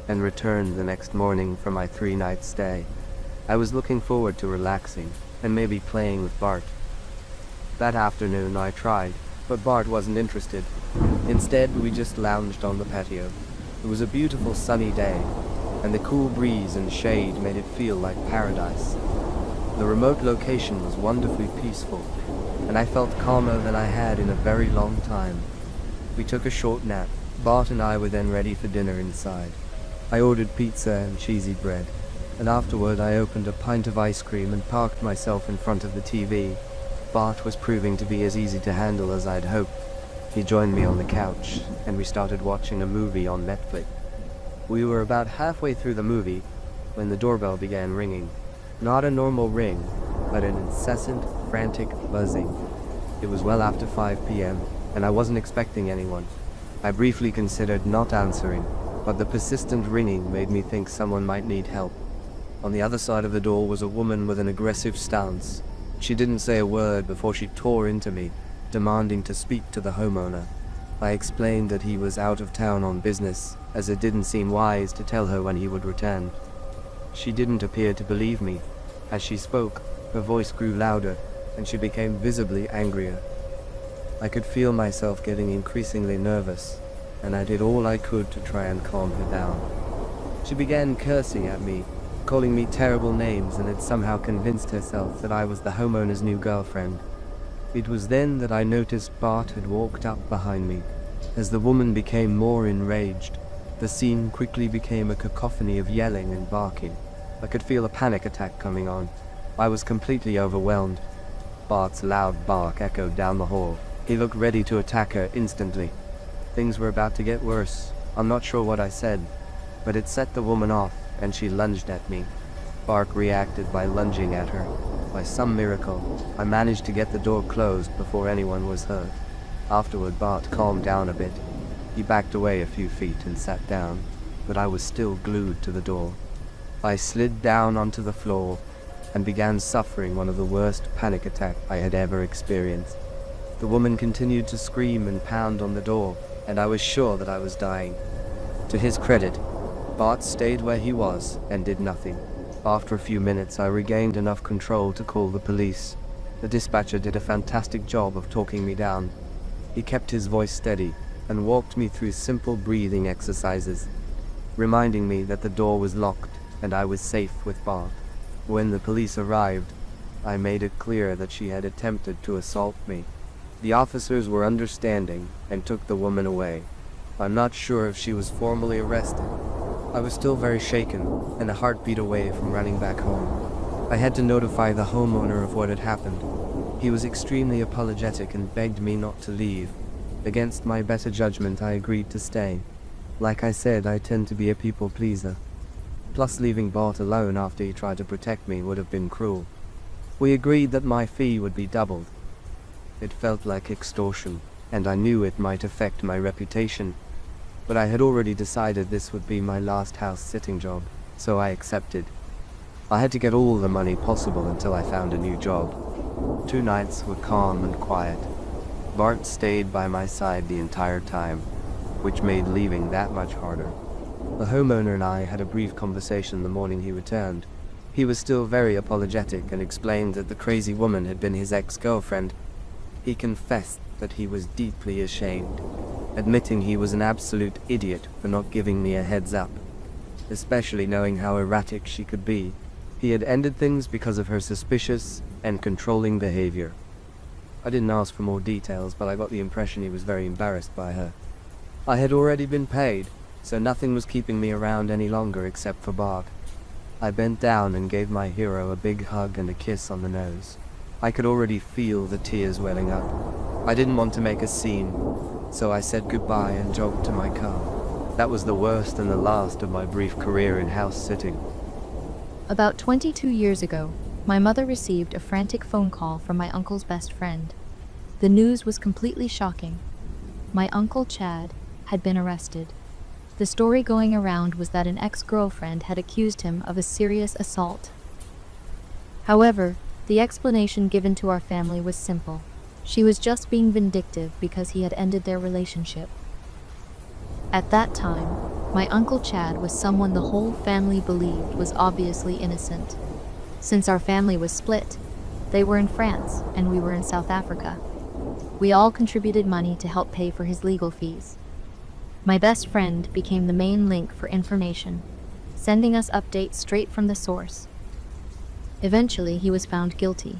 and returned the next morning for my 3-night stay. I was looking forward to relaxing and maybe playing with Bart. That afternoon I tried, but Bart wasn't interested. Instead, we just lounged on the patio. It was a beautiful sunny day, and the cool breeze and shade made it feel like paradise. The remote location was wonderfully peaceful, and I felt calmer than I had in a very long time. We took a short nap. Bart and I were then ready for dinner inside. I ordered pizza and cheesy bread, and afterward I opened a pint of ice cream and parked myself in front of the TV. Bart was proving to be as easy to handle as I'd hoped. He joined me on the couch, and we started watching a movie on Netflix. We were about halfway through the movie when the doorbell began ringing. Not a normal ring, but an incessant, frantic buzzing. It was well after 5 p.m., and I wasn't expecting anyone. I briefly considered not answering, but the persistent ringing made me think someone might need help. On the other side of the door was a woman with an aggressive stance. She didn't say a word before she tore into me, demanding to speak to the homeowner. I explained that he was out of town on business, as it didn't seem wise to tell her when he would return. She didn't appear to believe me. As she spoke, her voice grew louder, and she became visibly angrier. I could feel myself getting increasingly nervous, and I did all I could to try and calm her down. She began cursing at me, calling me terrible names, and had somehow convinced herself that I was the homeowner's new girlfriend. It was then that I noticed Bart had walked up behind me. As the woman became more enraged, the scene quickly became a cacophony of yelling and barking. I could feel a panic attack coming on. I was completely overwhelmed. Bart's loud bark echoed down the hall. He looked ready to attack her instantly. Things were about to get worse. I'm not sure what I said, but it set the woman off, and she lunged at me. Bart reacted by lunging at her. By some miracle, I managed to get the door closed before anyone was hurt. Afterward, Bart calmed down a bit. He backed away a few feet and sat down, but I was still glued to the door. I slid down onto the floor and began suffering one of the worst panic attacks I had ever experienced. The woman continued to scream and pound on the door, and I was sure that I was dying. To his credit, Bart stayed where he was and did nothing. After a few minutes, I regained enough control to call the police. The dispatcher did a fantastic job of talking me down. He kept his voice steady and walked me through simple breathing exercises, reminding me that the door was locked and I was safe with Bart. When the police arrived, I made it clear that she had attempted to assault me. The officers were understanding and took the woman away. I'm not sure if she was formally arrested. I was still very shaken and a heartbeat away from running back home. I had to notify the homeowner of what had happened. He was extremely apologetic and begged me not to leave. Against my better judgment, I agreed to stay. Like I said, I tend to be a people pleaser. Plus, leaving Bart alone after he tried to protect me would have been cruel. We agreed that my fee would be doubled. It felt like extortion, and I knew it might affect my reputation. But I had already decided this would be my last house-sitting job, so I accepted. I had to get all the money possible until I found a new job. 2 nights were calm and quiet. Bart stayed by my side the entire time, which made leaving that much harder. The homeowner and I had a brief conversation the morning he returned. He was still very apologetic and explained that the crazy woman had been his ex-girlfriend. He confessed that he was deeply ashamed, admitting he was an absolute idiot for not giving me a heads up, especially knowing how erratic she could be. He had ended things because of her suspicious and controlling behavior. I didn't ask for more details, but I got the impression he was very embarrassed by her. I had already been paid, so nothing was keeping me around any longer except for Bart. I bent down and gave my hero a big hug and a kiss on the nose. I could already feel the tears welling up. I didn't want to make a scene, so I said goodbye and jogged to my car. That was the worst and the last of my brief career in house-sitting. About 22 years ago, my mother received a frantic phone call from my uncle's best friend. The news was completely shocking. My uncle Chad had been arrested. The story going around was that an ex-girlfriend had accused him of a serious assault. However, the explanation given to our family was simple. She was just being vindictive because he had ended their relationship. At that time, my Uncle Chad was someone the whole family believed was obviously innocent. Since our family was split, they were in France and we were in South Africa. We all contributed money to help pay for his legal fees. My best friend became the main link for information, sending us updates straight from the source. Eventually, he was found guilty.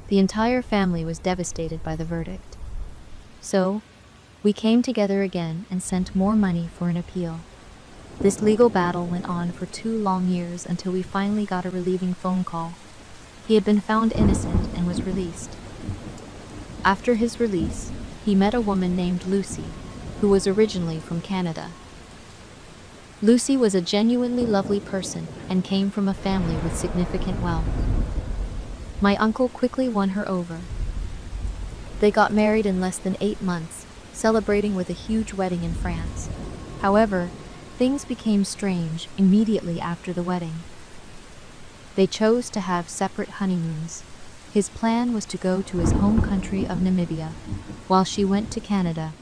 The entire family was devastated by the verdict. So, we came together again and sent more money for an appeal. This legal battle went on for 2 long years until we finally got a relieving phone call. He had been found innocent and was released. After his release, he met a woman named Lucy, who was originally from Canada. Lucy was a genuinely lovely person and came from a family with significant wealth. My uncle quickly won her over. They got married in less than 8 months, celebrating with a huge wedding in France. However, things became strange immediately after the wedding. They chose to have separate honeymoons. His plan was to go to his home country of Namibia, while she went to Canada.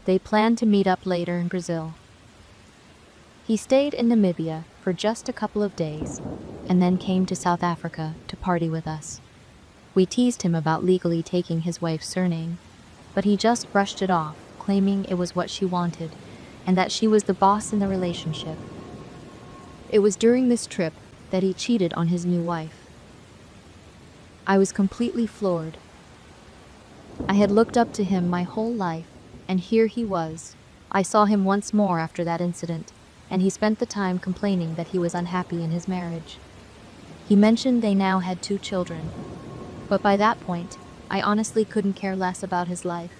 They planned to meet up later in Brazil. He stayed in Namibia for just a couple of days, and then came to South Africa to party with us. We teased him about legally taking his wife's surname, but he just brushed it off, claiming it was what she wanted, and that she was the boss in the relationship. It was during this trip that he cheated on his new wife. I was completely floored. I had looked up to him my whole life, and here he was. I saw him once more after that incident, and he spent the time complaining that he was unhappy in his marriage. He mentioned they now had 2 children, but by that point, I honestly couldn't care less about his life.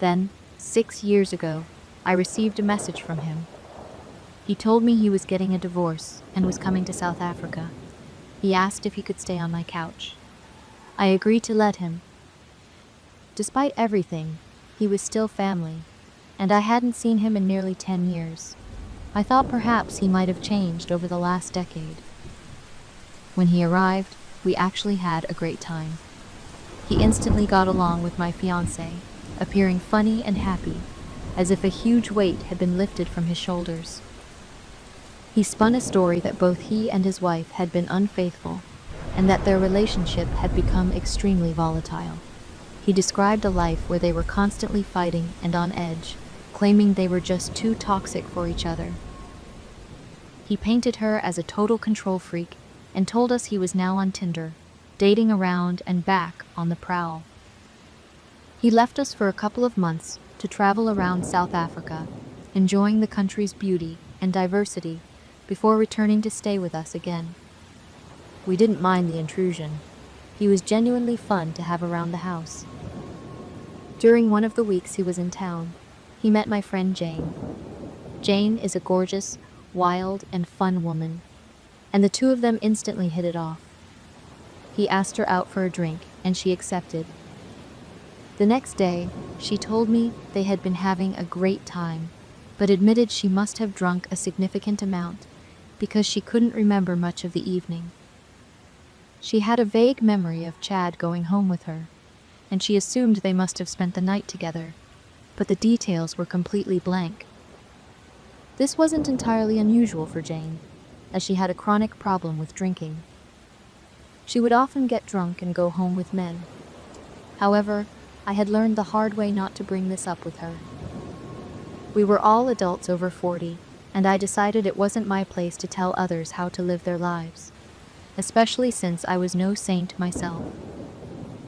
Then, 6 years ago, I received a message from him. He told me he was getting a divorce and was coming to South Africa. He asked if he could stay on my couch. I agreed to let him. Despite everything, he was still family, and I hadn't seen him in nearly 10 years. I thought perhaps he might have changed over the last decade. When he arrived, we actually had a great time. He instantly got along with my fiancé, appearing funny and happy, as if a huge weight had been lifted from his shoulders. He spun a story that both he and his wife had been unfaithful, and that their relationship had become extremely volatile. He described a life where they were constantly fighting and on edge, claiming they were just too toxic for each other. He painted her as a total control freak and told us he was now on Tinder, dating around and back on the prowl. He left us for a couple of months to travel around South Africa, enjoying the country's beauty and diversity before returning to stay with us again. We didn't mind the intrusion. He was genuinely fun to have around the house. During one of the weeks he was in town, he met my friend Jane. Jane is a gorgeous, wild, and fun woman, and the two of them instantly hit it off. He asked her out for a drink, and she accepted. The next day, she told me they had been having a great time, but admitted she must have drunk a significant amount because she couldn't remember much of the evening. She had a vague memory of Chad going home with her, and she assumed they must have spent the night together, but the details were completely blank. This wasn't entirely unusual for Jane, as she had a chronic problem with drinking. She would often get drunk and go home with men. However, I had learned the hard way not to bring this up with her. We were all adults over 40, and I decided it wasn't my place to tell others how to live their lives, especially since I was no saint myself.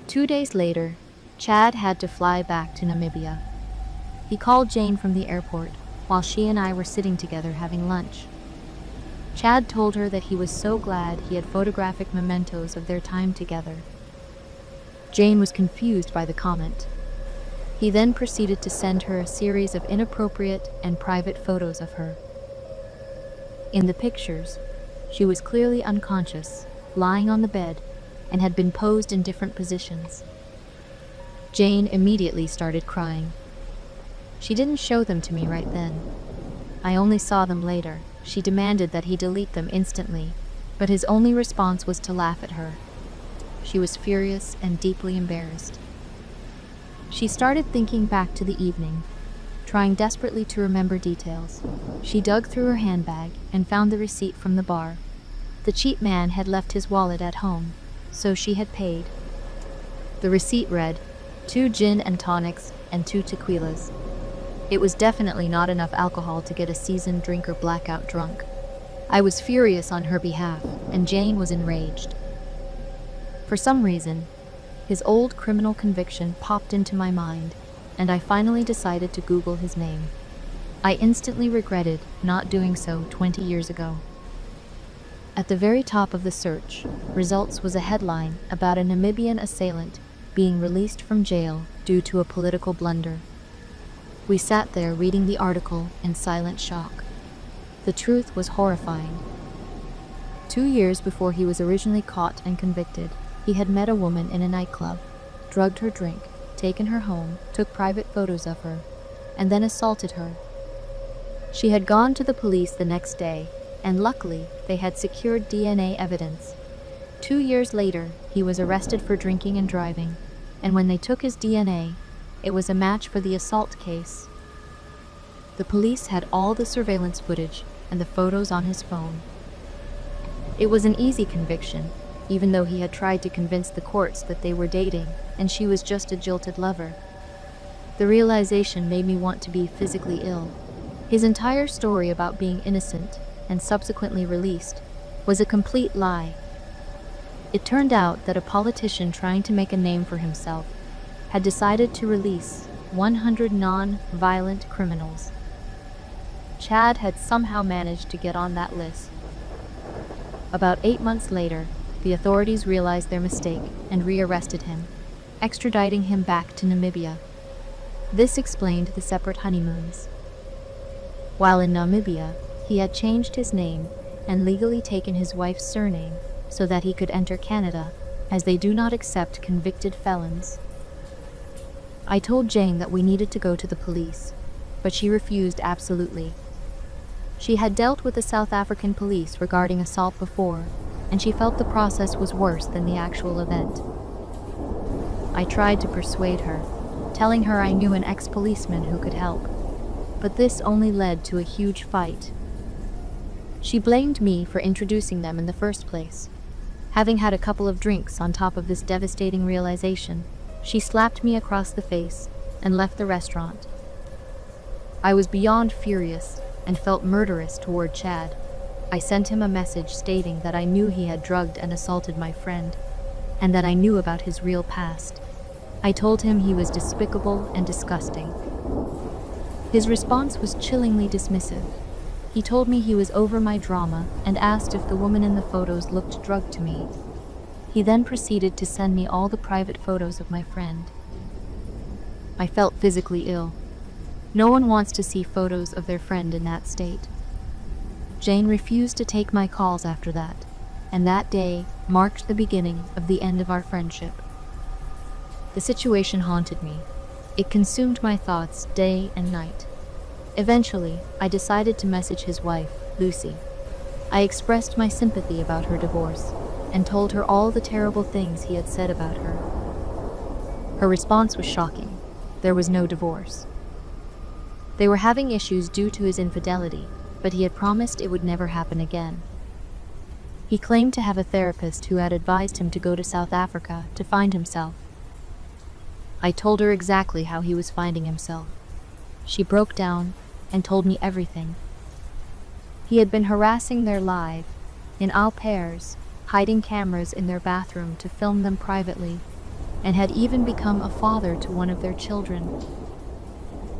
2 days later, Chad had to fly back to Namibia. He called Jane from the airport while she and I were sitting together having lunch. Chad told her that he was so glad he had photographic mementos of their time together. Jane was confused by the comment. He then proceeded to send her a series of inappropriate and private photos of her. In the pictures, she was clearly unconscious, lying on the bed, and had been posed in different positions. Jane immediately started crying. She didn't show them to me right then. I only saw them later. She demanded that he delete them instantly, but his only response was to laugh at her. She was furious and deeply embarrassed. She started thinking back to the evening, trying desperately to remember details. She dug through her handbag and found the receipt from the bar. The cheap man had left his wallet at home, so she had paid. The receipt read, 2 gin and tonics and 2 tequilas. It was definitely not enough alcohol to get a seasoned drinker blackout drunk. I was furious on her behalf, and Jane was enraged. For some reason, his old criminal conviction popped into my mind, and I finally decided to Google his name. I instantly regretted not doing so 20 years ago. At the very top of the search results was a headline about a Namibian assailant being released from jail due to a political blunder. We sat there reading the article in silent shock. The truth was horrifying. 2 years before he was originally caught and convicted, he had met a woman in a nightclub, drugged her drink, taken her home, took private photos of her, and then assaulted her. She had gone to the police the next day, and luckily they had secured DNA evidence. 2 years later, he was arrested for drinking and driving, and when they took his DNA, it was a match for the assault case. The police had all the surveillance footage and the photos on his phone. It was an easy conviction, even though he had tried to convince the courts that they were dating and she was just a jilted lover. The realization made me want to be physically ill. His entire story about being innocent and subsequently released was a complete lie. It turned out that a politician trying to make a name for himself had decided to release 100 non-violent criminals. Chad had somehow managed to get on that list. About 8 months later, the authorities realized their mistake and rearrested him, extraditing him back to Namibia. This explained the separate honeymoons. While in Namibia, he had changed his name and legally taken his wife's surname so that he could enter Canada, as they do not accept convicted felons. I told Jane that we needed to go to the police, but she refused absolutely. She had dealt with the South African police regarding assault before, and she felt the process was worse than the actual event. I tried to persuade her, telling her I knew an ex-policeman who could help, but this only led to a huge fight. She blamed me for introducing them in the first place. Having had a couple of drinks on top of this devastating realization, she slapped me across the face and left the restaurant. I was beyond furious and felt murderous toward Chad. I sent him a message stating that I knew he had drugged and assaulted my friend, and that I knew about his real past. I told him he was despicable and disgusting. His response was chillingly dismissive. He told me he was over my drama and asked if the woman in the photos looked drugged to me. He then proceeded to send me all the private photos of my friend. I felt physically ill. No one wants to see photos of their friend in that state. Jane refused to take my calls after that, and that day marked the beginning of the end of our friendship. The situation haunted me. It consumed my thoughts day and night. Eventually, I decided to message his wife, Lucy. I expressed my sympathy about her divorce and told her all the terrible things he had said about her. Her response was shocking. There was no divorce. They were having issues due to his infidelity, but he had promised it would never happen again. He claimed to have a therapist who had advised him to go to South Africa to find himself. I told her exactly how he was finding himself. She broke down and told me everything. He had been harassing their lives in au pairs, hiding cameras in their bathroom to film them privately, and had even become a father to one of their children.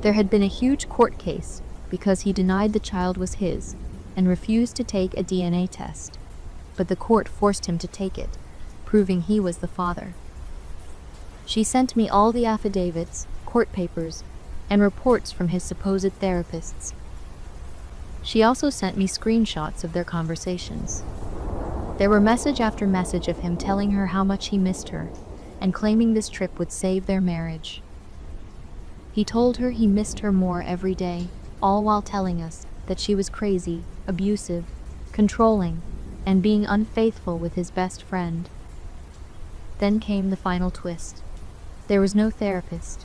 There had been a huge court case because he denied the child was his and refused to take a DNA test, but the court forced him to take it, proving he was the father. She sent me all the affidavits, court papers, and reports from his supposed therapists. She also sent me screenshots of their conversations. There were message after message of him telling her how much he missed her and claiming this trip would save their marriage. He told her he missed her more every day, all while telling us that she was crazy, abusive, controlling, and being unfaithful with his best friend. Then came the final twist. There was no therapist.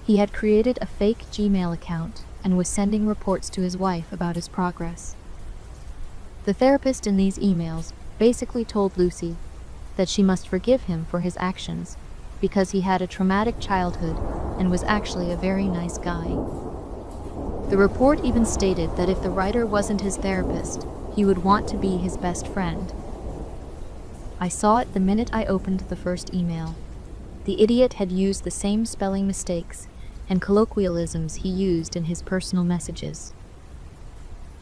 He had created a fake Gmail account and was sending reports to his wife about his progress. The therapist in these emails basically told Lucy that she must forgive him for his actions because he had a traumatic childhood and was actually a very nice guy. The report even stated that if the writer wasn't his therapist, he would want to be his best friend. I saw it the minute I opened the first email. The idiot had used the same spelling mistakes and colloquialisms he used in his personal messages.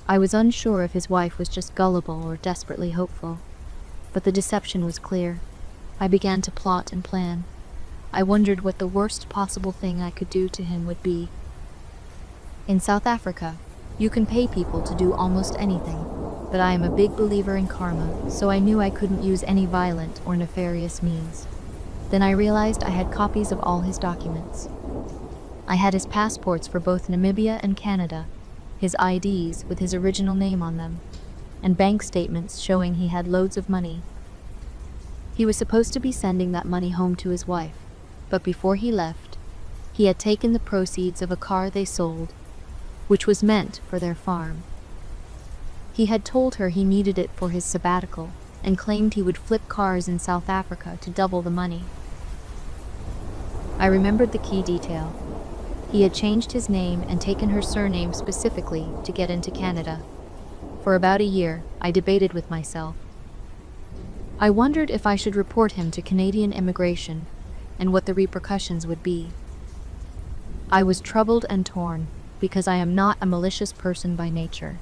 I was unsure if his wife was just gullible or desperately hopeful, but the deception was clear. I began to plot and plan. I wondered what the worst possible thing I could do to him would be. In South Africa, you can pay people to do almost anything, but I am a big believer in karma, so I knew I couldn't use any violent or nefarious means. Then I realized I had copies of all his documents. I had his passports for both Namibia and Canada, his IDs with his original name on them, and bank statements showing he had loads of money. He was supposed to be sending that money home to his wife, but before he left, he had taken the proceeds of a car they sold, which was meant for their farm. He had told her he needed it for his sabbatical and claimed he would flip cars in South Africa to double the money. I remembered the key detail. He had changed his name and taken her surname specifically to get into Canada. For about a year, I debated with myself. I wondered if I should report him to Canadian immigration and what the repercussions would be. I was troubled and torn because I am not a malicious person by nature,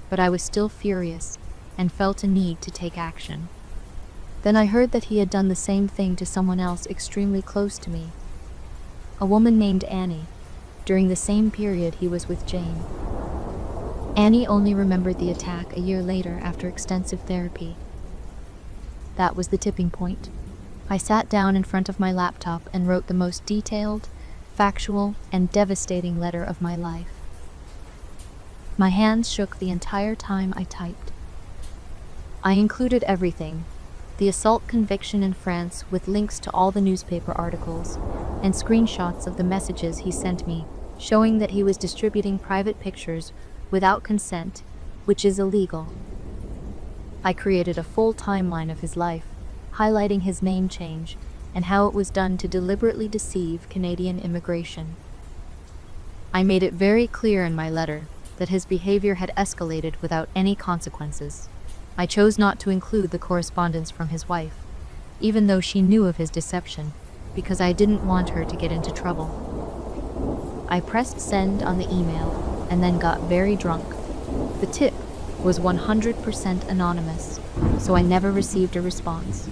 but I was still furious and felt a need to take action. Then I heard that he had done the same thing to someone else extremely close to me, a woman named Annie, during the same period he was with Jane. Annie only remembered the attack a year later after extensive therapy. That was the tipping point. I sat down in front of my laptop and wrote the most detailed, factual, and devastating letter of my life. My hands shook the entire time I typed. I included everything: the assault conviction in France with links to all the newspaper articles, and screenshots of the messages he sent me, showing that he was distributing private pictures without consent, which is illegal. I created a full timeline of his life, highlighting his name change and how it was done to deliberately deceive Canadian immigration. I made it very clear in my letter that his behavior had escalated without any consequences. I chose not to include the correspondence from his wife, even though she knew of his deception, because I didn't want her to get into trouble. I pressed send on the email and then got very drunk The tip was 100% anonymous, so I never received a response.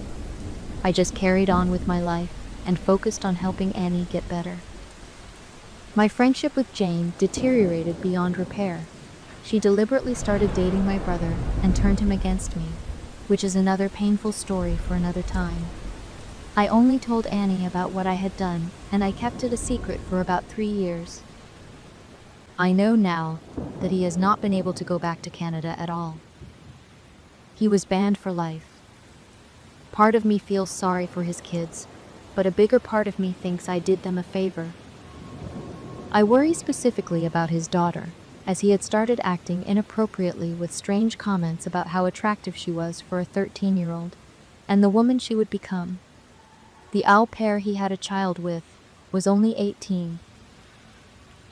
I just carried on with my life and focused on helping Annie get better. My friendship with Jane deteriorated beyond repair. She deliberately started dating my brother and turned him against me, which is another painful story for another time. I only told Annie about what I had done, and I kept it a secret for about 3 years. I know now that he has not been able to go back to Canada at all. He was banned for life. Part of me feels sorry for his kids, but a bigger part of me thinks I did them a favor. I worry specifically about his daughter, as he had started acting inappropriately with strange comments about how attractive she was for a 13-year-old, and the woman she would become. The au pair he had a child with was only 18.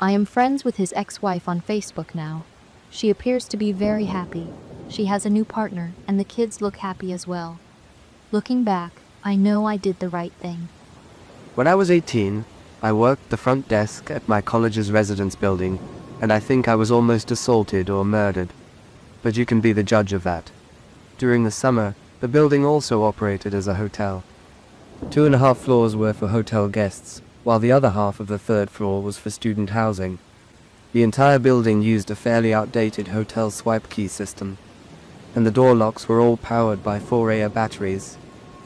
I am friends with his ex-wife on Facebook now. She appears to be very happy. She has a new partner, and the kids look happy as well. Looking back, I know I did the right thing. When I was 18, I worked the front desk at my college's residence building, and I think I was almost assaulted or murdered. But you can be the judge of that. During the summer, the building also operated as a hotel. 2.5 floors were for hotel guests, while the other half of the 3rd floor was for student housing. The entire building used a fairly outdated hotel swipe key system, and the door locks were all powered by 4A batteries.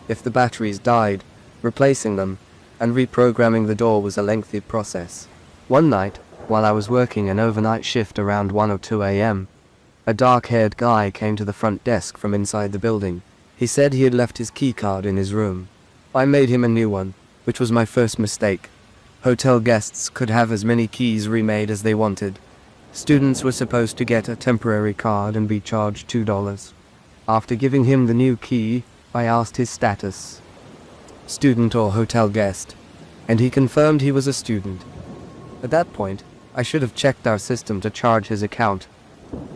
If the batteries died, replacing them and reprogramming the door was a lengthy process. One night, while I was working an overnight shift around 1 or 2 a.m., a dark-haired guy came to the front desk from inside the building. He said he had left his key card in his room. I made him a new one, which was my first mistake. Hotel guests could have as many keys remade as they wanted. Students were supposed to get a temporary card and be charged $2. After giving him the new key, I asked his status, student or hotel guest, and he confirmed he was a student. At that point, I should have checked our system to charge his account,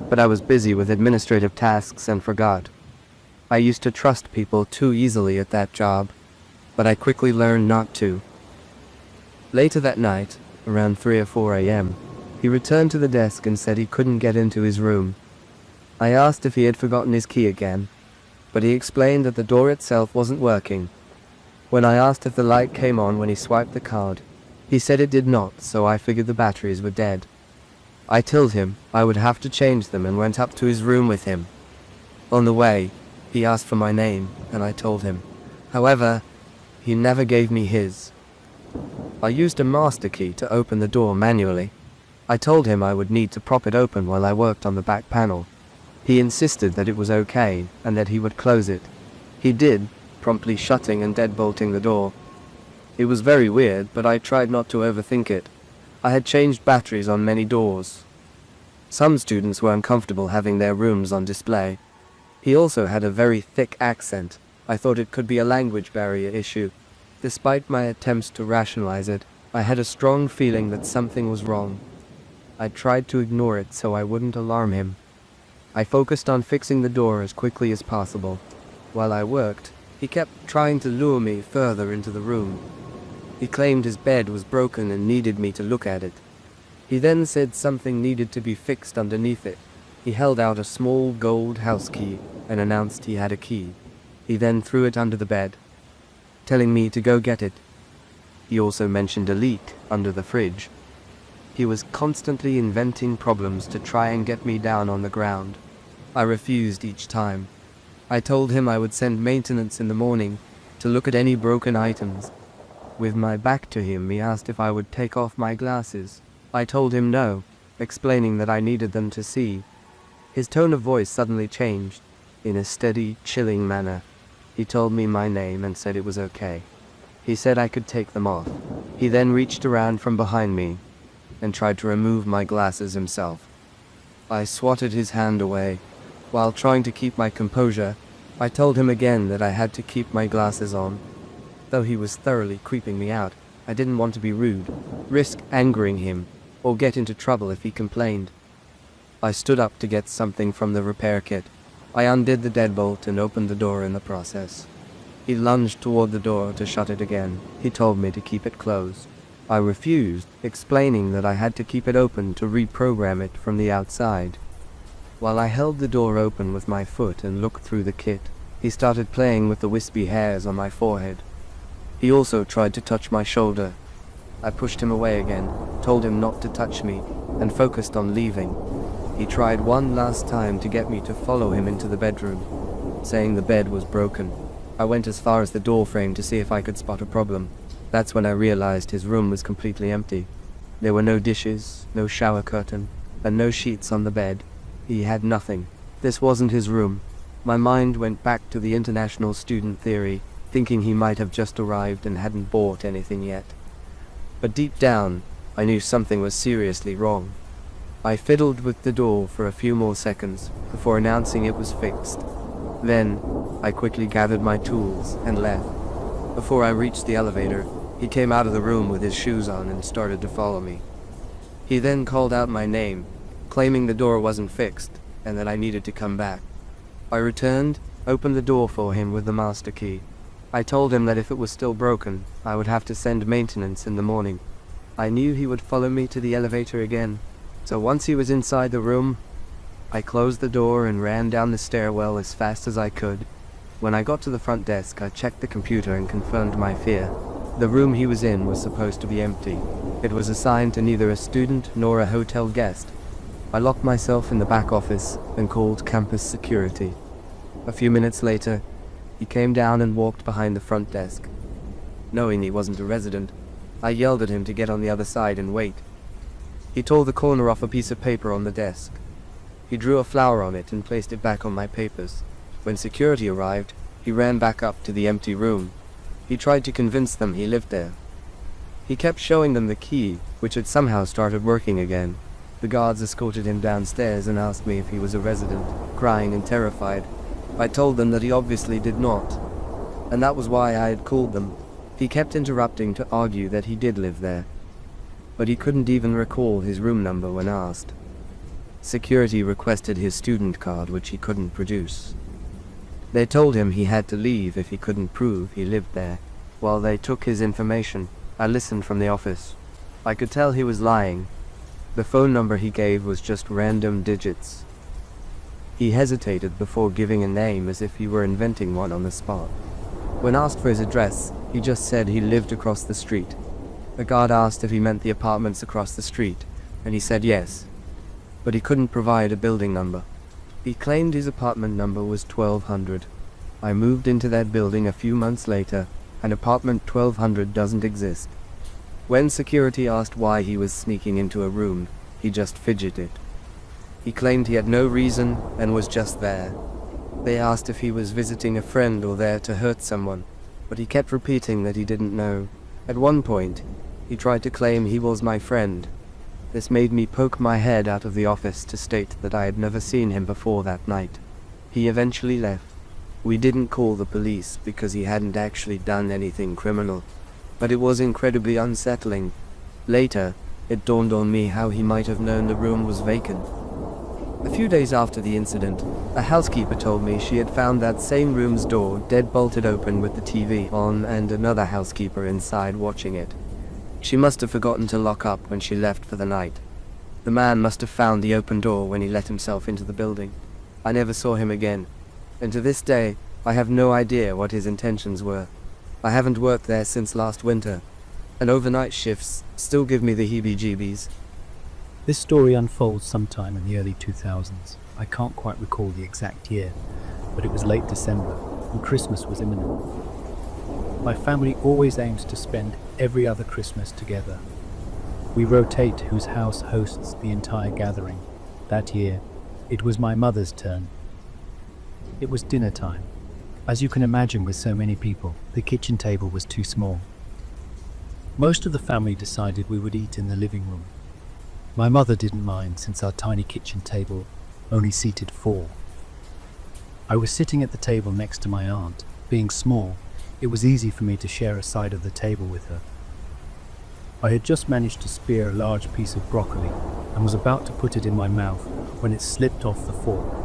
but I was busy with administrative tasks and forgot. I used to trust people too easily at that job, but I quickly learned not to. Later that night, around 3 or 4 a.m., he returned to the desk and said he couldn't get into his room. I asked if he had forgotten his key again, but he explained that the door itself wasn't working. When I asked if the light came on when he swiped the card, he said it did not, so I figured the batteries were dead. I told him I would have to change them and went up to his room with him. On the way, he asked for my name, and I told him. However, he never gave me his. I used a master key to open the door manually. I told him I would need to prop it open while I worked on the back panel. He insisted that it was okay and that he would close it. He did, promptly shutting and deadbolting the door. It was very weird, but I tried not to overthink it. I had changed batteries on many doors. Some students were uncomfortable having their rooms on display. He also had a very thick accent. I thought it could be a language barrier issue. Despite my attempts to rationalize it, I had a strong feeling that something was wrong. I tried to ignore it so I wouldn't alarm him. I focused on fixing the door as quickly as possible. While I worked, he kept trying to lure me further into the room. He claimed his bed was broken and needed me to look at it. He then said something needed to be fixed underneath it. He held out a small gold house key and announced he had a key. He then threw it under the bed, telling me to go get it. He also mentioned a leak under the fridge. He was constantly inventing problems to try and get me down on the ground. I refused each time. I told him I would send maintenance in the morning to look at any broken items. With my back to him, he asked if I would take off my glasses. I told him no, explaining that I needed them to see. His tone of voice suddenly changed, in a steady, chilling manner. He told me my name and said it was okay. He said I could take them off. He then reached around from behind me and tried to remove my glasses himself. I swatted his hand away. While trying to keep my composure, I told him again that I had to keep my glasses on. Though he was thoroughly creeping me out, I didn't want to be rude, risk angering him, or get into trouble if he complained. I stood up to get something from the repair kit. I undid the deadbolt and opened the door in the process. He lunged toward the door to shut it again. He told me to keep it closed. I refused, explaining that I had to keep it open to reprogram it from the outside. While I held the door open with my foot and looked through the kit, he started playing with the wispy hairs on my forehead. He also tried to touch my shoulder. I pushed him away again, told him not to touch me, and focused on leaving. He tried one last time to get me to follow him into the bedroom, saying the bed was broken. I went as far as the door frame to see if I could spot a problem. That's when I realized his room was completely empty. There were no dishes, no shower curtain, and no sheets on the bed. He had nothing. This wasn't his room. My mind went back to the international student theory, thinking he might have just arrived and hadn't bought anything yet. But deep down, I knew something was seriously wrong. I fiddled with the door for a few more seconds before announcing it was fixed. Then, I quickly gathered my tools and left. Before I reached the elevator, he came out of the room with his shoes on and started to follow me. He then called out my name, claiming the door wasn't fixed and that I needed to come back. I returned, opened the door for him with the master key. I told him that if it was still broken, I would have to send maintenance in the morning. I knew he would follow me to the elevator again, so once he was inside the room, I closed the door and ran down the stairwell as fast as I could. When I got to the front desk, I checked the computer and confirmed my fear. The room he was in was supposed to be empty. It was assigned to neither a student nor a hotel guest. I locked myself in the back office and called campus security. A few minutes later, he came down and walked behind the front desk. Knowing he wasn't a resident, I yelled at him to get on the other side and wait. He tore the corner off a piece of paper on the desk. He drew a flower on it and placed it back on my papers. When security arrived, he ran back up to the empty room. He tried to convince them he lived there. He kept showing them the key, which had somehow started working again. The guards escorted him downstairs and asked me if he was a resident, crying and terrified. I told them that he obviously did not, and that was why I had called them. He kept interrupting to argue that he did live there, but he couldn't even recall his room number when asked. Security requested his student card, which he couldn't produce. They told him he had to leave if he couldn't prove he lived there. While they took his information, I listened from the office. I could tell he was lying. The phone number he gave was just random digits. He hesitated before giving a name as if he were inventing one on the spot. When asked for his address, he just said he lived across the street. The guard asked if he meant the apartments across the street, and he said yes, but he couldn't provide a building number. He claimed his apartment number was 1200. I moved into that building a few months later, and apartment 1200 doesn't exist. When security asked why he was sneaking into a room, he just fidgeted. He claimed he had no reason and was just there. They asked if he was visiting a friend or there to hurt someone, but he kept repeating that he didn't know. At one point, he tried to claim he was my friend. This made me poke my head out of the office to state that I had never seen him before that night. He eventually left. We didn't call the police because he hadn't actually done anything criminal, but it was incredibly unsettling. Later, it dawned on me how he might have known the room was vacant. A few days after the incident, a housekeeper told me she had found that same room's door dead-bolted open with the TV on and another housekeeper inside watching it. She must have forgotten to lock up when she left for the night. The man must have found the open door when he let himself into the building. I never saw him again, and to this day, I have no idea what his intentions were. I haven't worked there since last winter, and overnight shifts still give me the heebie-jeebies. This story unfolds sometime in the early 2000s. I can't quite recall the exact year, but it was late December, and Christmas was imminent. My family always aims to spend every other Christmas together. We rotate whose house hosts the entire gathering. That year, it was my mother's turn. It was dinner time. As you can imagine, with so many people, the kitchen table was too small. Most of the family decided we would eat in the living room. My mother didn't mind, since our tiny kitchen table only seated 4. I was sitting at the table next to my aunt. Being small, it was easy for me to share a side of the table with her. I had just managed to spear a large piece of broccoli and was about to put it in my mouth when it slipped off the fork.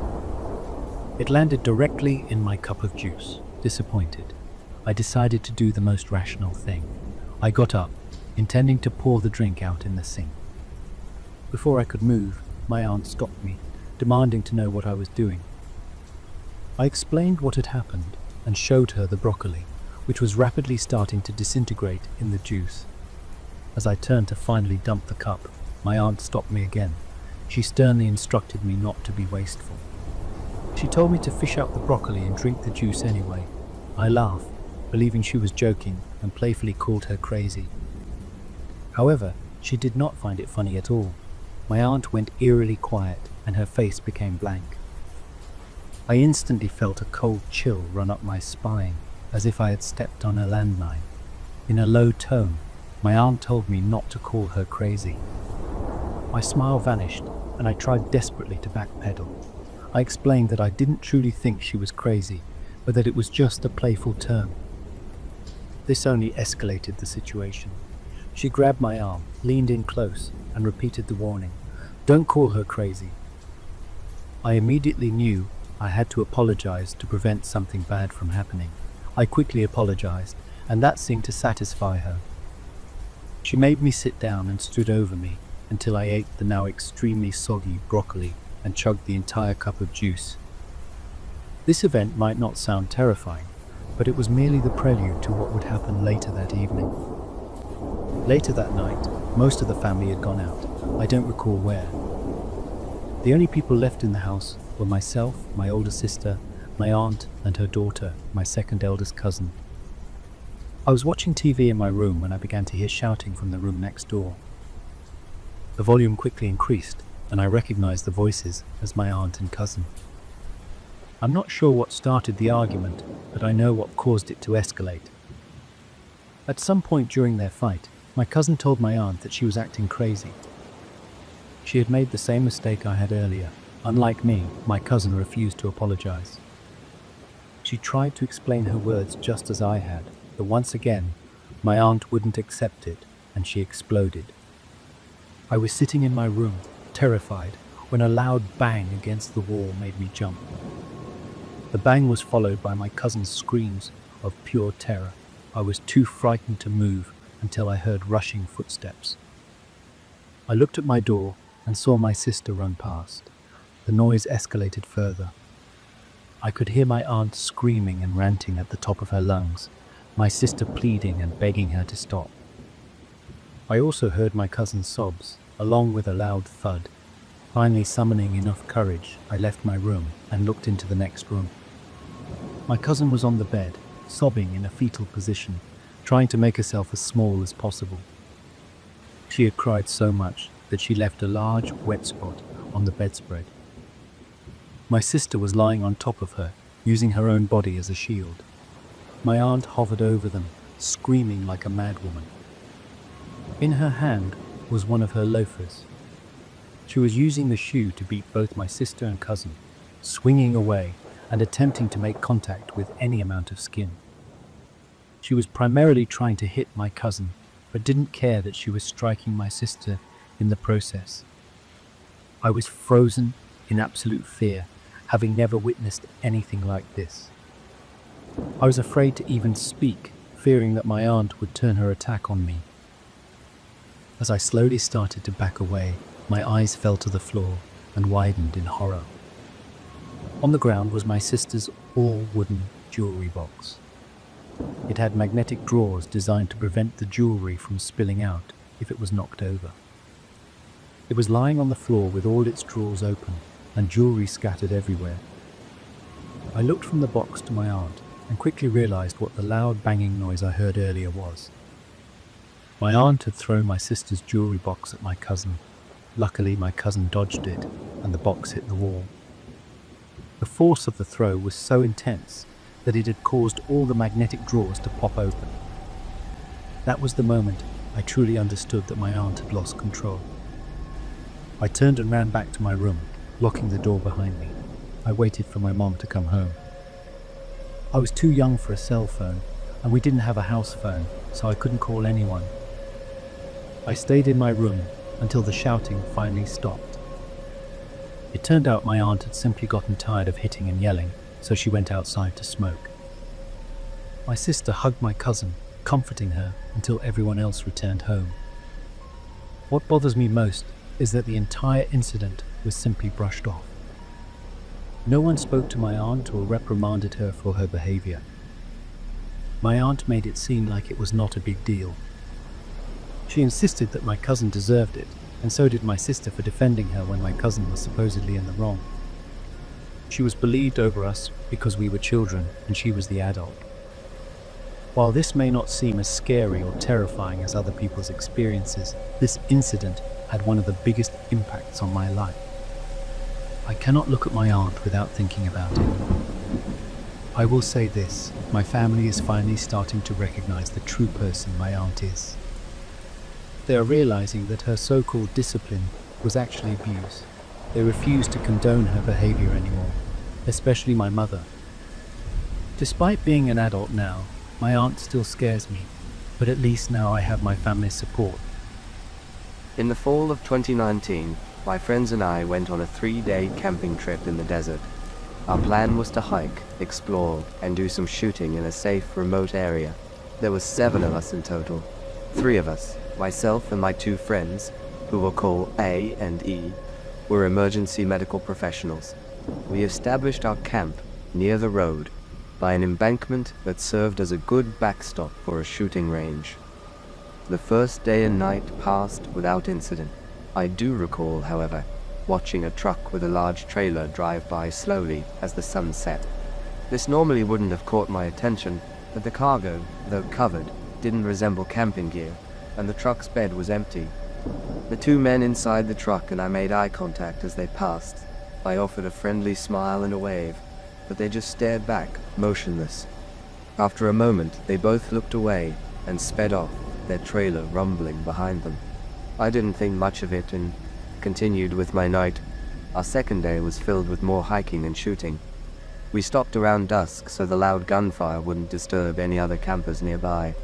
It landed directly in my cup of juice. Disappointed, I decided to do the most rational thing. I got up, intending to pour the drink out in the sink. Before I could move, my aunt stopped me demanding to know what I was doing. I explained what had happened and showed her the broccoli, which was rapidly starting to disintegrate in the juice. As I turned to finally dump the cup, my aunt stopped me again. She sternly instructed me not to be wasteful. She told me to fish out the broccoli and drink the juice anyway. I laughed, believing she was joking, and playfully called her crazy. However, she did not find it funny at all. My aunt went eerily quiet, and her face became blank. I instantly felt a cold chill run up my spine, as if I had stepped on a landmine. In a low tone, my aunt told me not to call her crazy. My smile vanished, and I tried desperately to backpedal. I explained that I didn't truly think she was crazy, but that it was just a playful term. This only escalated the situation. She grabbed my arm, leaned in close, and repeated the warning, "Don't call her crazy." I immediately knew I had to apologize to prevent something bad from happening. I quickly apologized, and that seemed to satisfy her. She made me sit down and stood over me until I ate the now extremely soggy broccoli and chugged the entire cup of juice. This event might not sound terrifying, but it was merely the prelude to what would happen later that evening. Later that night, most of the family had gone out. I don't recall where. The only people left in the house were myself, my older sister, my aunt, and her daughter, my second eldest cousin. I was watching TV in my room when I began to hear shouting from the room next door. The volume quickly increased, and I recognized the voices as my aunt and cousin. I'm not sure what started the argument, but I know what caused it to escalate. At some point during their fight, my cousin told my aunt that she was acting crazy. She had made the same mistake I had earlier. Unlike me, my cousin refused to apologize. She tried to explain her words just as I had, but once again, my aunt wouldn't accept it, and she exploded. I was sitting in my room, terrified, when a loud bang against the wall made me jump. The bang was followed by my cousin's screams of pure terror. I was too frightened to move until I heard rushing footsteps. I looked at my door and saw my sister run past. The noise escalated further. I could hear my aunt screaming and ranting at the top of her lungs, my sister pleading and begging her to stop. I also heard my cousin's sobs, along with a loud thud. Finally summoning enough courage, I left my room and looked into the next room. My cousin was on the bed, sobbing in a fetal position, trying to make herself as small as possible. She had cried so much that she left a large, wet spot on the bedspread. My sister was lying on top of her, using her own body as a shield. My aunt hovered over them, screaming like a madwoman. In her hand was one of her loafers. She was using the shoe to beat both my sister and cousin, swinging away and attempting to make contact with any amount of skin. She was primarily trying to hit my cousin, but didn't care that she was striking my sister in the process. I was frozen in absolute fear, having never witnessed anything like this. I was afraid to even speak, fearing that my aunt would turn her attack on me. As I slowly started to back away, my eyes fell to the floor and widened in horror. On the ground was my sister's all-wooden jewelry box. It had magnetic drawers designed to prevent the jewelry from spilling out if it was knocked over. It was lying on the floor with all its drawers open and jewelry scattered everywhere. I looked from the box to my aunt and quickly realized what the loud banging noise I heard earlier was. My aunt had thrown my sister's jewelry box at my cousin. Luckily, my cousin dodged it, and the box hit the wall. The force of the throw was so intense that it had caused all the magnetic drawers to pop open. That was the moment I truly understood that my aunt had lost control. I turned and ran back to my room, locking the door behind me. I waited for my mom to come home. I was too young for a cell phone, and we didn't have a house phone, so I couldn't call anyone. I stayed in my room until the shouting finally stopped. It turned out my aunt had simply gotten tired of hitting and yelling, so she went outside to smoke. My sister hugged my cousin, comforting her until everyone else returned home. What bothers me most is that the entire incident was simply brushed off. No one spoke to my aunt or reprimanded her for her behavior. My aunt made it seem like it was not a big deal. She insisted that my cousin deserved it, and so did my sister for defending her when my cousin was supposedly in the wrong. She was believed over us because we were children and she was the adult. While this may not seem as scary or terrifying as other people's experiences, this incident had one of the biggest impacts on my life. I cannot look at my aunt without thinking about it. I will say this, my family is finally starting to recognize the true person my aunt is. They are realizing that her so-called discipline was actually abuse. They refuse to condone her behavior anymore, especially my mother. Despite being an adult now, my aunt still scares me, but at least now I have my family's support. In the fall of 2019, my friends and I went on a 3-day camping trip in the desert. Our plan was to hike, explore, and do some shooting in a safe, remote area. There were 7 of us in total. 3 of us, myself and my 2 friends, who we'll call A and E, were emergency medical professionals. We established our camp near the road by an embankment that served as a good backstop for a shooting range. The first day and night passed without incident. I do recall, however, watching a truck with a large trailer drive by slowly as the sun set. This normally wouldn't have caught my attention, but the cargo, though covered, didn't resemble camping gear, and the truck's bed was empty. The 2 men inside the truck and I made eye contact as they passed. I offered a friendly smile and a wave, but they just stared back, motionless. After a moment, they both looked away and sped off, their trailer rumbling behind them. I didn't think much of it and continued with my night. Our second day was filled with more hiking and shooting. We stopped around dusk so the loud gunfire wouldn't disturb any other campers nearby.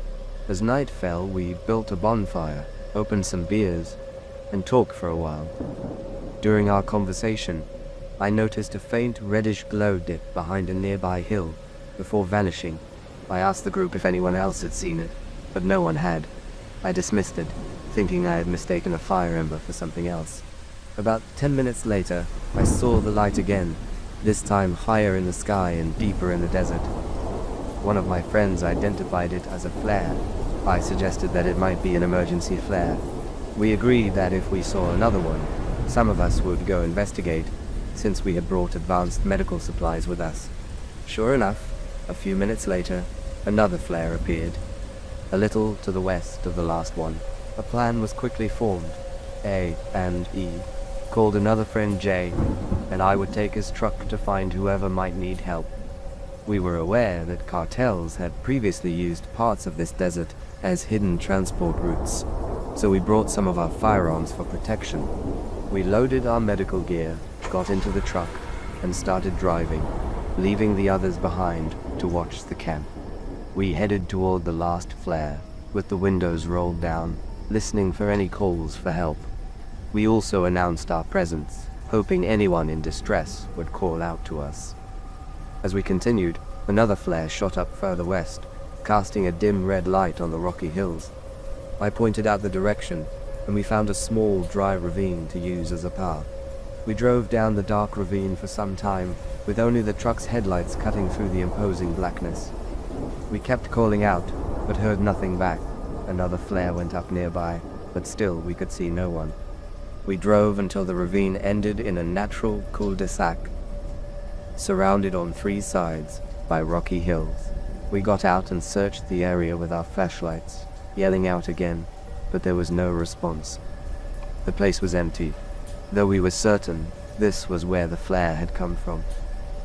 As night fell, we built a bonfire, opened some beers, and talked for a while. During our conversation, I noticed a faint reddish glow dip behind a nearby hill before vanishing. I asked the group if anyone else had seen it, but no one had. I dismissed it, thinking I had mistaken a fire ember for something else. About 10 minutes later, I saw the light again, this time higher in the sky and deeper in the desert. One of my friends identified it as a flare. I suggested that it might be an emergency flare. We agreed that if we saw another one, some of us would go investigate, since we had brought advanced medical supplies with us. Sure enough, a few minutes later, another flare appeared, a little to the west of the last one. A plan was quickly formed. A and E called another friend J, and I would take his truck to find whoever might need help. We were aware that cartels had previously used parts of this desert as hidden transport routes, so we brought some of our firearms for protection. We loaded our medical gear, got into the truck, and started driving, leaving the others behind to watch the camp. We headed toward the last flare, with the windows rolled down, listening for any calls for help. We also announced our presence, hoping anyone in distress would call out to us. As we continued, another flare shot up further west, casting a dim red light on the rocky hills. I pointed out the direction, and we found a small, dry ravine to use as a path. We drove down the dark ravine for some time, with only the truck's headlights cutting through the imposing blackness. We kept calling out, but heard nothing back. Another flare went up nearby, but still we could see no one. We drove until the ravine ended in a natural cul-de-sac, surrounded on 3 sides by rocky hills. We got out and searched the area with our flashlights, yelling out again, but there was no response. The place was empty, though we were certain this was where the flare had come from.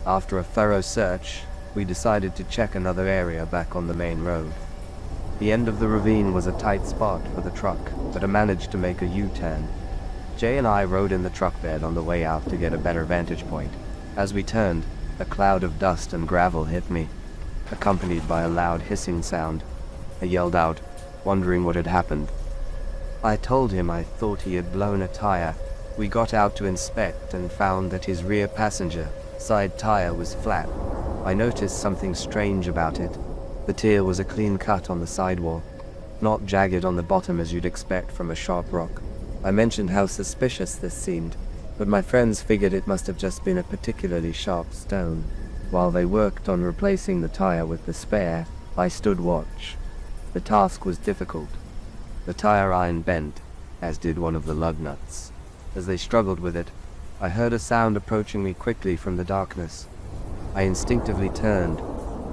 After a thorough search, we decided to check another area back on the main road. The end of the ravine was a tight spot for the truck, but I managed to make a U-turn. Jay and I rode in the truck bed on the way out to get a better vantage point. As we turned, a cloud of dust and gravel hit me, accompanied by a loud hissing sound. I yelled out, wondering what had happened. I told him I thought he had blown a tire. We got out to inspect and found that his rear passenger side tire was flat. I noticed something strange about it. The tear was a clean cut on the sidewall, not jagged on the bottom as you'd expect from a sharp rock. I mentioned how suspicious this seemed, but my friends figured it must have just been a particularly sharp stone. While they worked on replacing the tire with the spare, I stood watch. The task was difficult. The tire iron bent, as did one of the lug nuts. As they struggled with it, I heard a sound approaching me quickly from the darkness. I instinctively turned,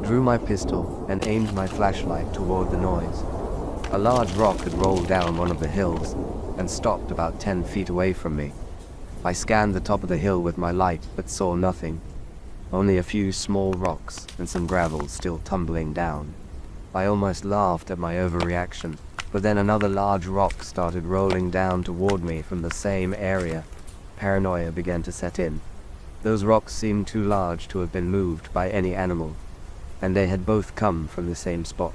drew my pistol, and aimed my flashlight toward the noise. A large rock had rolled down one of the hills and stopped about 10 feet away from me. I scanned the top of the hill with my light, but saw nothing. Only a few small rocks and some gravel still tumbling down. I almost laughed at my overreaction, but then another large rock started rolling down toward me from the same area. Paranoia began to set in. Those rocks seemed too large to have been moved by any animal, and they had both come from the same spot.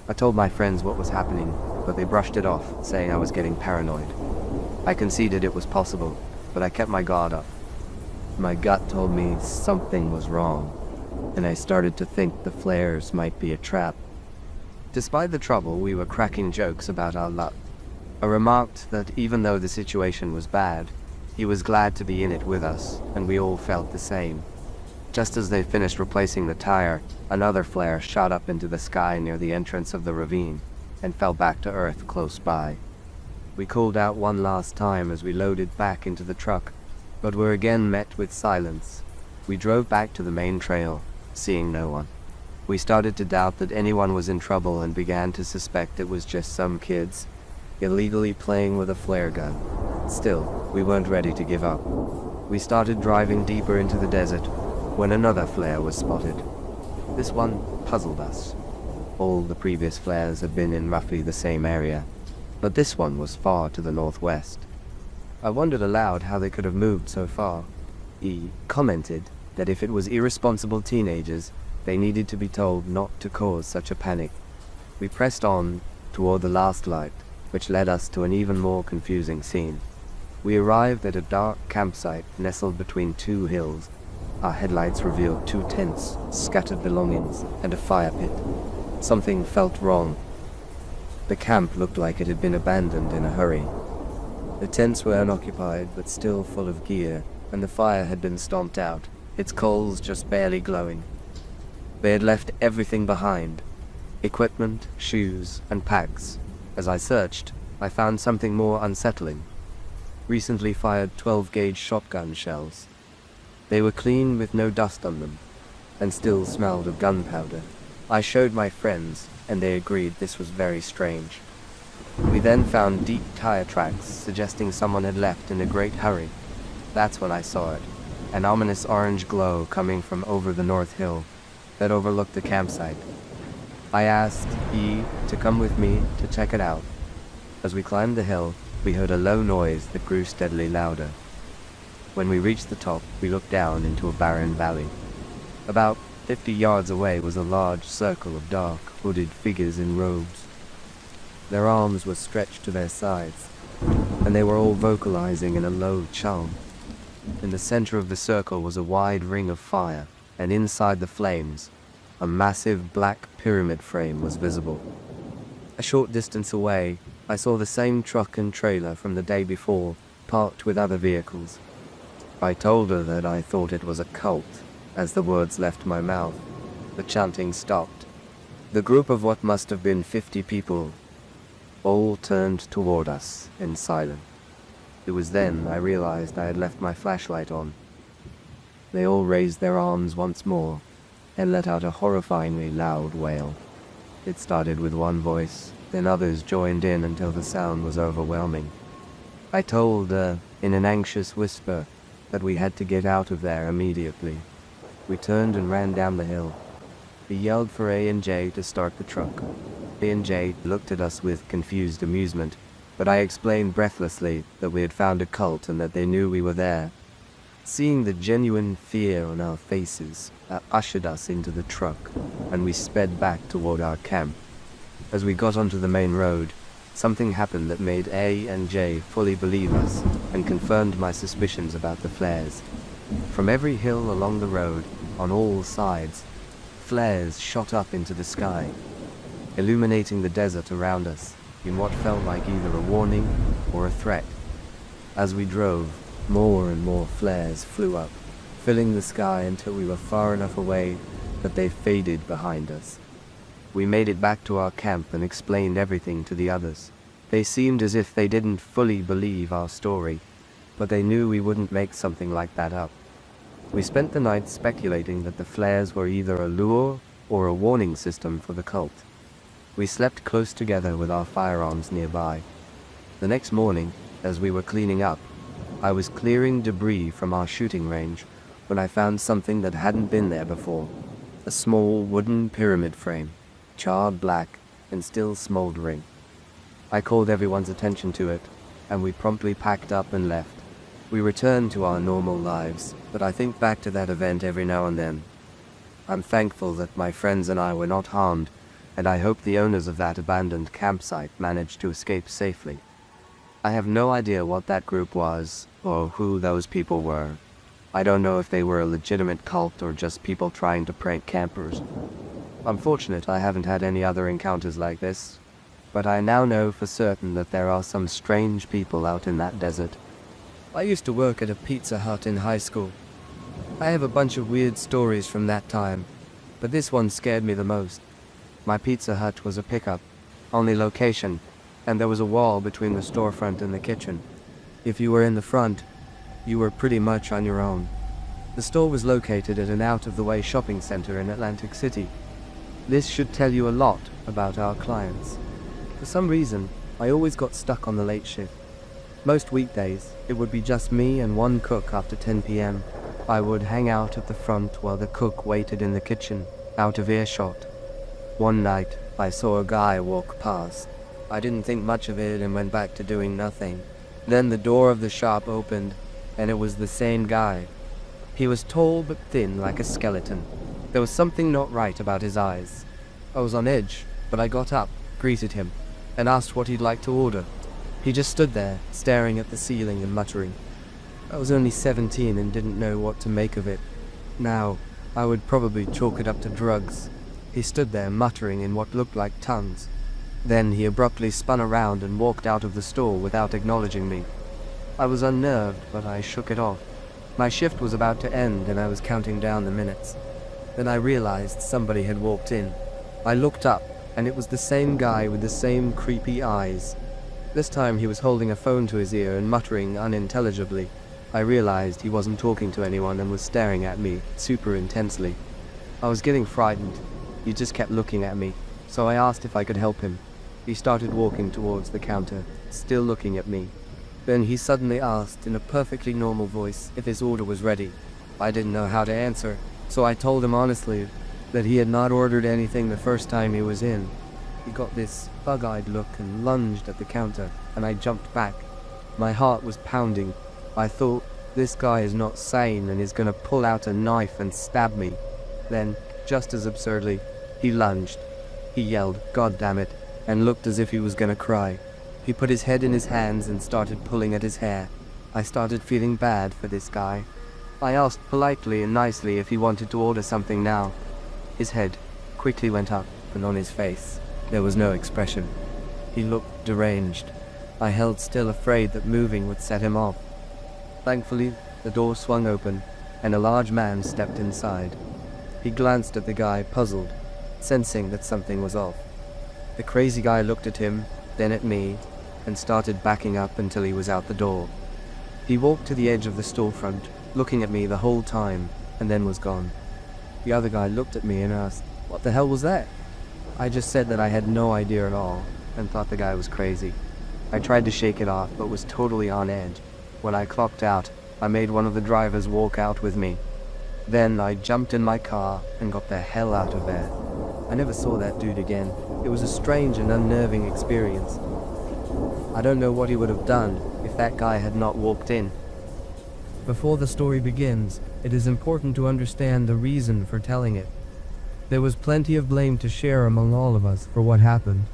I told my friends what was happening, but they brushed it off, saying I was getting paranoid. I conceded it was possible, but I kept my guard up. My gut told me something was wrong, and I started to think the flares might be a trap. Despite the trouble, we were cracking jokes about our luck. I remarked that even though the situation was bad, he was glad to be in it with us, and we all felt the same. Just as they finished replacing the tire, another flare shot up into the sky near the entrance of the ravine, and fell back to earth close by. We called out one last time as we loaded back into the truck, but were again met with silence. We drove back to the main trail, seeing no one. We started to doubt that anyone was in trouble and began to suspect it was just some kids illegally playing with a flare gun. Still, we weren't ready to give up. We started driving deeper into the desert when another flare was spotted. This one puzzled us. All the previous flares had been in roughly the same area, but this one was far to the northwest. I wondered aloud how they could have moved so far. He commented that if it was irresponsible teenagers, they needed to be told not to cause such a panic. We pressed on toward the last light, which led us to an even more confusing scene. We arrived at a dark campsite nestled between two hills. Our headlights revealed 2 tents, scattered belongings, and a fire pit. Something felt wrong. The camp looked like it had been abandoned in a hurry. The tents were unoccupied, but still full of gear, and the fire had been stomped out, its coals just barely glowing. They had left everything behind: equipment, shoes, and packs. As I searched, I found something more unsettling. Recently fired 12-gauge shotgun shells. They were clean with no dust on them, and still smelled of gunpowder. I showed my friends, and they agreed this was very strange. We then found deep tire tracks, suggesting someone had left in a great hurry. That's when I saw it, an ominous orange glow coming from over the north hill that overlooked the campsite. I asked E to come with me to check it out. As we climbed the hill, we heard a low noise that grew steadily louder. When we reached the top, we looked down into a barren valley. About 50 yards away was a large circle of dark, hooded figures in robes. Their arms were stretched to their sides, and they were all vocalizing in a low chant. In the center of the circle was a wide ring of fire, and inside the flames, a massive black pyramid frame was visible. A short distance away, I saw the same truck and trailer from the day before, parked with other vehicles. I told her that I thought it was a cult. As the words left my mouth, the chanting stopped. The group of what must have been 50 people all turned toward us in silence. It was then I realized I had left my flashlight on. They all raised their arms once more and let out a horrifyingly loud wail. It started with one voice, then others joined in until the sound was overwhelming. I told in an anxious whisper that we had to get out of there immediately. We turned and ran down the hill. He yelled for A&J to start the truck. A&J looked at us with confused amusement, but I explained breathlessly that we had found a cult and that they knew we were there. Seeing the genuine fear on our faces, that ushered us into the truck, and we sped back toward our camp. As we got onto the main road, something happened that made A&J fully believe us and confirmed my suspicions about the flares. From every hill along the road, on all sides, flares shot up into the sky, illuminating the desert around us in what felt like either a warning or a threat. As we drove, More and more flares flew up, filling the sky until we were far enough away that they faded behind us. We made it back to our camp and explained everything to the others. They seemed as if they didn't fully believe our story, but they knew we wouldn't make something like that up. We spent the night speculating that the flares were either a lure or a warning system for the cult. We slept close together with our firearms nearby. The next morning, as we were cleaning up, I was clearing debris from our shooting range when I found something that hadn't been there before. A small wooden pyramid frame, charred black and still smoldering. I called everyone's attention to it, and we promptly packed up and left. We returned to our normal lives, but I think back to that event every now and then. I'm thankful that my friends and I were not harmed, and I hope the owners of that abandoned campsite managed to escape safely. I have no idea what that group was, or who those people were. I don't know if they were a legitimate cult or just people trying to prank campers. I'm fortunate I haven't had any other encounters like this, but I now know for certain that there are some strange people out in that desert. I used to work at a Pizza Hut in high school. I have a bunch of weird stories from that time, but this one scared me the most. My Pizza Hut was a pickup, only location, and there was a wall between the storefront and the kitchen. If you were in the front, you were pretty much on your own. The store was located at an out-of-the-way shopping center in Atlantic City. This should tell you a lot about our clients. For some reason, I always got stuck on the late shift. Most weekdays, it would be just me and one cook after 10 p.m. I would hang out at the front while the cook waited in the kitchen, out of earshot. One night, I saw a guy walk past. I didn't think much of it and went back to doing nothing. Then the door of the shop opened, and it was the same guy. He was tall but thin like a skeleton. There was something not right about his eyes. I was on edge, but I got up, greeted him, and asked what he'd like to order. He just stood there, staring at the ceiling and muttering. I was only 17 and didn't know what to make of it. Now, I would probably chalk it up to drugs. He stood there muttering in what looked like tongues. Then he abruptly spun around and walked out of the store without acknowledging me. I was unnerved, but I shook it off. My shift was about to end and I was counting down the minutes. Then I realized somebody had walked in. I looked up, and it was the same guy with the same creepy eyes. This time he was holding a phone to his ear and muttering unintelligibly. I realized he wasn't talking to anyone and was staring at me, super intensely. I was getting frightened. He just kept looking at me, so I asked if I could help him. He started walking towards the counter, still looking at me. Then he suddenly asked in a perfectly normal voice if his order was ready. I didn't know how to answer, so I told him honestly that he had not ordered anything the first time he was in. He got this bug-eyed look and lunged at the counter, and I jumped back. My heart was pounding. I thought, this guy is not sane and is gonna pull out a knife and stab me. Then, just as absurdly, he lunged. He yelled, "God damn it," and looked as if he was gonna cry. He put his head in his hands and started pulling at his hair. I started feeling bad for this guy. I asked politely and nicely if he wanted to order something now. His head quickly went up, and on his face, there was no expression. He looked deranged. I held still, afraid that moving would set him off. Thankfully, the door swung open, and a large man stepped inside. He glanced at the guy, puzzled, sensing that something was off. The crazy guy looked at him, then at me, and started backing up until he was out the door. He walked to the edge of the storefront, looking at me the whole time, and then was gone. The other guy looked at me and asked, "What the hell was that?" I just said that I had no idea at all, and thought the guy was crazy. I tried to shake it off, but was totally on edge. When I clocked out, I made one of the drivers walk out with me. Then I jumped in my car and got the hell out of there. I never saw that dude again. It was a strange and unnerving experience. I don't know what he would have done if that guy had not walked in. Before the story begins, it is important to understand the reason for telling it. There was plenty of blame to share among all of us for what happened.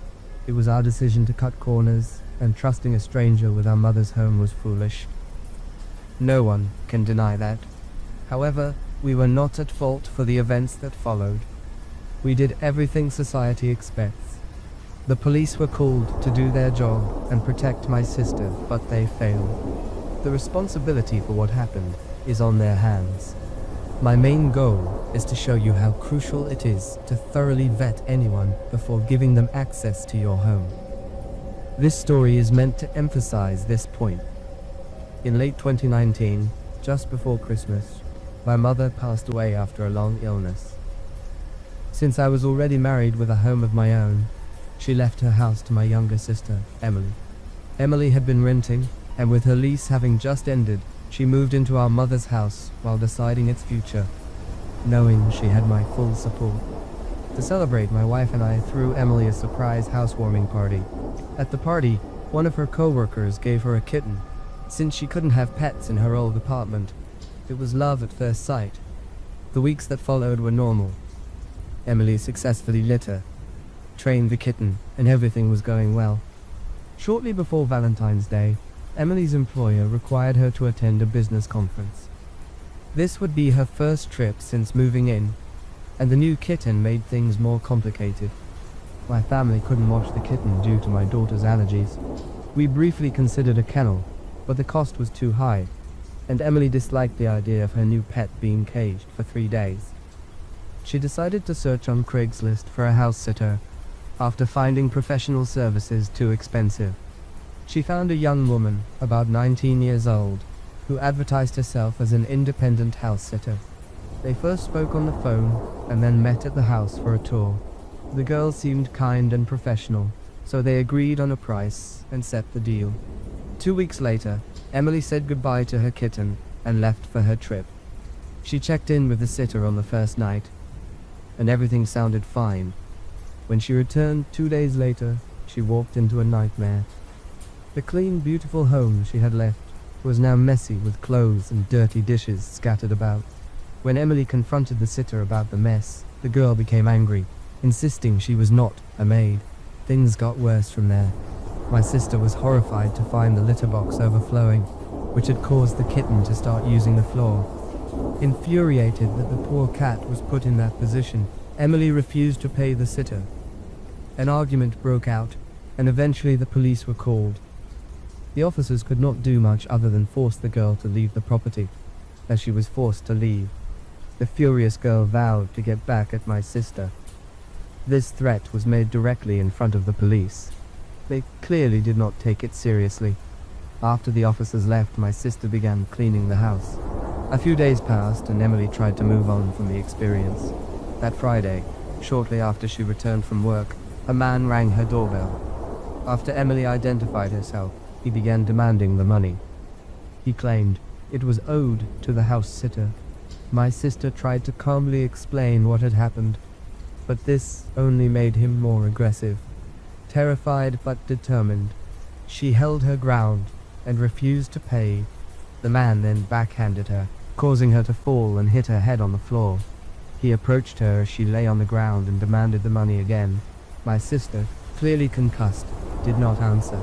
It was our decision to cut corners, and trusting a stranger with our mother's home was foolish. No one can deny that. However, we were not at fault for the events that followed. We did everything society expects. The police were called to do their job and protect my sister, but they failed. the responsibility for what happened is on their hands. My main goal is to show you how crucial it is to thoroughly vet anyone before giving them access to your home. This story is meant to emphasize this point. In late 2019, just before Christmas, my mother passed away after a long illness. Since I was already married with a home of my own, she left her house to my younger sister, Emily. Emily had been renting, and with her lease having just ended, she moved into our mother's house while deciding its future, knowing she had my full support. To celebrate, my wife and I threw Emily a surprise housewarming party. At the party, one of her co-workers gave her a kitten, since she couldn't have pets in her old apartment. It was love at first sight. The weeks that followed were normal. Emily successfully litter, trained the kitten, and everything was going well. Shortly before Valentine's Day, Emily's employer required her to attend a business conference. This would be her first trip since moving in, and the new kitten made things more complicated. My family couldn't watch the kitten due to my daughter's allergies. We briefly considered a kennel, but the cost was too high, and Emily disliked the idea of her new pet being caged for 3 days. She decided to search on Craigslist for a house sitter after finding professional services too expensive. She found a young woman, about 19 years old, who advertised herself as an independent house sitter. They first spoke on the phone and then met at the house for a tour. The girl seemed kind and professional, so they agreed on a price and set the deal. 2 weeks later, Emily said goodbye to her kitten and left for her trip. She checked in with the sitter on the first night, and everything sounded fine. When she returned 2 days later, she walked into a nightmare. The clean, beautiful home she had left was now messy with clothes and dirty dishes scattered about. When Emily confronted the sitter about the mess, the girl became angry, insisting she was not a maid. Things got worse from there. My sister was horrified to find the litter box overflowing, which had caused the kitten to start using the floor. Infuriated that the poor cat was put in that position, Emily refused to pay the sitter. An argument broke out, and eventually the police were called. The officers could not do much other than force the girl to leave the property, as she was forced to leave. The furious girl vowed to get back at my sister. This threat was made directly in front of the police. They clearly did not take it seriously. After the officers left, my sister began cleaning the house. A few days passed and Emily tried to move on from the experience. That Friday, shortly after she returned from work, a man rang her doorbell. After Emily identified herself, he began demanding the money. He claimed it was owed to the house sitter. My sister tried to calmly explain what had happened, but this only made him more aggressive. Terrified but determined, she held her ground and refused to pay. The man then backhanded her, causing her to fall and hit her head on the floor. He approached her as she lay on the ground and demanded the money again. My sister, clearly concussed, did not answer.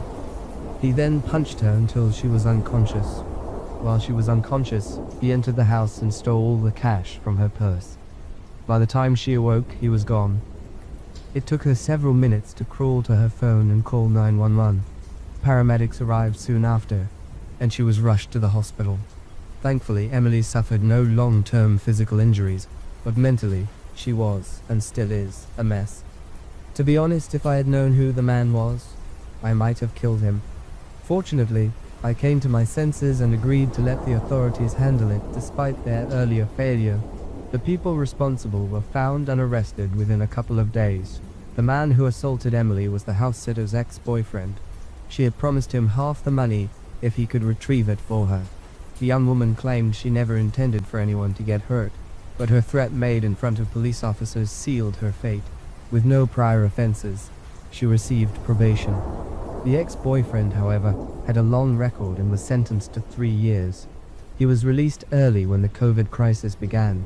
He then punched her until she was unconscious. While she was unconscious, he entered the house and stole all the cash from her purse. By the time she awoke, he was gone. It took her several minutes to crawl to her phone and call 911. Paramedics arrived soon after, and she was rushed to the hospital. Thankfully, Emily suffered no long-term physical injuries, but mentally, she was, and still is, a mess. To be honest, if I had known who the man was, I might have killed him. Fortunately, I came to my senses and agreed to let the authorities handle it despite their earlier failure. The people responsible were found and arrested within a couple of days. The man who assaulted Emily was the house-sitter's ex-boyfriend. She had promised him half the money if he could retrieve it for her. The young woman claimed she never intended for anyone to get hurt, but her threat made in front of police officers sealed her fate. With no prior offenses, she received probation. The ex-boyfriend, however, had a long record and was sentenced to 3 years. He was released early when the COVID crisis began.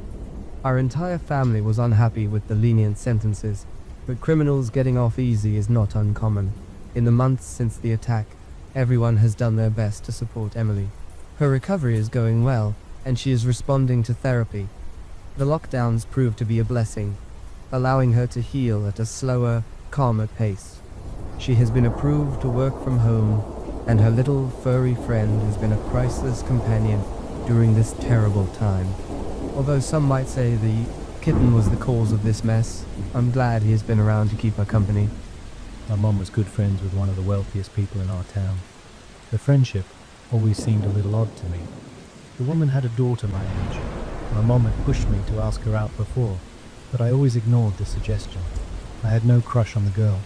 Our entire family was unhappy with the lenient sentences, but criminals getting off easy is not uncommon. In the months since the attack, everyone has done their best to support Emily. Her recovery is going well, and she is responding to therapy. The lockdowns proved to be a blessing, allowing her to heal at a slower, calmer pace. She has been approved to work from home and her little furry friend has been a priceless companion during this terrible time. Although some might say the kitten was the cause of this mess, I'm glad he has been around to keep her company. My mom was good friends with one of the wealthiest people in our town. The friendship always seemed a little odd to me. The woman had a daughter my age. My mom had pushed me to ask her out before, but I always ignored the suggestion. I had no crush on the girl.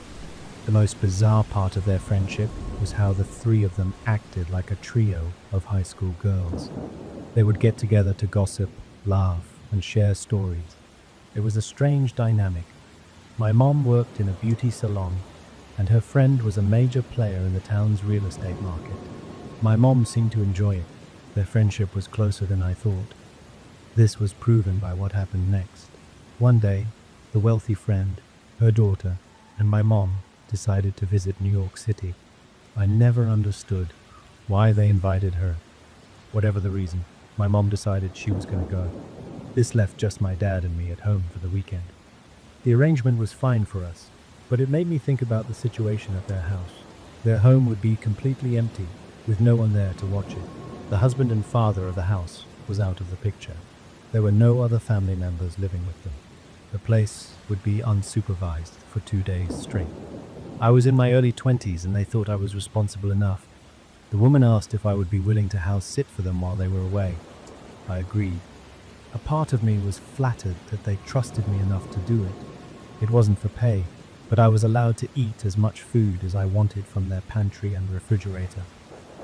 The most bizarre part of their friendship was how the three of them acted like a trio of high school girls. They would get together to gossip, laugh, and share stories. It was a strange dynamic. My mom worked in a beauty salon, and her friend was a major player in the town's real estate market. My mom seemed to enjoy it. Their friendship was closer than I thought. This was proven by what happened next. One day, the wealthy friend, her daughter, and my mom decided to visit New York City. I never understood why they invited her. Whatever the reason, my mom decided she was going to go. This left just my dad and me at home for the weekend. The arrangement was fine for us, but it made me think about the situation at their house. Their home would be completely empty, with no one there to watch it. The husband and father of the house was out of the picture. There were no other family members living with them. The place would be unsupervised for 2 days straight. I was in my early 20s and they thought I was responsible enough. The woman asked if I would be willing to house sit for them while they were away. I agreed. A part of me was flattered that they trusted me enough to do it. It wasn't for pay, but I was allowed to eat as much food as I wanted from their pantry and refrigerator.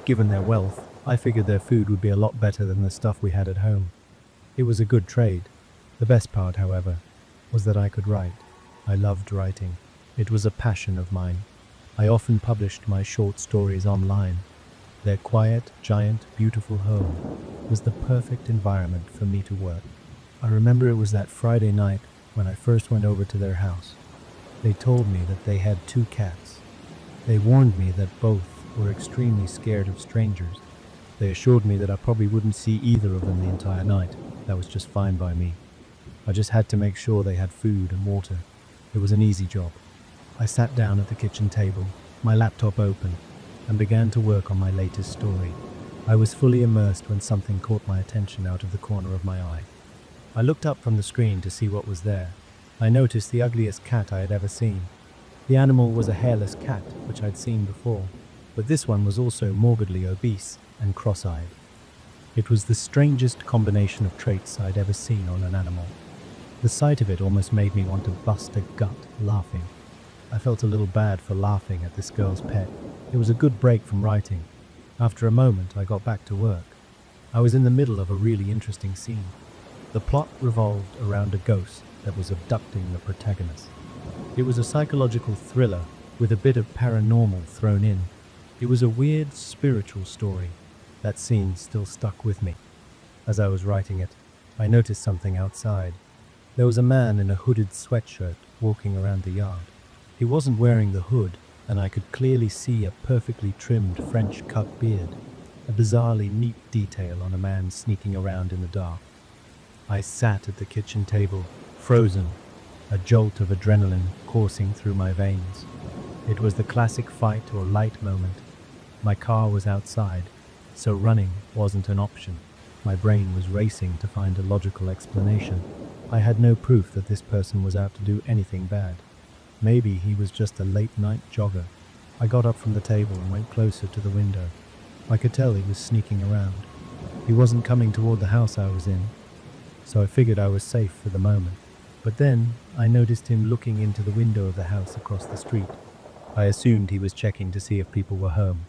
Given their wealth, I figured their food would be a lot better than the stuff we had at home. It was a good trade. The best part, however, was that I could write. I loved writing. It was a passion of mine. I often published my short stories online. Their quiet, giant, beautiful home was the perfect environment for me to work. I remember it was that Friday night when I first went over to their house. They told me that they had 2 cats. They warned me that both were extremely scared of strangers. They assured me that I probably wouldn't see either of them the entire night. That was just fine by me. I just had to make sure they had food and water. It was an easy job. I sat down at the kitchen table, my laptop open, and began to work on my latest story. I was fully immersed when something caught my attention out of the corner of my eye. I looked up from the screen to see what was there. I noticed the ugliest cat I had ever seen. The animal was a hairless cat, which I'd seen before, but this one was also morbidly obese and cross-eyed. It was the strangest combination of traits I'd ever seen on an animal. The sight of it almost made me want to bust a gut laughing. I felt a little bad for laughing at this girl's pet. It was a good break from writing. After a moment, I got back to work. I was in the middle of a really interesting scene. The plot revolved around a ghost that was abducting the protagonist. It was a psychological thriller with a bit of paranormal thrown in. It was a weird spiritual story. That scene still stuck with me. As I was writing it, I noticed something outside. There was a man in a hooded sweatshirt walking around the yard. He wasn't wearing the hood, and I could clearly see a perfectly trimmed French cut beard, a bizarrely neat detail on a man sneaking around in the dark. I sat at the kitchen table, frozen, a jolt of adrenaline coursing through my veins. It was the classic fight or light moment. My car was outside, so running wasn't an option. My brain was racing to find a logical explanation. I had no proof that this person was out to do anything bad. Maybe he was just a late-night jogger. I got up from the table and went closer to the window. I could tell he was sneaking around. He wasn't coming toward the house I was in, so I figured I was safe for the moment. But then I noticed him looking into the window of the house across the street. I assumed he was checking to see if people were home.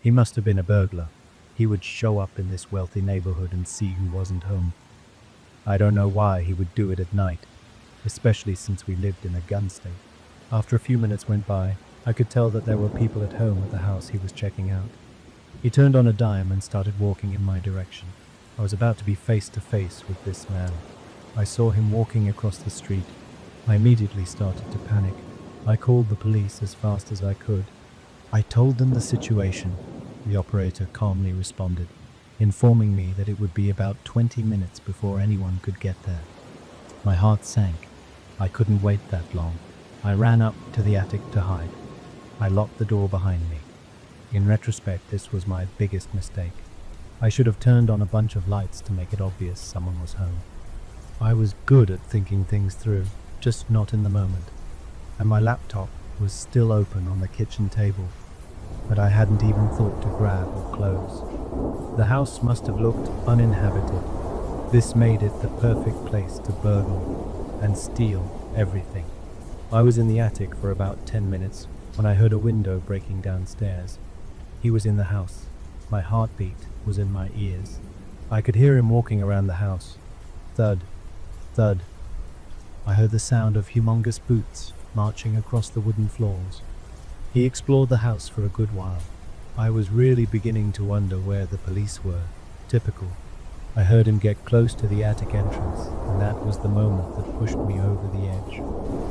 He must have been a burglar. He would show up in this wealthy neighborhood and see who wasn't home. I don't know why he would do it at night, especially since we lived in a gun state. After a few minutes went by, I could tell that there were people at home at the house he was checking out. He turned on a dime and started walking in my direction. I was about to be face to face with this man. I saw him walking across the street. I immediately started to panic. I called the police as fast as I could. I told them the situation. The operator calmly responded, informing me that it would be about 20 minutes before anyone could get there. My heart sank. I couldn't wait that long. I ran up to the attic to hide. I locked the door behind me. In retrospect, this was my biggest mistake. I should have turned on a bunch of lights to make it obvious someone was home. I was good at thinking things through, just not in the moment. And my laptop was still open on the kitchen table, but I hadn't even thought to grab or close. The house must have looked uninhabited. This made it the perfect place to burgle and steal everything. I was in the attic for about 10 minutes when I heard a window breaking downstairs. He was in the house. My heartbeat was in my ears. I could hear him walking around the house. Thud, thud. I heard the sound of humongous boots marching across the wooden floors. He explored the house for a good while. I was really beginning to wonder where the police were. Typical. I heard him get close to the attic entrance, and that was the moment that pushed me over the edge.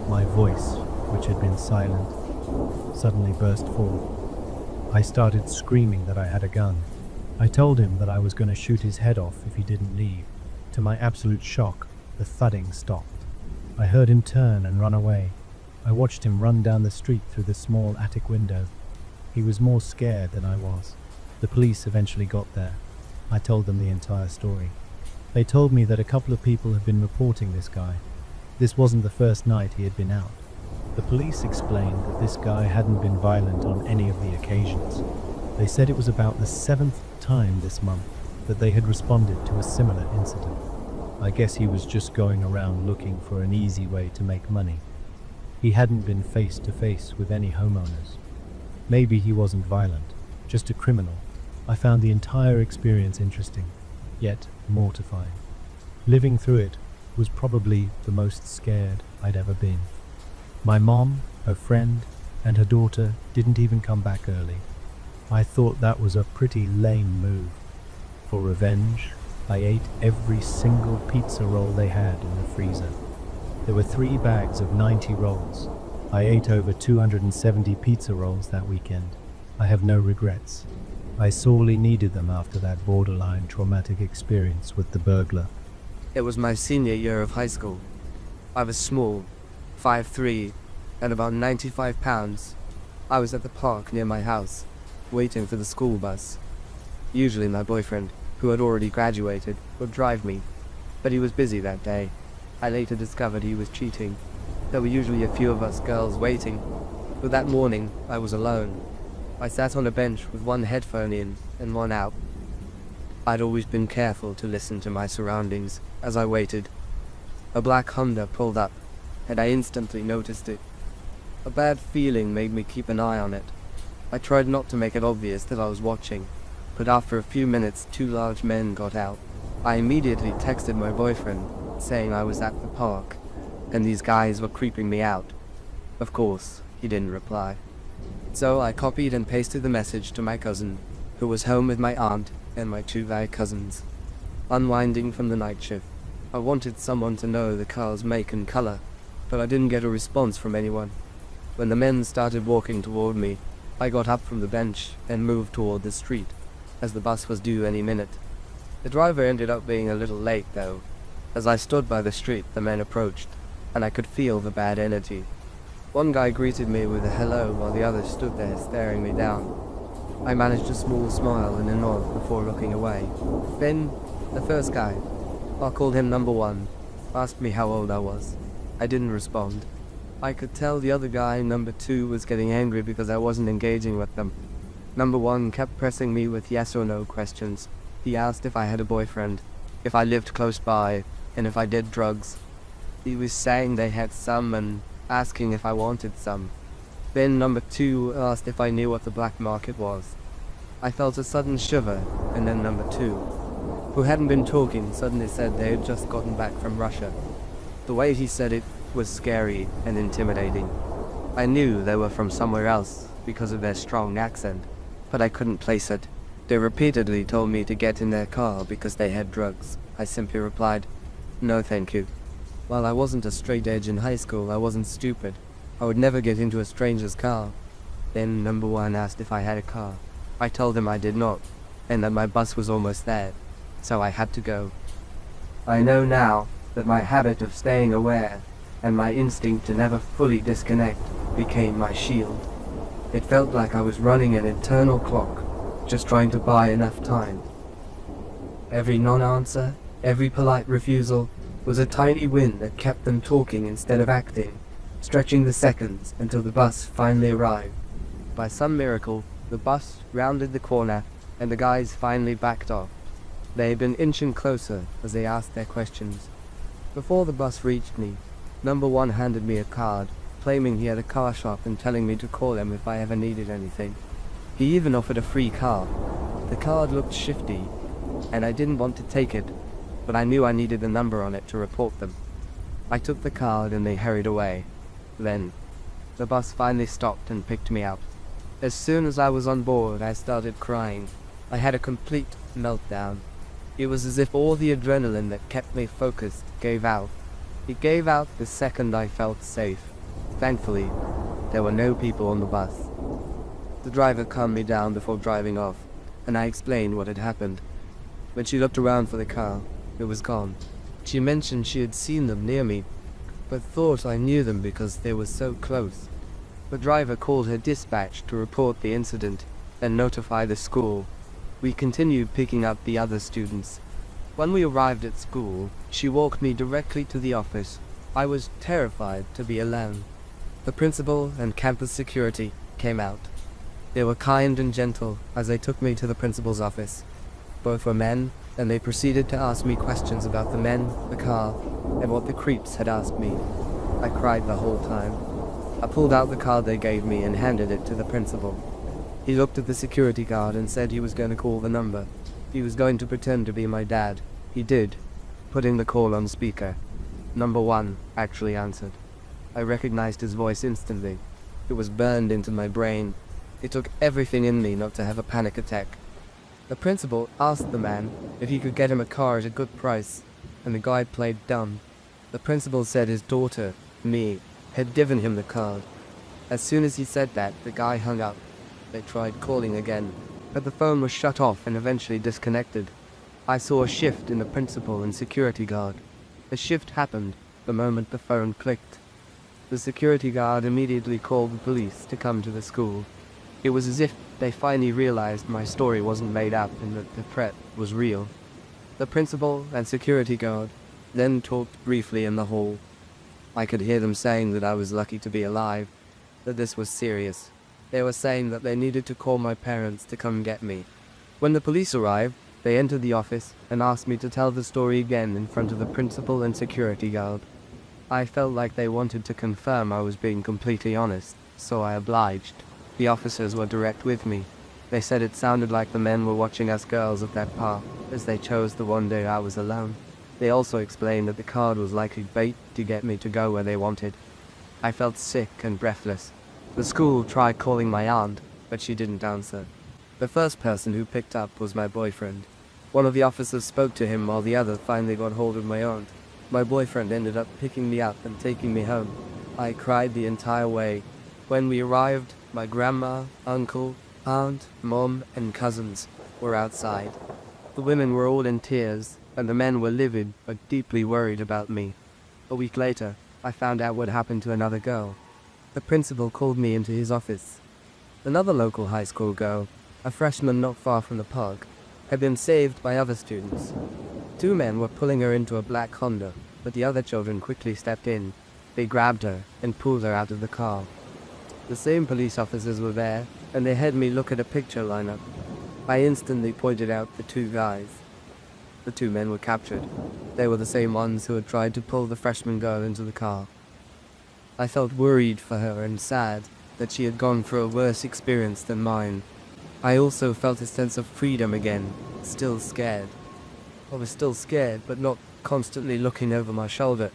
My voice, which had been silent, suddenly burst forth. I started screaming that I had a gun. I told him that I was going to shoot his head off if he didn't leave. To my absolute shock, the thudding stopped. I heard him turn and run away. I watched him run down the street through the small attic window. He was more scared than I was. The police eventually got there. I told them the entire story. They told me that a couple of people had been reporting this guy. This wasn't the first night he had been out. The police explained that this guy hadn't been violent on any of the occasions. They said it was about the 7th time this month that they had responded to a similar incident. I guess he was just going around looking for an easy way to make money. He hadn't been face to face with any homeowners. Maybe he wasn't violent, just a criminal. I found the entire experience interesting, yet mortifying. Living through it was probably the most scared I'd ever been. My mom, her friend, and her daughter didn't even come back early. I thought that was a pretty lame move. For revenge, I ate every single pizza roll they had in the freezer. There were 3 bags of 90 rolls. I ate over 270 pizza rolls that weekend. I have no regrets. I sorely needed them after that borderline traumatic experience with the burglar. It was my senior year of high school. I was small, 5'3", and about 95 pounds. I was at the park near my house, waiting for the school bus. Usually my boyfriend, who had already graduated, would drive me, but he was busy that day. I later discovered he was cheating. There were usually a few of us girls waiting, but that morning I was alone. I sat on a bench with one headphone in and one out. I'd always been careful to listen to my surroundings as I waited. A black Honda pulled up, and I instantly noticed it. A bad feeling made me keep an eye on it. I tried not to make it obvious that I was watching, but after a few minutes 2 large men got out. I immediately texted my boyfriend, saying I was at the park, and these guys were creeping me out. Of course, he didn't reply. So I copied and pasted the message to my cousin, who was home with my aunt and my 2 guy cousins. Unwinding from the night shift, I wanted someone to know the car's make and color, but I didn't get a response from anyone. When the men started walking toward me, I got up from the bench and moved toward the street, as the bus was due any minute. The driver ended up being a little late, though. As I stood by the street, the men approached, and I could feel the bad energy. One guy greeted me with a hello while the other stood there staring me down. I managed a small smile and a nod before looking away. Then, the first guy, I called him number 1, asked me how old I was. I didn't respond. I could tell the other guy, number 2, was getting angry because I wasn't engaging with them. Number 1 kept pressing me with yes or no questions. He asked if I had a boyfriend, if I lived close by, and if I did drugs. He was saying they had some and asking if I wanted some. Then number 2 asked if I knew what the black market was. I felt a sudden shiver, and then number 2, who hadn't been talking, suddenly said they had just gotten back from Russia. The way he said it was scary and intimidating. I knew they were from somewhere else because of their strong accent, but I couldn't place it. They repeatedly told me to get in their car because they had drugs. I simply replied, "No thank you." While I wasn't a straight edge in high school, I wasn't stupid. I would never get into a stranger's car. Then number 1 asked if I had a car. I told him I did not, and that my bus was almost there, so I had to go. I know now that my habit of staying aware and my instinct to never fully disconnect became my shield. It felt like I was running an internal clock, just trying to buy enough time. Every non-answer, every polite refusal, was a tiny win that kept them talking instead of acting, stretching the seconds until the bus finally arrived. By some miracle, the bus rounded the corner and the guys finally backed off. They had been inching closer as they asked their questions. Before the bus reached me, number one handed me a card, claiming he had a car shop and telling me to call him if I ever needed anything. He even offered a free car. The card looked shifty, and I didn't want to take it, but I knew I needed a number on it to report them. I took the card and they hurried away. Then, the bus finally stopped and picked me up. As soon as I was on board, I started crying. I had a complete meltdown. It was as if all the adrenaline that kept me focused gave out. It gave out the second I felt safe. Thankfully, there were no people on the bus. The driver calmed me down before driving off, and I explained what had happened. When she looked around for the car, it was gone. She mentioned she had seen them near me, but thought I knew them because they were so close. The driver called her dispatch to report the incident and notify the school. We continued picking up the other students. When we arrived at school, she walked me directly to the office. I was terrified to be alone. The principal and campus security came out. They were kind and gentle as they took me to the principal's office. Both were men, and they proceeded to ask me questions about the men, the car, and what the creeps had asked me. I cried the whole time. I pulled out the card they gave me and handed it to the principal. He looked at the security guard and said he was going to call the number. He was going to pretend to be my dad. He did, putting the call on speaker. Number one actually answered. I recognized his voice instantly. It was burned into my brain. It took everything in me not to have a panic attack. The principal asked the man if he could get him a car at a good price, and the guy played dumb. The principal said his daughter, me, had given him the card. As soon as he said that, the guy hung up. They tried calling again, but the phone was shut off and eventually disconnected. I saw a shift in the principal and security guard. The shift happened the moment the phone clicked. The security guard immediately called the police to come to the school. It was as if they finally realized my story wasn't made up and that the threat was real. The principal and security guard then talked briefly in the hall. I could hear them saying that I was lucky to be alive, that this was serious. They were saying that they needed to call my parents to come get me. When the police arrived, they entered the office and asked me to tell the story again in front of the principal and security guard. I felt like they wanted to confirm I was being completely honest, so I obliged. The officers were direct with me. They said it sounded like the men were watching us girls at that park, as they chose the one day I was alone. They also explained that the card was likely bait to get me to go where they wanted. I felt sick and breathless. The school tried calling my aunt, but she didn't answer. The first person who picked up was my boyfriend. One of the officers spoke to him while the other finally got hold of my aunt. My boyfriend ended up picking me up and taking me home. I cried the entire way. When we arrived, my grandma, uncle, aunt, mom, and cousins were outside. The women were all in tears, and the men were livid but deeply worried about me. A week later, I found out what happened to another girl. The principal called me into his office. Another local high school girl, a freshman not far from the park, had been saved by other students. Two men were pulling her into a black Honda, but the other children quickly stepped in. They grabbed her and pulled her out of the car. The same police officers were there, and they had me look at a picture lineup. I instantly pointed out the two guys. The two men were captured. They were the same ones who had tried to pull the freshman girl into the car. I felt worried for her and sad that she had gone through a worse experience than mine. I also felt a sense of freedom again, still scared. I was still scared, but not constantly looking over my shoulder.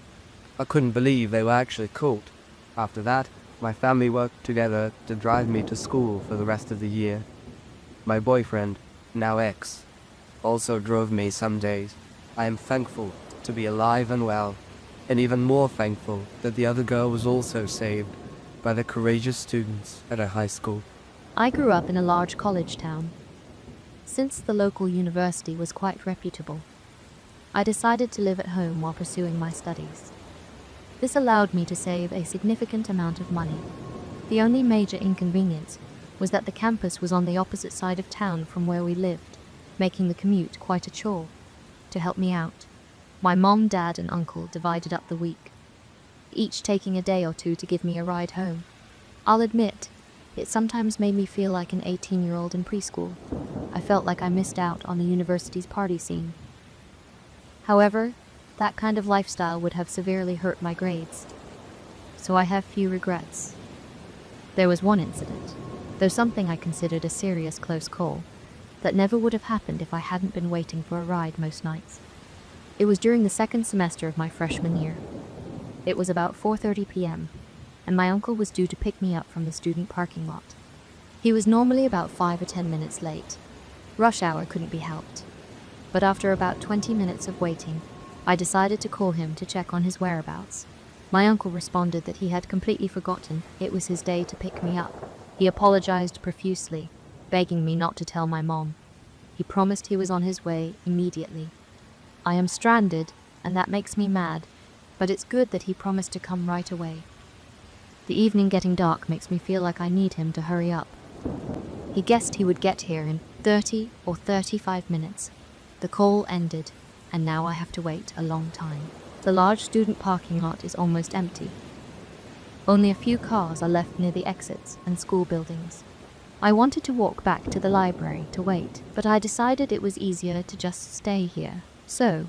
I couldn't believe they were actually caught. After that, my family worked together to drive me to school for the rest of the year. My boyfriend, now ex, also drove me some days. I am thankful to be alive and well, and even more thankful that the other girl was also saved by the courageous students at our high school. I grew up in a large college town. Since the local university was quite reputable, I decided to live at home while pursuing my studies. This allowed me to save a significant amount of money. The only major inconvenience was that the campus was on the opposite side of town from where we lived, making the commute quite a chore. To help me out, my mom, dad, and uncle divided up the week, each taking a day or two to give me a ride home. I'll admit, it sometimes made me feel like an 18-year-old in preschool. I felt like I missed out on the university's party scene. However, that kind of lifestyle would have severely hurt my grades, so I have few regrets. There was one incident, though something I considered a serious close call, that never would have happened if I hadn't been waiting for a ride most nights. It was during the second semester of my freshman year. It was about 4:30 p.m., and my uncle was due to pick me up from the student parking lot. He was normally about 5 or 10 minutes late. Rush hour couldn't be helped. But after about 20 minutes of waiting, I decided to call him to check on his whereabouts. My uncle responded that he had completely forgotten it was his day to pick me up. He apologized profusely, begging me not to tell my mom. He promised he was on his way immediately. I am stranded, and that makes me mad, but it's good that he promised to come right away. The evening getting dark makes me feel like I need him to hurry up. He guessed he would get here in 30 or 35 minutes. The call ended, and now I have to wait a long time. The large student parking lot is almost empty. Only a few cars are left near the exits and school buildings. I wanted to walk back to the library to wait, but I decided it was easier to just stay here. So,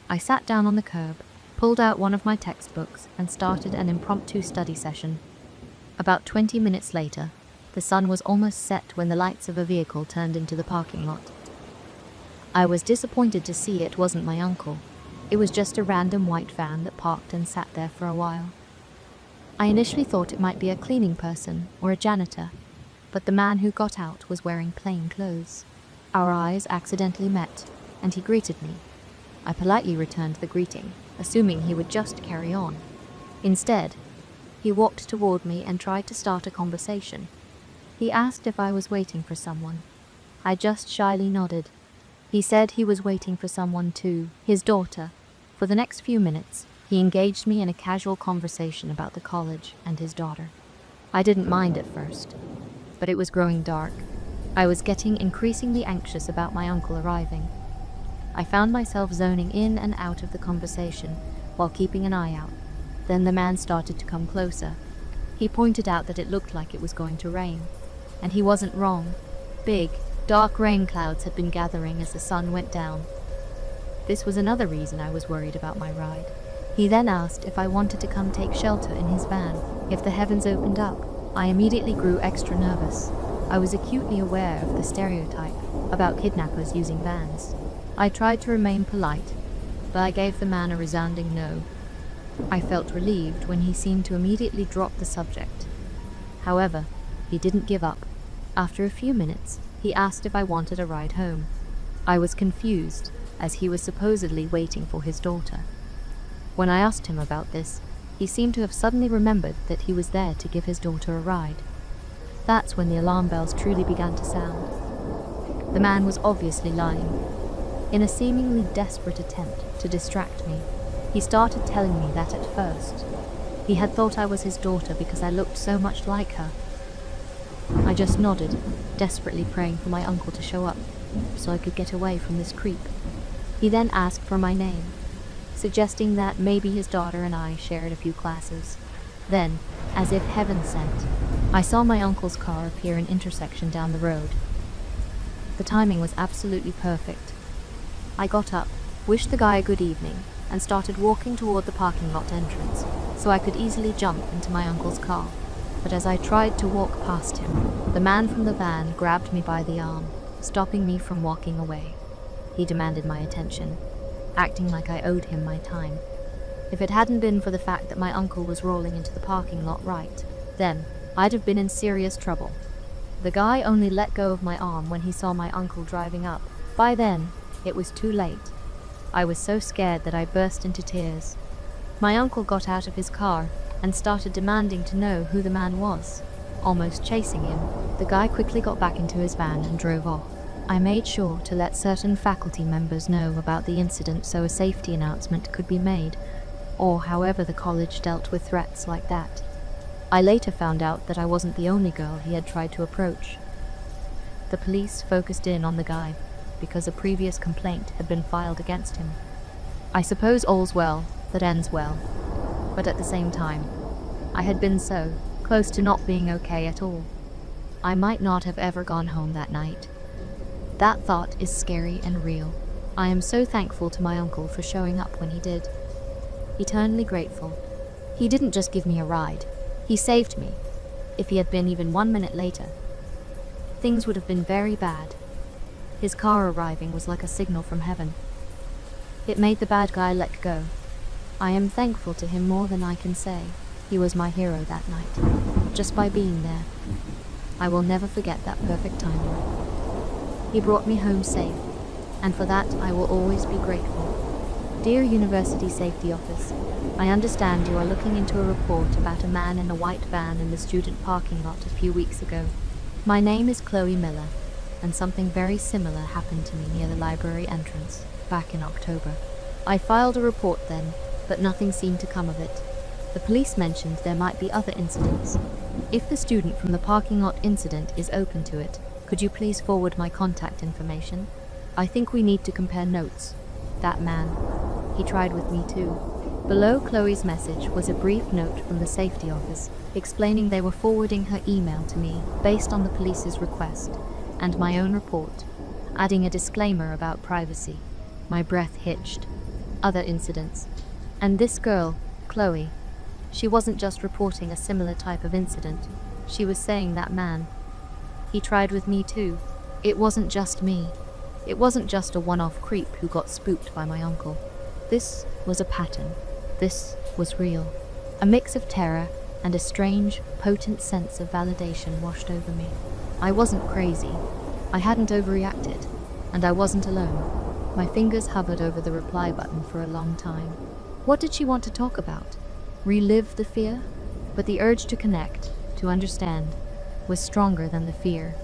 I sat down on the curb, pulled out one of my textbooks, and started an impromptu study session. About 20 minutes later, the sun was almost set when the lights of a vehicle turned into the parking lot. I was disappointed to see it wasn't my uncle. It was just a random white van that parked and sat there for a while. I initially thought it might be a cleaning person or a janitor, but the man who got out was wearing plain clothes. Our eyes accidentally met, and he greeted me. I politely returned the greeting, assuming he would just carry on. Instead, he walked toward me and tried to start a conversation. He asked if I was waiting for someone. I just shyly nodded. He said he was waiting for someone too, his daughter. For the next few minutes, he engaged me in a casual conversation about the college and his daughter. I didn't mind at first, but it was growing dark. I was getting increasingly anxious about my uncle arriving. I found myself zoning in and out of the conversation while keeping an eye out. Then the man started to come closer. He pointed out that it looked like it was going to rain, and he wasn't wrong. Big, dark rain clouds had been gathering as the sun went down. This was another reason I was worried about my ride. He then asked if I wanted to come take shelter in his van if the heavens opened up. I immediately grew extra nervous. I was acutely aware of the stereotype about kidnappers using vans. I tried to remain polite, but I gave the man a resounding no. I felt relieved when he seemed to immediately drop the subject. However, he didn't give up. After a few minutes, he asked if I wanted a ride home. I was confused, as he was supposedly waiting for his daughter. When I asked him about this, he seemed to have suddenly remembered that he was there to give his daughter a ride. That's when the alarm bells truly began to sound. The man was obviously lying. In a seemingly desperate attempt to distract me, he started telling me that at first he had thought I was his daughter because I looked so much like her. I just nodded, desperately praying for my uncle to show up so I could get away from this creep. He then asked for my name, suggesting that maybe his daughter and I shared a few classes. Then, as if heaven sent, I saw my uncle's car appear an intersection down the road. The timing was absolutely perfect. I got up, wished the guy a good evening, and started walking toward the parking lot entrance so I could easily jump into my uncle's car. But as I tried to walk past him, the man from the van grabbed me by the arm, stopping me from walking away. He demanded my attention, acting like I owed him my time. If it hadn't been for the fact that my uncle was rolling into the parking lot right, then I'd have been in serious trouble. The guy only let go of my arm when he saw my uncle driving up. By then, it was too late. I was so scared that I burst into tears. My uncle got out of his car and started demanding to know who the man was. Almost chasing him, the guy quickly got back into his van and drove off. I made sure to let certain faculty members know about the incident so a safety announcement could be made, or however the college dealt with threats like that. I later found out that I wasn't the only girl he had tried to approach. The police focused in on the guy because a previous complaint had been filed against him. I suppose all's well that ends well, but at the same time, I had been so close to not being okay at all. I might not have ever gone home that night. That thought is scary and real. I am so thankful to my uncle for showing up when he did. Eternally grateful. He didn't just give me a ride. He saved me. If he had been even 1 minute later, things would have been very bad. His car arriving was like a signal from heaven. It made the bad guy let go. I am thankful to him more than I can say. He was my hero that night, just by being there. I will never forget that perfect timing. He brought me home safe, and for that I will always be grateful. Dear University Safety Office, I understand you are looking into a report about a man in a white van in the student parking lot a few weeks ago. My name is Chloe Miller, and something very similar happened to me near the library entrance back in October. I filed a report then, but nothing seemed to come of it. The police mentioned there might be other incidents. If the student from the parking lot incident is open to it, could you please forward my contact information? I think we need to compare notes. That man, he tried with me too. Below Chloe's message was a brief note from the safety office explaining they were forwarding her email to me based on the police's request and my own report, adding a disclaimer about privacy. My breath hitched. Other incidents. And this girl, Chloe, she wasn't just reporting a similar type of incident. She was saying that man, he tried with me too. It wasn't just me. It wasn't just a one-off creep who got spooked by my uncle. This was a pattern. This was real. A mix of terror and a strange, potent sense of validation washed over me. I wasn't crazy. I hadn't overreacted. And I wasn't alone. My fingers hovered over the reply button for a long time. What did she want to talk about? Relive the fear? But the urge to connect, to understand, was stronger than the fear.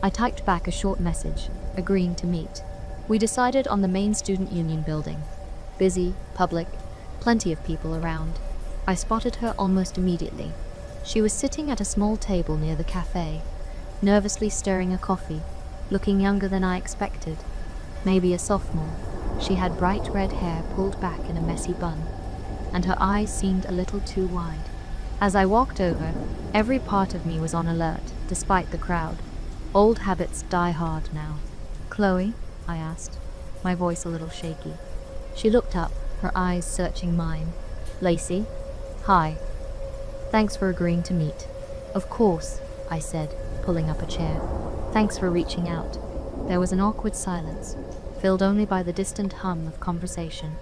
I typed back a short message, agreeing to meet. We decided on the main student union building. Busy, public, plenty of people around. I spotted her almost immediately. She was sitting at a small table near the cafe, nervously stirring a coffee, looking younger than I expected. Maybe a sophomore. She had bright red hair pulled back in a messy bun, and her eyes seemed a little too wide. As I walked over, every part of me was on alert, despite the crowd. Old habits die hard now. "Chloe?" I asked, my voice a little shaky. She looked up, her eyes searching mine. "Lacey? Hi. Thanks for agreeing to meet." "Of course," I said, pulling up a chair. "Thanks for reaching out." There was an awkward silence, filled only by the distant hum of conversation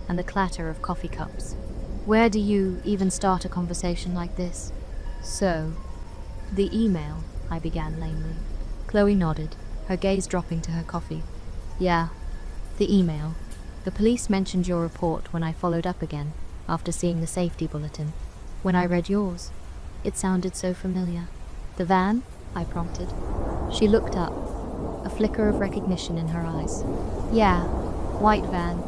and the clatter of coffee cups. Where do you even start a conversation like this? "So, the email," I began lamely. Chloe nodded, her gaze dropping to her coffee. "Yeah, the email. The police mentioned your report when I followed up again, after seeing the safety bulletin. When I read yours, it sounded so familiar." "The van?" I prompted. She looked up, a flicker of recognition in her eyes. "Yeah, white van.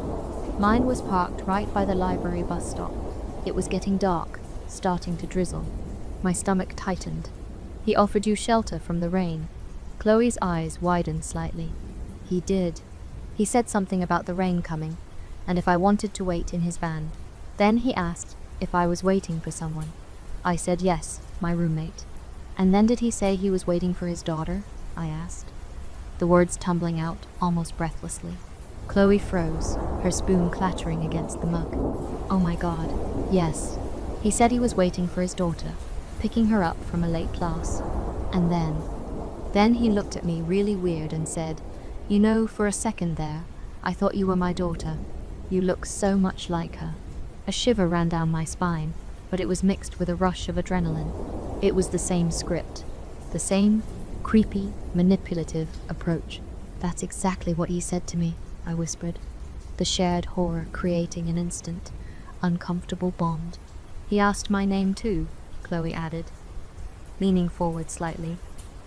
Mine was parked right by the library bus stop. It was getting dark, starting to drizzle." My stomach tightened. "He offered you shelter from the rain." Chloe's eyes widened slightly. "He did. He said something about the rain coming, and if I wanted to wait in his van. Then he asked if I was waiting for someone. I said yes, my roommate." "And then did he say he was waiting for his daughter?" I asked, the words tumbling out almost breathlessly. Chloe froze, her spoon clattering against the mug. "Oh my God, yes. He said he was waiting for his daughter, picking her up from a late class. And then he looked at me really weird and said, 'You know, for a second there, I thought you were my daughter. You look so much like her.'" A shiver ran down my spine, but it was mixed with a rush of adrenaline. It was the same script, the same creepy, manipulative approach. "That's exactly what he said to me," I whispered, the shared horror creating an instant, uncomfortable bond. "He asked my name too," Chloe added, leaning forward slightly,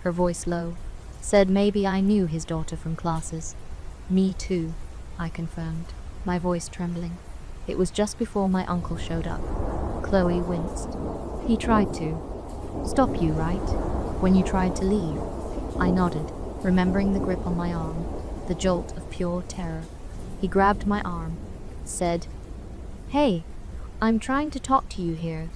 her voice low. "Said maybe I knew his daughter from classes." "Me too," I confirmed, my voice trembling. It was just before my uncle showed up. Chloe winced. "He tried to. Stop you, right? When you tried to leave. I nodded, remembering the grip on my arm, the jolt of pure terror. He grabbed my arm, said, "Hey, I'm trying to talk to you here."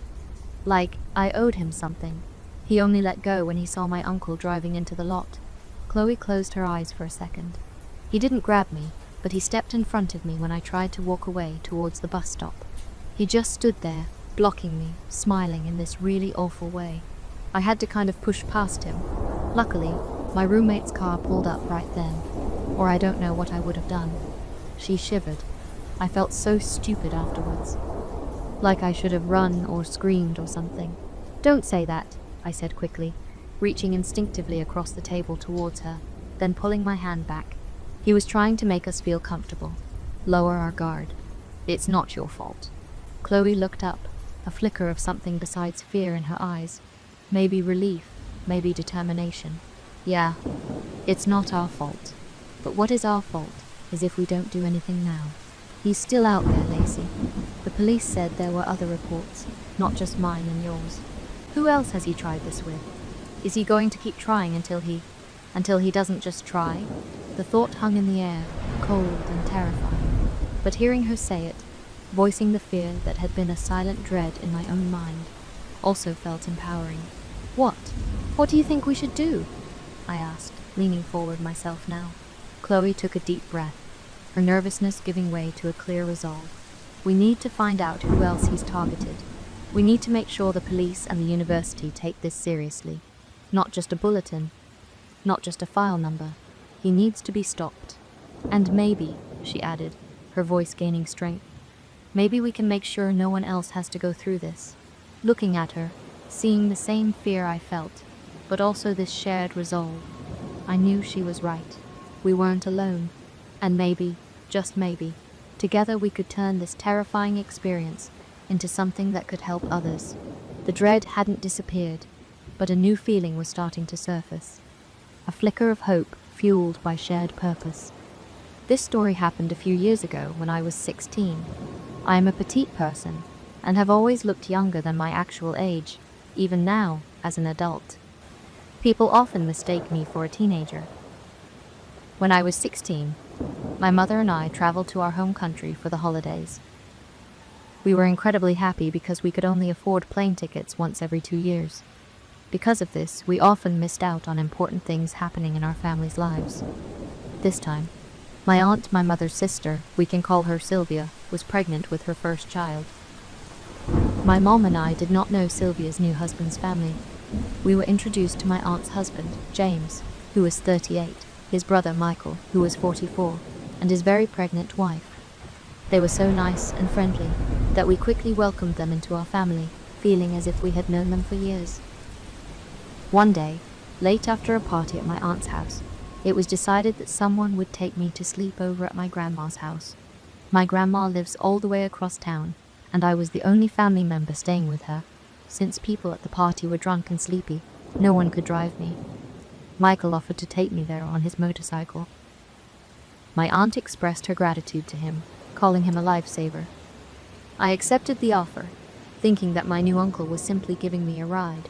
Like I owed him something. He only let go when he saw my uncle driving into the lot. Chloe closed her eyes for a second. He didn't grab me, but he stepped in front of me when I tried to walk away towards the bus stop. He just stood there, blocking me, smiling in this really awful way. I had to kind of push past him. Luckily, my roommate's car pulled up right then, or I don't know what I would have done. She shivered. I felt so stupid afterwards. Like I should have run or screamed or something. "Don't say that," I said quickly, reaching instinctively across the table towards her, then pulling my hand back. He was trying to make us feel comfortable. Lower our guard. "It's not your fault." Chloe looked up, a flicker of something besides fear in her eyes. Maybe relief, maybe determination. "Yeah, it's not our fault. But what is our fault is if we don't do anything now. He's still out there, Lacey. The police said there were other reports, not just mine and yours. Who else has he tried this with? Is he going to keep trying until he doesn't just try?" The thought hung in the air, cold and terrifying. But hearing her say it, voicing the fear that had been a silent dread in my own mind, also felt empowering. What do you think we should do?" I asked, leaning forward myself now. Chloe took a deep breath, her nervousness giving way to a clear resolve. "We need to find out who else he's targeted. We need to make sure the police and the university take this seriously. Not just a bulletin, not just a file number. He needs to be stopped. And maybe," she added, her voice gaining strength, "maybe we can make sure no one else has to go through this." Looking at her, seeing the same fear I felt, but also this shared resolve, I knew she was right. We weren't alone. And maybe, just maybe, together we could turn this terrifying experience into something that could help others. The dread hadn't disappeared, but a new feeling was starting to surface. A flicker of hope fueled by shared purpose. This story happened a few years ago when I was 16. I am a petite person and have always looked younger than my actual age, even now as an adult. People often mistake me for a teenager. When I was 16, my mother and I traveled to our home country for the holidays. We were incredibly happy because we could only afford plane tickets once every 2 years. Because of this, we often missed out on important things happening in our family's lives. This time, my aunt, my mother's sister, we can call her Sylvia, was pregnant with her first child. My mom and I did not know Sylvia's new husband's family. We were introduced to my aunt's husband, James, who was 38, his brother Michael, who was 44, and his very pregnant wife. They were so nice and friendly that we quickly welcomed them into our family, feeling as if we had known them for years. One day, late after a party at my aunt's house, it was decided that someone would take me to sleep over at my grandma's house. My grandma lives all the way across town, and I was the only family member staying with her. Since people at the party were drunk and sleepy, no one could drive me. Michael offered to take me there on his motorcycle. My aunt expressed her gratitude to him, calling him a lifesaver. I accepted the offer, thinking that my new uncle was simply giving me a ride.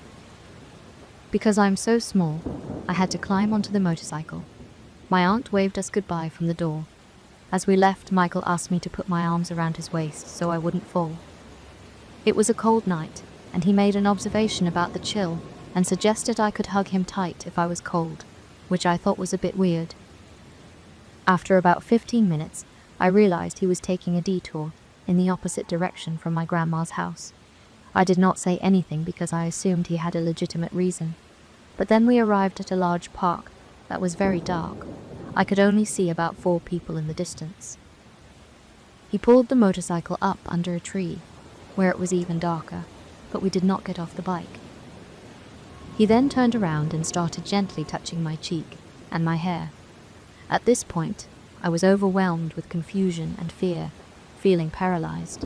Because I'm so small, I had to climb onto the motorcycle. My aunt waved us goodbye from the door. As we left, Michael asked me to put my arms around his waist so I wouldn't fall. It was a cold night, and he made an observation about the chill and suggested I could hug him tight if I was cold, which I thought was a bit weird. After about 15 minutes, I realized he was taking a detour in the opposite direction from my grandma's house. I did not say anything because I assumed he had a legitimate reason. But then we arrived at a large park that was very dark. I could only see about 4 people in the distance. He pulled the motorcycle up under a tree, where it was even darker, but we did not get off the bike. He then turned around and started gently touching my cheek and my hair. At this point, I was overwhelmed with confusion and fear, feeling paralyzed.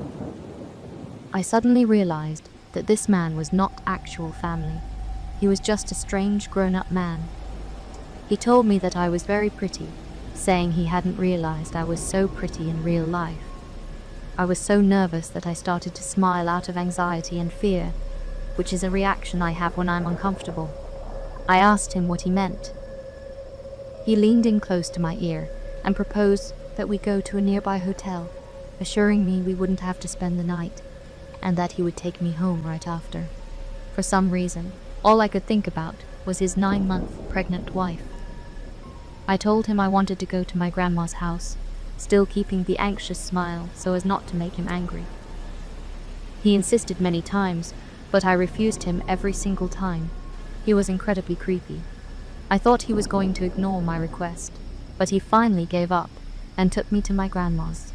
I suddenly realized that this man was not actual family. He was just a strange grown-up man. He told me that I was very pretty, saying he hadn't realized I was so pretty in real life. I was so nervous that I started to smile out of anxiety and fear. which is a reaction I have when I'm uncomfortable. I asked him what he meant. He leaned in close to my ear and proposed that we go to a nearby hotel, assuring me we wouldn't have to spend the night, and that he would take me home right after. For some reason, all I could think about was his 9-month pregnant wife. I told him I wanted to go to my grandma's house, still keeping the anxious smile so as not to make him angry. He insisted many times, but I refused him every single time. He was incredibly creepy. I thought he was going to ignore my request, but he finally gave up and took me to my grandma's.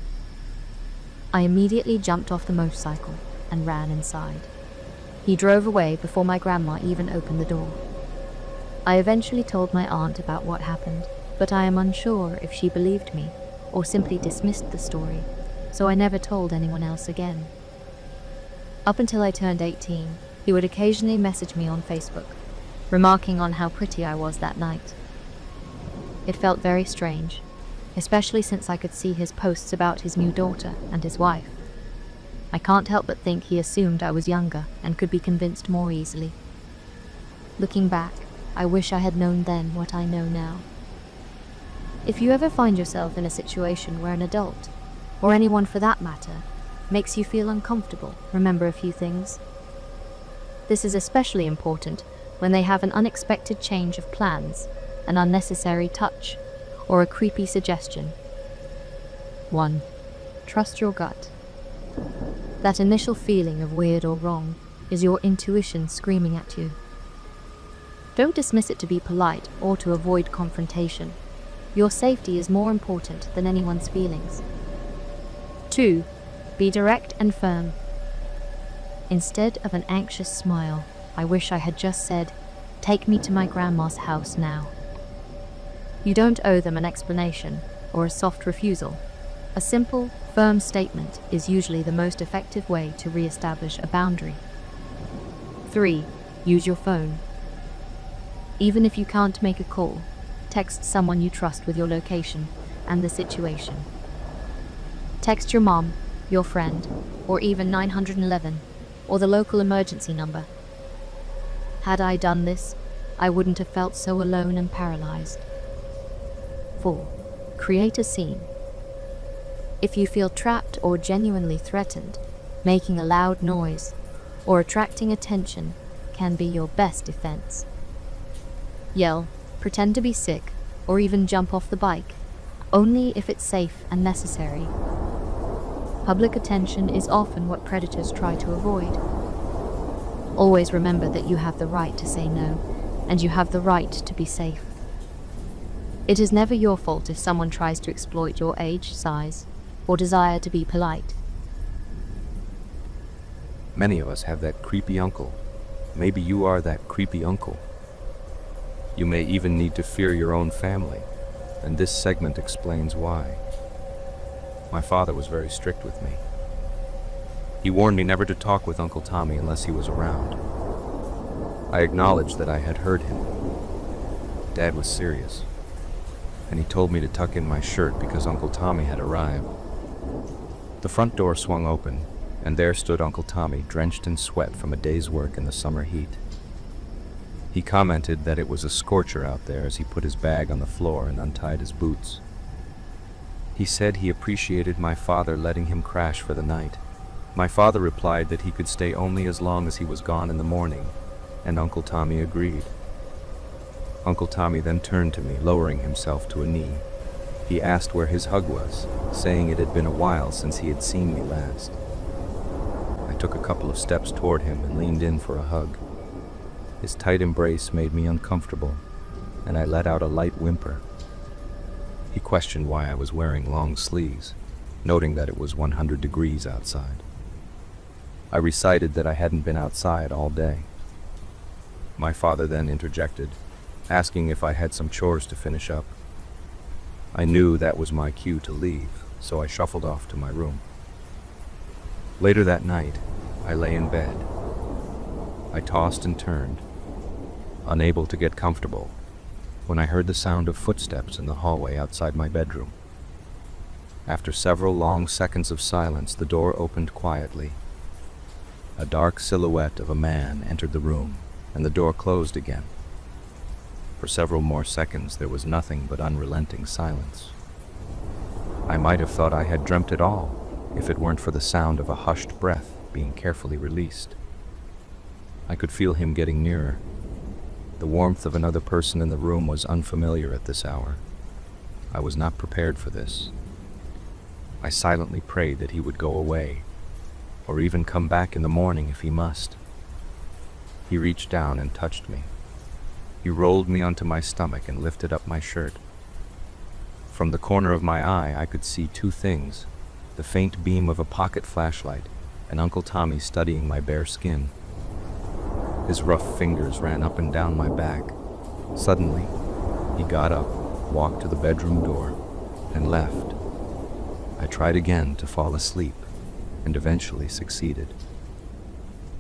I immediately jumped off the motorcycle and ran inside. He drove away before my grandma even opened the door. I eventually told my aunt about what happened, but I am unsure if she believed me or simply dismissed the story, so I never told anyone else again. Up until I turned 18, he would occasionally message me on Facebook, remarking on how pretty I was that night. It felt very strange, especially since I could see his posts about his new daughter and his wife. I can't help but think he assumed I was younger and could be convinced more easily. Looking back, I wish I had known then what I know now. If you ever find yourself in a situation where an adult, or anyone for that matter, makes you feel uncomfortable, remember a few things. This is especially important when they have an unexpected change of plans, an unnecessary touch, or a creepy suggestion. 1. Trust your gut. That initial feeling of weird or wrong is your intuition screaming at you. Don't dismiss it to be polite or to avoid confrontation. Your safety is more important than anyone's feelings. 2. Be direct and firm. Instead of an anxious smile, I wish I had just said, "Take me to my grandma's house now." You don't owe them an explanation or a soft refusal. A simple, firm statement is usually the most effective way to re-establish a boundary. 3. Use your phone. Even if you can't make a call, text someone you trust with your location and the situation. Text your mom, your friend, or even 911, or the local emergency number. Had I done this, I wouldn't have felt so alone and paralyzed. 4. Create a scene. If you feel trapped or genuinely threatened, making a loud noise or attracting attention can be your best defense. Yell, pretend to be sick, or even jump off the bike, only if it's safe and necessary. Public attention is often what predators try to avoid. Always remember that you have the right to say no, and you have the right to be safe. It is never your fault if someone tries to exploit your age, size, or desire to be polite. Many of us have that creepy uncle. Maybe you are that creepy uncle. You may even need to fear your own family, and this segment explains why. My father was very strict with me. He warned me never to talk with Uncle Tommy unless he was around. I acknowledged that I had heard him. Dad was serious, and he told me to tuck in my shirt because Uncle Tommy had arrived. The front door swung open, and there stood Uncle Tommy, drenched in sweat from a day's work in the summer heat. He commented that it was a scorcher out there as he put his bag on the floor and untied his boots. He said he appreciated my father letting him crash for the night. My father replied that he could stay only as long as he was gone in the morning, and Uncle Tommy agreed. Uncle Tommy then turned to me, lowering himself to a knee. He asked where his hug was, saying it had been a while since he had seen me last. I took a couple of steps toward him and leaned in for a hug. His tight embrace made me uncomfortable, and I let out a light whimper. He questioned why I was wearing long sleeves, noting that it was 100 degrees outside. I recited that I hadn't been outside all day. My father then interjected, asking if I had some chores to finish up. I knew that was my cue to leave, so I shuffled off to my room. Later that night, I lay in bed. I tossed and turned, unable to get comfortable, when I heard the sound of footsteps in the hallway outside my bedroom. After several long seconds of silence, the door opened quietly. A dark silhouette of a man entered the room, and the door closed again. For several more seconds there was nothing but unrelenting silence. I might have thought I had dreamt it all, if it weren't for the sound of a hushed breath being carefully released. I could feel him getting nearer. The warmth of another person in the room was unfamiliar at this hour. I was not prepared for this. I silently prayed that he would go away, or even come back in the morning if he must. He reached down and touched me. He rolled me onto my stomach and lifted up my shirt. From the corner of my eye, I could see two things: the faint beam of a pocket flashlight and Uncle Tommy studying my bare skin. His rough fingers ran up and down my back. Suddenly, he got up, walked to the bedroom door, and left. I tried again to fall asleep, and eventually succeeded.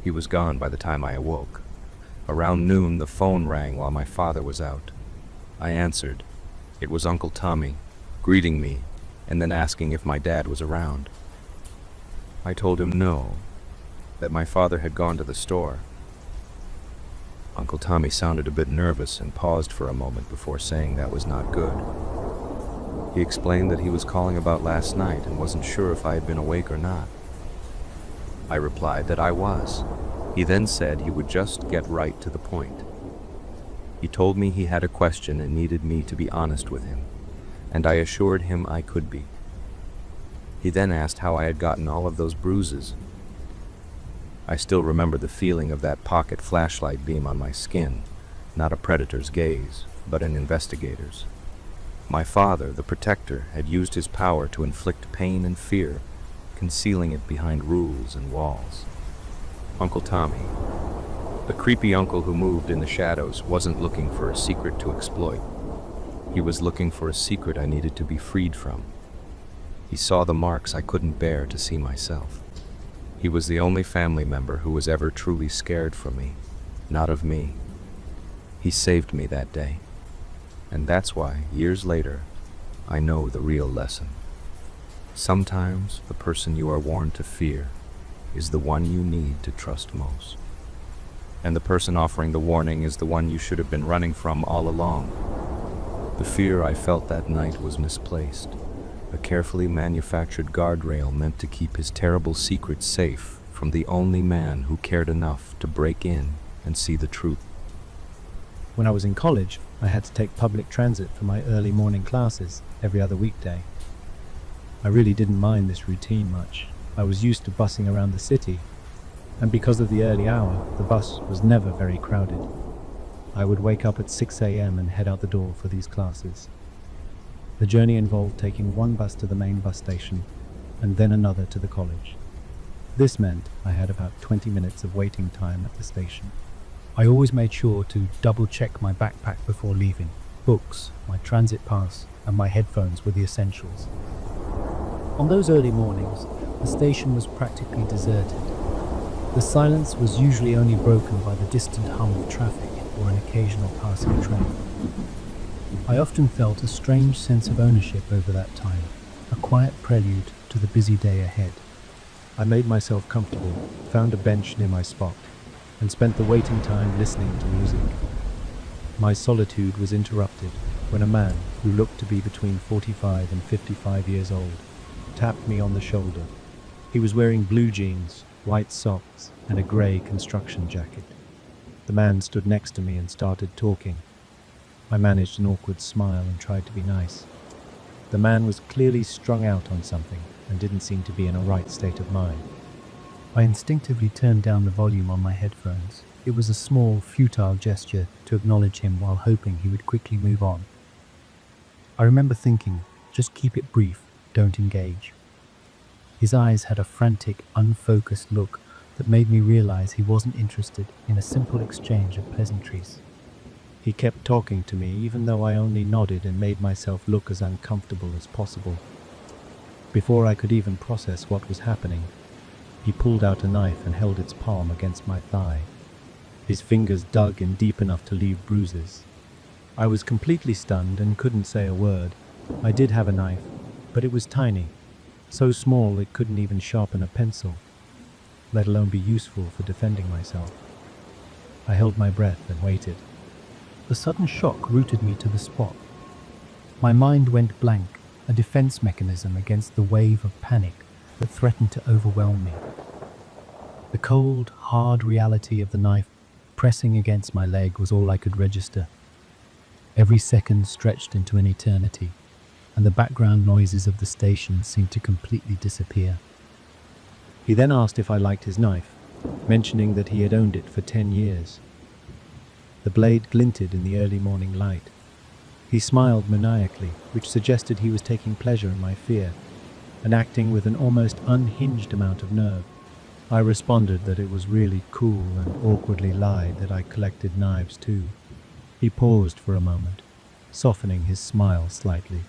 He was gone by the time I awoke. Around noon, the phone rang while my father was out. I answered. It was Uncle Tommy, greeting me, and then asking if my dad was around. I told him no, that my father had gone to the store. Uncle Tommy sounded a bit nervous and paused for a moment before saying that was not good. He explained that he was calling about last night and wasn't sure if I had been awake or not. I replied that I was. He then said he would just get right to the point. He told me he had a question and needed me to be honest with him, and I assured him I could be. He then asked how I had gotten all of those bruises. I still remember the feeling of that pocket flashlight beam on my skin, not a predator's gaze, but an investigator's. My father, the protector, had used his power to inflict pain and fear, concealing it behind rules and walls. Uncle Tommy, the creepy uncle who moved in the shadows, wasn't looking for a secret to exploit. He was looking for a secret I needed to be freed from. He saw the marks I couldn't bear to see myself. He was the only family member who was ever truly scared for me, not of me. He saved me that day. And that's why, years later, I know the real lesson. Sometimes the person you are warned to fear is the one you need to trust most. And the person offering the warning is the one you should have been running from all along. The fear I felt that night was misplaced. A carefully manufactured guardrail meant to keep his terrible secret safe from the only man who cared enough to break in and see the truth. When I was in college, I had to take public transit for my early morning classes every other weekday. I really didn't mind this routine much. I was used to bussing around the city, and because of the early hour, the bus was never very crowded. I would wake up at 6 a.m. and head out the door for these classes. The journey involved taking one bus to the main bus station and then another to the college. This meant I had about 20 minutes of waiting time at the station. I always made sure to double-check my backpack before leaving. Books, my transit pass, and my headphones were the essentials. On those early mornings, the station was practically deserted. The silence was usually only broken by the distant hum of traffic or an occasional passing train. I often felt a strange sense of ownership over that time, a quiet prelude to the busy day ahead. I made myself comfortable, found a bench near my spot, and spent the waiting time listening to music. My solitude was interrupted when a man who looked to be between 45 and 55 years old tapped me on the shoulder. He was wearing blue jeans, white socks, and a grey construction jacket. The man stood next to me and started talking. I managed an awkward smile and tried to be nice. The man was clearly strung out on something and didn't seem to be in a right state of mind. I instinctively turned down the volume on my headphones. It was a small, futile gesture to acknowledge him while hoping he would quickly move on. I remember thinking, just keep it brief, don't engage. His eyes had a frantic, unfocused look that made me realize he wasn't interested in a simple exchange of pleasantries. He kept talking to me even though I only nodded and made myself look as uncomfortable as possible. Before I could even process what was happening, he pulled out a knife and held its palm against my thigh. His fingers dug in deep enough to leave bruises. I was completely stunned and couldn't say a word. I did have a knife, but it was tiny, so small it couldn't even sharpen a pencil. let alone be useful for defending myself. I held my breath and waited. The sudden shock rooted me to the spot. My mind went blank, a defense mechanism against the wave of panic that threatened to overwhelm me. The cold, hard reality of the knife pressing against my leg was all I could register. Every second stretched into an eternity, and the background noises of the station seemed to completely disappear. He then asked if I liked his knife, mentioning that he had owned it for 10 years. The blade glinted in the early morning light. He smiled maniacally, which suggested he was taking pleasure in my fear, and acting with an almost unhinged amount of nerve. I responded that it was really cool and awkwardly lied that I collected knives too. He paused for a moment, softening his smile slightly,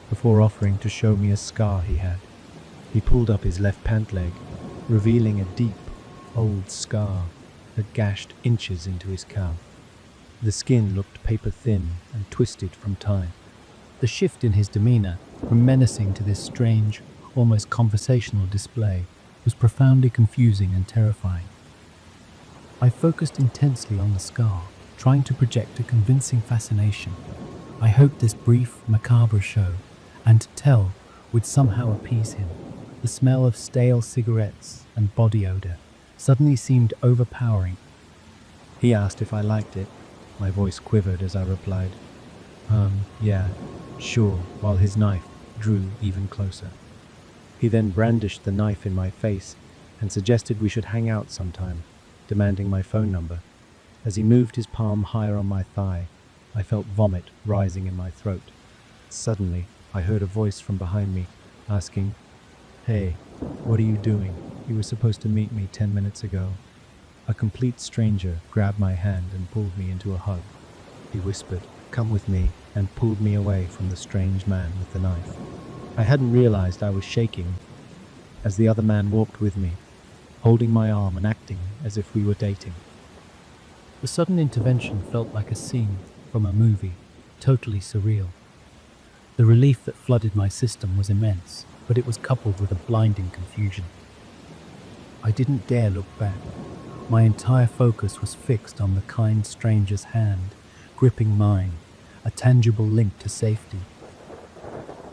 before offering to show me a scar he had. He pulled up his left pant leg, revealing a deep, old scar that gashed inches into his calf. The skin looked paper-thin and twisted from time. The shift in his demeanor, from menacing to this strange, almost conversational display, was profoundly confusing and terrifying. I focused intensely on the scar, trying to project a convincing fascination. I hoped this brief, macabre show, and to tell, would somehow appease him. The smell of stale cigarettes and body odor suddenly seemed overpowering. He asked if I liked it. My voice quivered as I replied, yeah, sure, while his knife drew even closer. He then brandished the knife in my face and suggested we should hang out sometime, demanding my phone number. As he moved his palm higher on my thigh, I felt vomit rising in my throat. Suddenly, I heard a voice from behind me, asking, "Hey, what are you doing? You were supposed to meet me 10 minutes ago." A complete stranger grabbed my hand and pulled me into a hug. He whispered, "Come with me," and pulled me away from the strange man with the knife. I hadn't realized I was shaking as the other man walked with me, holding my arm and acting as if we were dating. The sudden intervention felt like a scene from a movie, totally surreal. The relief that flooded my system was immense, but it was coupled with a blinding confusion. I didn't dare look back. My entire focus was fixed on the kind stranger's hand, gripping mine, a tangible link to safety.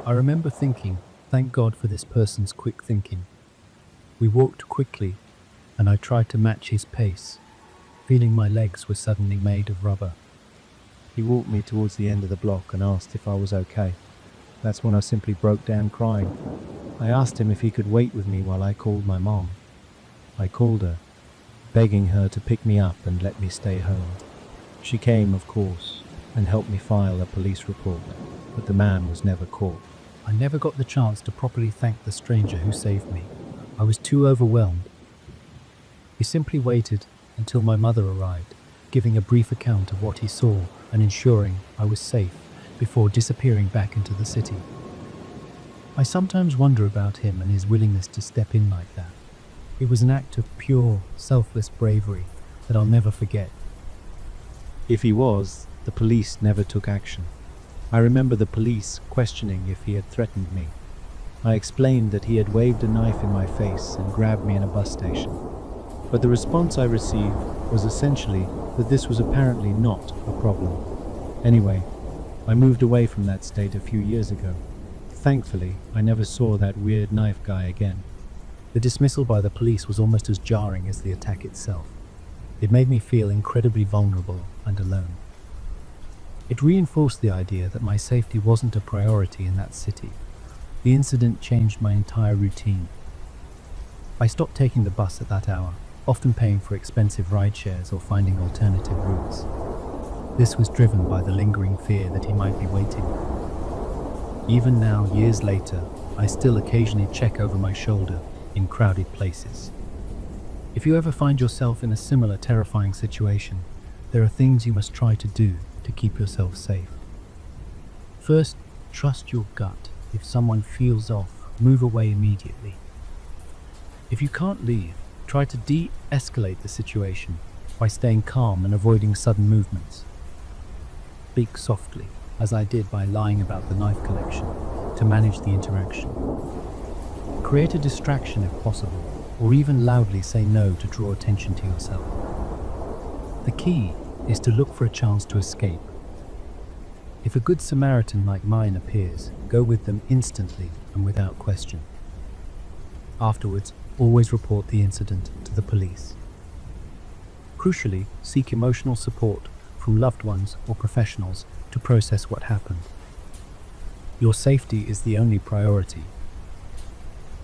I remember thinking, thank God for this person's quick thinking. We walked quickly, and I tried to match his pace, feeling my legs were suddenly made of rubber. He walked me towards the end of the block and asked if I was okay. That's when I simply broke down crying. I asked him if he could wait with me while I called my mom. I called her, begging her to pick me up and let me stay home. She came, of course, and helped me file a police report, but the man was never caught. I never got the chance to properly thank the stranger who saved me. I was too overwhelmed. He simply waited until my mother arrived, giving a brief account of what he saw and ensuring I was safe before disappearing back into the city. I sometimes wonder about him and his willingness to step in like that. It was an act of pure, selfless bravery that I'll never forget. If he was, the police never took action. I remember the police questioning if he had threatened me. I explained that he had waved a knife in my face and grabbed me in a bus station. But the response I received was essentially that this was apparently not a problem. Anyway, I moved away from that state a few years ago. Thankfully, I never saw that weird knife guy again. The dismissal by the police was almost as jarring as the attack itself. It made me feel incredibly vulnerable and alone. It reinforced the idea that my safety wasn't a priority in that city. The incident changed my entire routine. I stopped taking the bus at that hour, often paying for expensive ride shares or finding alternative routes. This was driven by the lingering fear that he might be waiting. Even now, years later, I still occasionally check over my shoulder in crowded places. If you ever find yourself in a similar terrifying situation, there are things you must try to do to keep yourself safe. First, trust your gut. If someone feels off, move away immediately. If you can't leave, try to de-escalate the situation by staying calm and avoiding sudden movements. Speak softly, as I did by lying about the knife collection, to manage the interaction. Create a distraction if possible, or even loudly say no to draw attention to yourself. The key is to look for a chance to escape. If a good Samaritan like mine appears, go with them instantly and without question. Afterwards, always report the incident to the police. Crucially, seek emotional support from loved ones or professionals to process what happened. Your safety is the only priority.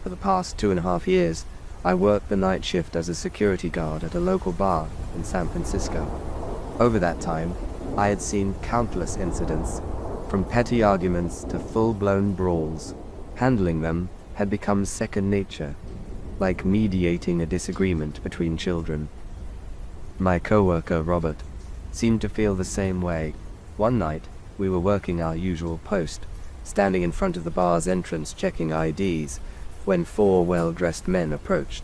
For the past 2.5 years, I worked the night shift as a security guard at a local bar in San Francisco. Over that time, I had seen countless incidents, from petty arguments to full-blown brawls. Handling them had become second nature, like mediating a disagreement between children. My coworker, Robert, seemed to feel the same way. One night, we were working our usual post, standing in front of the bar's entrance checking IDs, when 4 well-dressed men approached.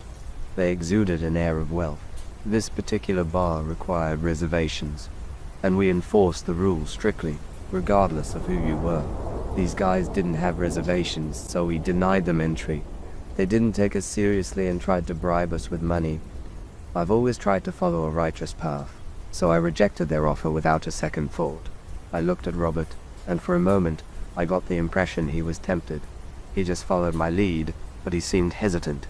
They exuded an air of wealth. This particular bar required reservations, and we enforced the rules strictly, regardless of who you were. These guys didn't have reservations, so we denied them entry. They didn't take us seriously and tried to bribe us with money. I've always tried to follow a righteous path, so I rejected their offer without a second thought. I looked at Robert, and for a moment, I got the impression he was tempted. He just followed my lead, but he seemed hesitant.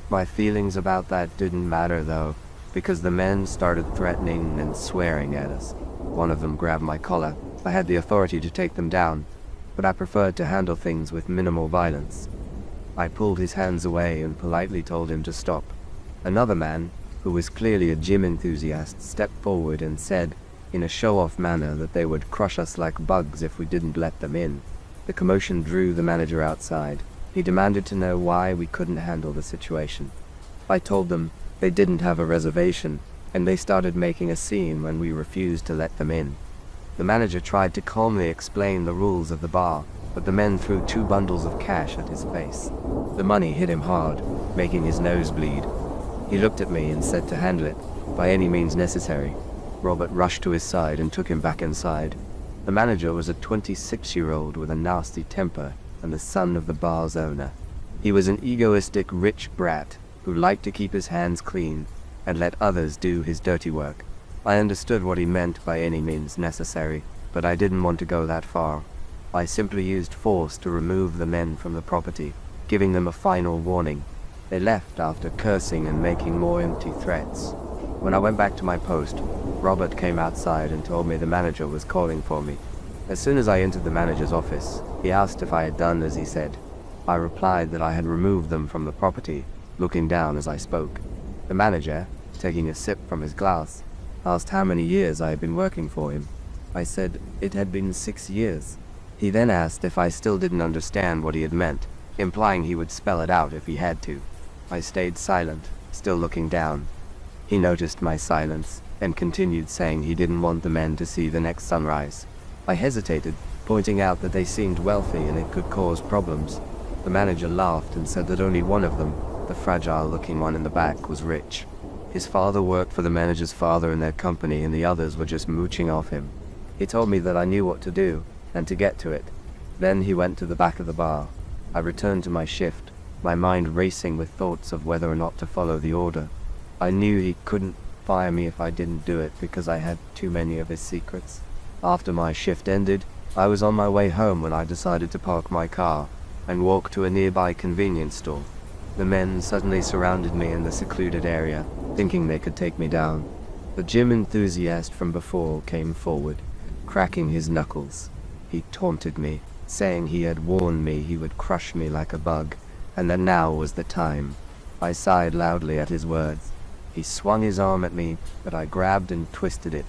My feelings about that didn't matter, though, because the men started threatening and swearing at us. One of them grabbed my collar. I had the authority to take them down, but I preferred to handle things with minimal violence. I pulled his hands away and politely told him to stop. Another man, who was clearly a gym enthusiast, stepped forward and said, in a show-off manner, that they would crush us like bugs if we didn't let them in. The commotion drew the manager outside. He demanded to know why we couldn't handle the situation. I told them they didn't have a reservation, and they started making a scene when we refused to let them in. The manager tried to calmly explain the rules of the bar, but the men threw 2 bundles of cash at his face. The money hit him hard, making his nose bleed. He looked at me and said to handle it, by any means necessary. Robert rushed to his side and took him back inside. The manager was a 26-year-old with a nasty temper and the son of the bar's owner. He was an egoistic, rich brat who liked to keep his hands clean and let others do his dirty work. I understood what he meant by any means necessary, but I didn't want to go that far. I simply used force to remove the men from the property, giving them a final warning. They left after cursing and making more empty threats. When I went back to my post, Robert came outside and told me the manager was calling for me. As soon as I entered the manager's office, he asked if I had done as he said. I replied that I had removed them from the property, looking down as I spoke. The manager, taking a sip from his glass, asked how many years I had been working for him. I said it had been 6 years. He then asked if I still didn't understand what he had meant, implying he would spell it out if he had to. I stayed silent, still looking down. He noticed my silence and continued saying he didn't want the men to see the next sunrise. I hesitated, pointing out that they seemed wealthy and it could cause problems. The manager laughed and said that only one of them, the fragile-looking one in the back, was rich. His father worked for the manager's father in their company and the others were just mooching off him. He told me that I knew what to do and to get to it. Then he went to the back of the bar. I returned to my shift, my mind racing with thoughts of whether or not to follow the order. I knew he couldn't fire me if I didn't do it because I had too many of his secrets. After my shift ended, I was on my way home when I decided to park my car and walk to a nearby convenience store. The men suddenly surrounded me in the secluded area, thinking they could take me down. The gym enthusiast from before came forward, cracking his knuckles. He taunted me, saying he had warned me he would crush me like a bug, and that now was the time. I sighed loudly at his words. He swung his arm at me, but I grabbed and twisted it.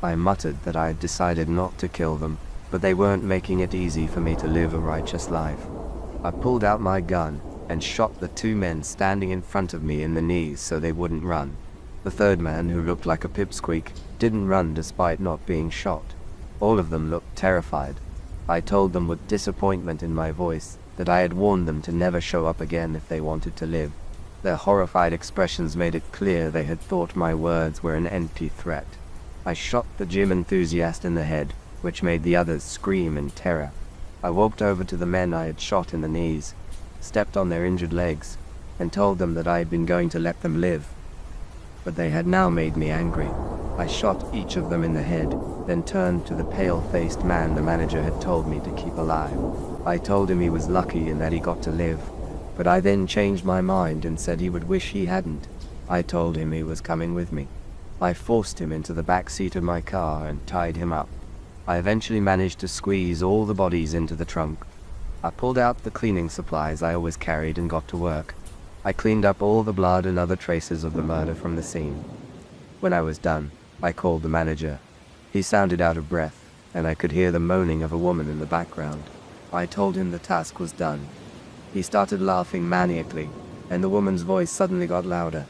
I muttered that I had decided not to kill them, but they weren't making it easy for me to live a righteous life. I pulled out my gun and shot the 2 men standing in front of me in the knees so they wouldn't run. The third man, who looked like a pipsqueak, didn't run despite not being shot. All of them looked terrified. I told them with disappointment in my voice that I had warned them to never show up again if they wanted to live. Their horrified expressions made it clear they had thought my words were an empty threat. I shot the gym enthusiast in the head, which made the others scream in terror. I walked over to the men I had shot in the knees, stepped on their injured legs, and told them that I had been going to let them live. But they had now made me angry. I shot each of them in the head, then turned to the pale-faced man the manager had told me to keep alive. I told him he was lucky in that he got to live, but I then changed my mind and said he would wish he hadn't. I told him he was coming with me. I forced him into the back seat of my car and tied him up. I eventually managed to squeeze all the bodies into the trunk. I pulled out the cleaning supplies I always carried and got to work. I cleaned up all the blood and other traces of the murder from the scene. When I was done, I called the manager. He sounded out of breath, and I could hear the moaning of a woman in the background. I told him the task was done. He started laughing maniacally, and the woman's voice suddenly got louder.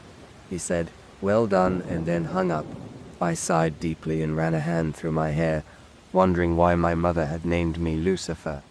He said, "Well done," and then hung up. I sighed deeply and ran a hand through my hair, wondering why my mother had named me Lucifer.